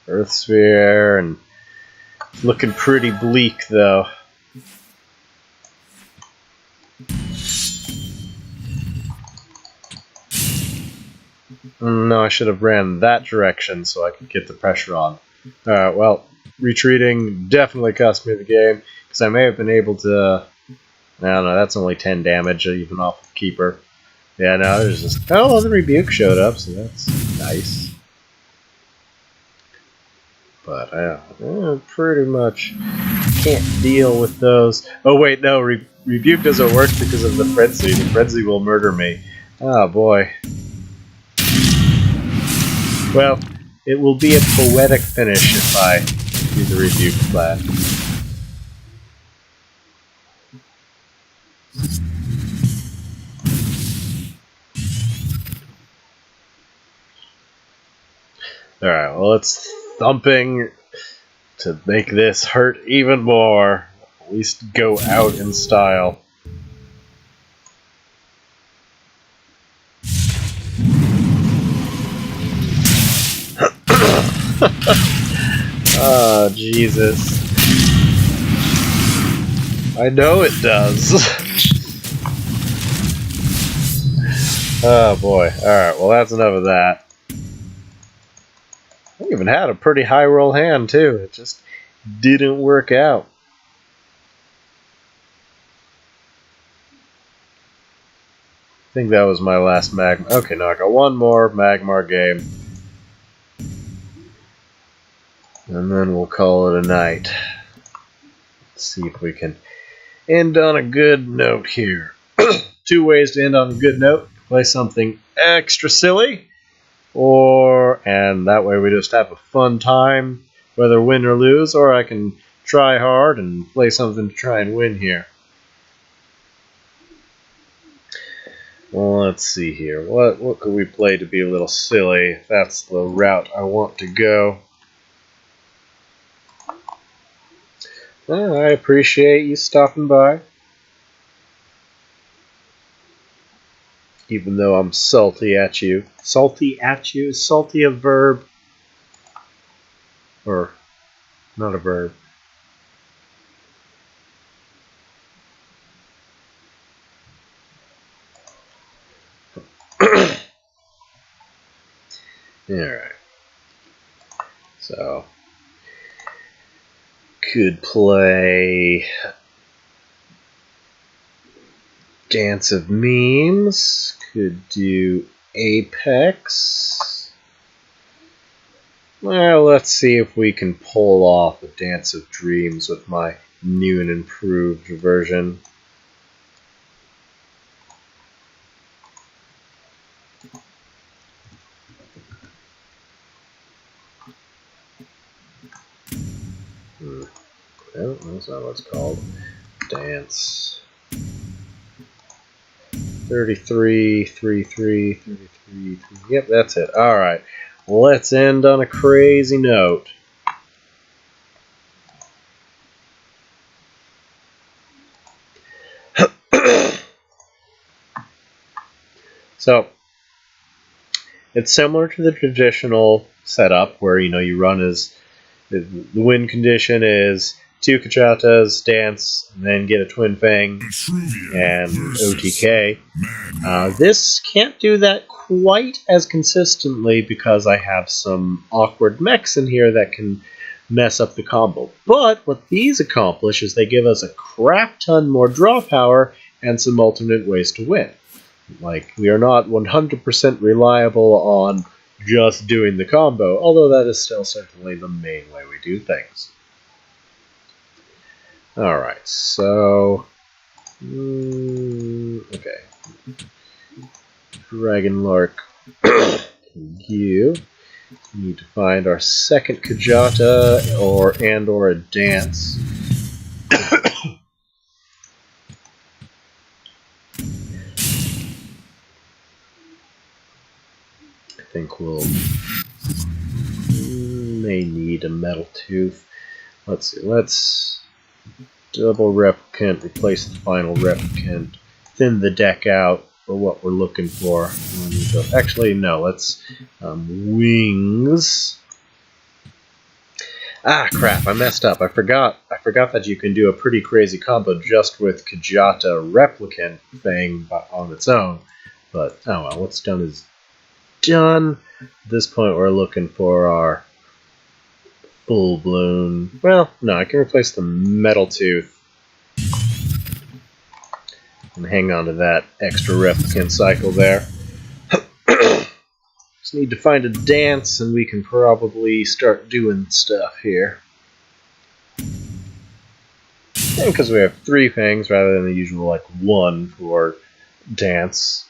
Earth Sphere, and looking pretty bleak though. No, I should have ran that direction so I could get the pressure on. Alright, well, retreating definitely cost me the game, because I may have been able to... I don't know, that's only 10 damage, even off of Keeper. Yeah, no, there's just... Oh, the Rebuke showed up, so that's nice. But, pretty much can't deal with those. Oh, wait, no, Rebuke doesn't work because of the Frenzy. The Frenzy will murder me. Oh, boy. Well, it will be a poetic finish if I do the Rebuke plan. Alright, well, it's thumping to make this hurt even more. At least go out in style. Oh, Jesus. I know it does. Oh, boy. Alright, well, that's enough of that. I even had a pretty high roll hand, too. It just didn't work out. I think that was my last Magmar. Okay, now I got one more Magmar game. And then we'll call it a night. Let's see if we can end on a good note here. 2 ways to end on a good note. Play something extra silly. And that way we just have a fun time, whether win or lose. Or I can try hard and play something to try and win here. Well, let's see here. What could we play to be a little silly? If that's the route I want to go. Well, I appreciate you stopping by. Even though I'm salty at you. Salty at you? Is salty a verb? Or not a verb? Alright. So, could play Dance of Memes. Could do Apex. Well, let's see if we can pull off a Dance of Dreams with my new and improved version. No, that's not what it's called. Dance. 33, 33, 33. Yep, that's it. Alright, let's end on a crazy note. So, It's similar to the traditional setup where you run as the win condition is 2 Kachatas, dance, and then get a Twin Fang and OTK. This can't do that quite as consistently because I have some awkward mechs in here that can mess up the combo. But what these accomplish is they give us a crap ton more draw power and some alternate ways to win. Like, we are not 100% reliable on just doing the combo, although that is still certainly the main way we do things. Alright, so... okay. Dragonlark, you need to find our second Kajata or a dance. I think we'll may need a metal tooth. Let's see, let's double replicant, replace the final replicant, thin the deck out for what we're looking for. Actually, no, let's wings. Ah, crap! I messed up. I forgot that you can do a pretty crazy combo just with Kajata replicant thing on its own. But oh well, what's done is done. At this point, we're looking for our full-blown. Well, no, I can replace the metal tooth and hang on to that extra replicant cycle there. Just need to find a dance and we can probably start doing stuff here. And because we have 3 fangs rather than the usual like 1 for dance,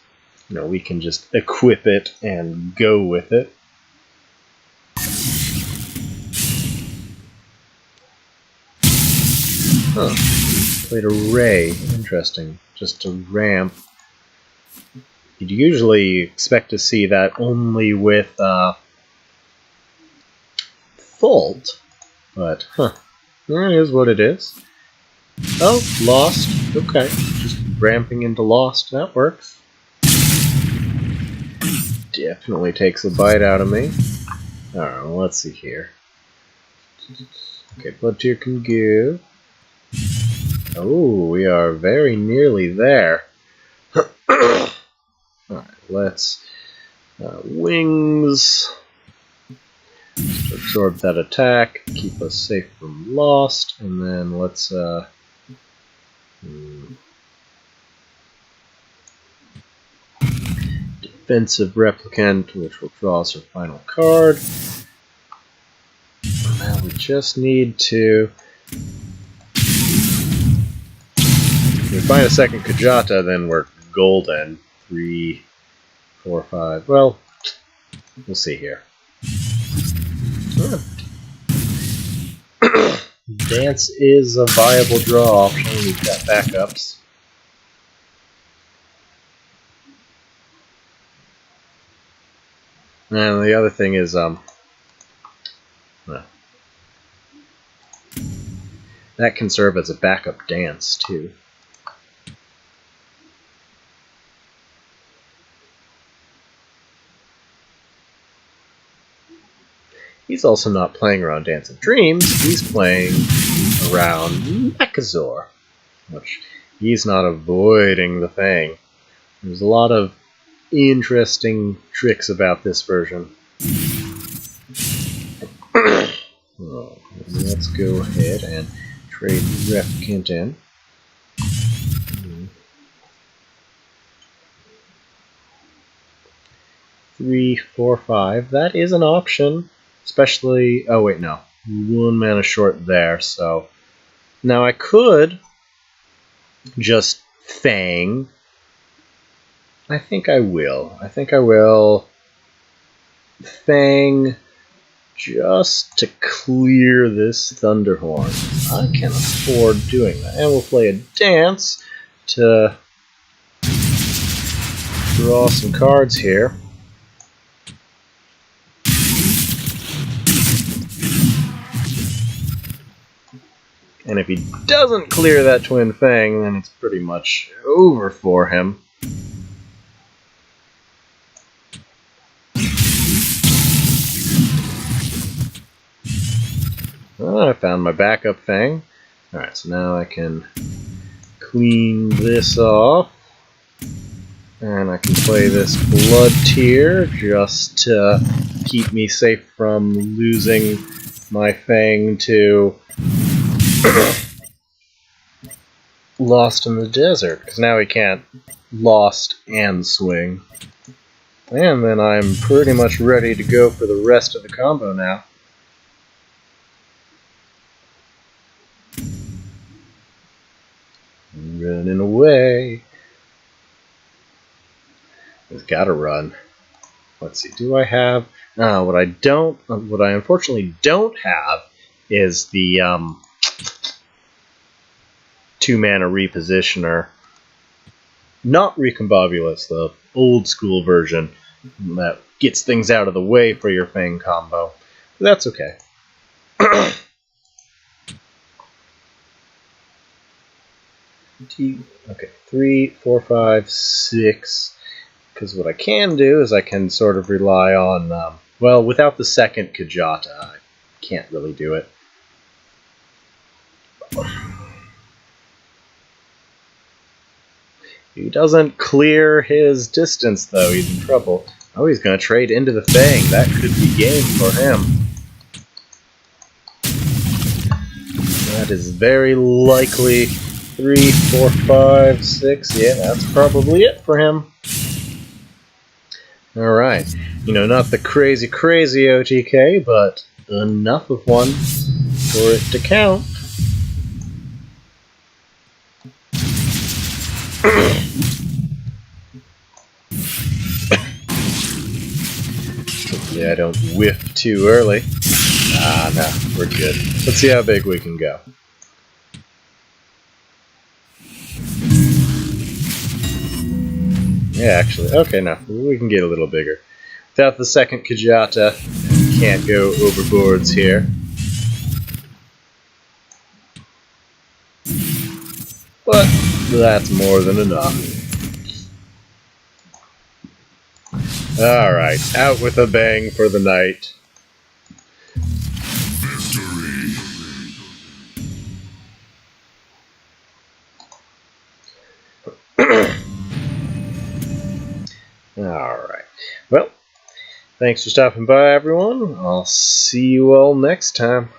we can just equip it and go with it. Huh. Played a ray. Interesting. Just a ramp. You'd usually expect to see that only with Fault, but it is what it is. Oh, Lost. Okay, just ramping into Lost. That works. Definitely takes a bite out of me. Alright, well, let's see here. Okay, Blood Tier can go. Oh, we are very nearly there. Alright, let's wings. Just absorb that attack, keep us safe from Lost, and then let's defensive replicant, which will draw us our final card. Now we just need to... If we find a second Kajata, then we're golden. 3, 4, 5. Well, we'll see here. Dance is a viable draw option. We've got backups. And the other thing is, that can serve as a backup dance, too. He's also not playing around Dance of Dreams, he's playing around Mechazor, which he's not avoiding the Fang. There's a lot of interesting tricks about this version. Well, let's go ahead and trade Replicant in. 3, 4, 5. That is an option. Especially... oh, wait, no. 1 mana short there, so... Now, I could just Fang. I think I will. I think I will Fang just to clear this Thunderhorn. I can afford doing that. And we'll play a dance to draw some cards here. And if he doesn't clear that Twin Fang, then it's pretty much over for him. Oh, I found my backup thing. Alright, so now I can clean this off. And I can play this blood tier just to keep me safe from losing my fang to Lost in the Desert, because now we can't Lost and swing. And then I'm pretty much ready to go for the rest of the combo now. Running away. I've got to run. Let's see, do I have... what I unfortunately don't have is the 2-mana repositioner. Not Recombobulus, the old school version that gets things out of the way for your Fang combo. But that's okay. Okay, 3, 4, 5, 6. Because what I can do is I can sort of rely on, well, without the second Kajata, I can't really do it. He doesn't clear his distance, though. He's in trouble. Oh, he's going to trade into the Fang. That could be game for him. That is very likely 3, 4, 5, 6. Yeah, that's probably it for him. Alright. You know, not the crazy OTK, but enough of one for it to count. Hopefully I don't whiff too early. Ah, no, we're good. Let's see how big we can go. Yeah, actually, okay, no, we can get a little bigger. Without the second Kajata, can't go overboards here. But that's more than enough. Alright, out with a bang for the night. Alright. Well, thanks for stopping by, everyone. I'll see you all next time.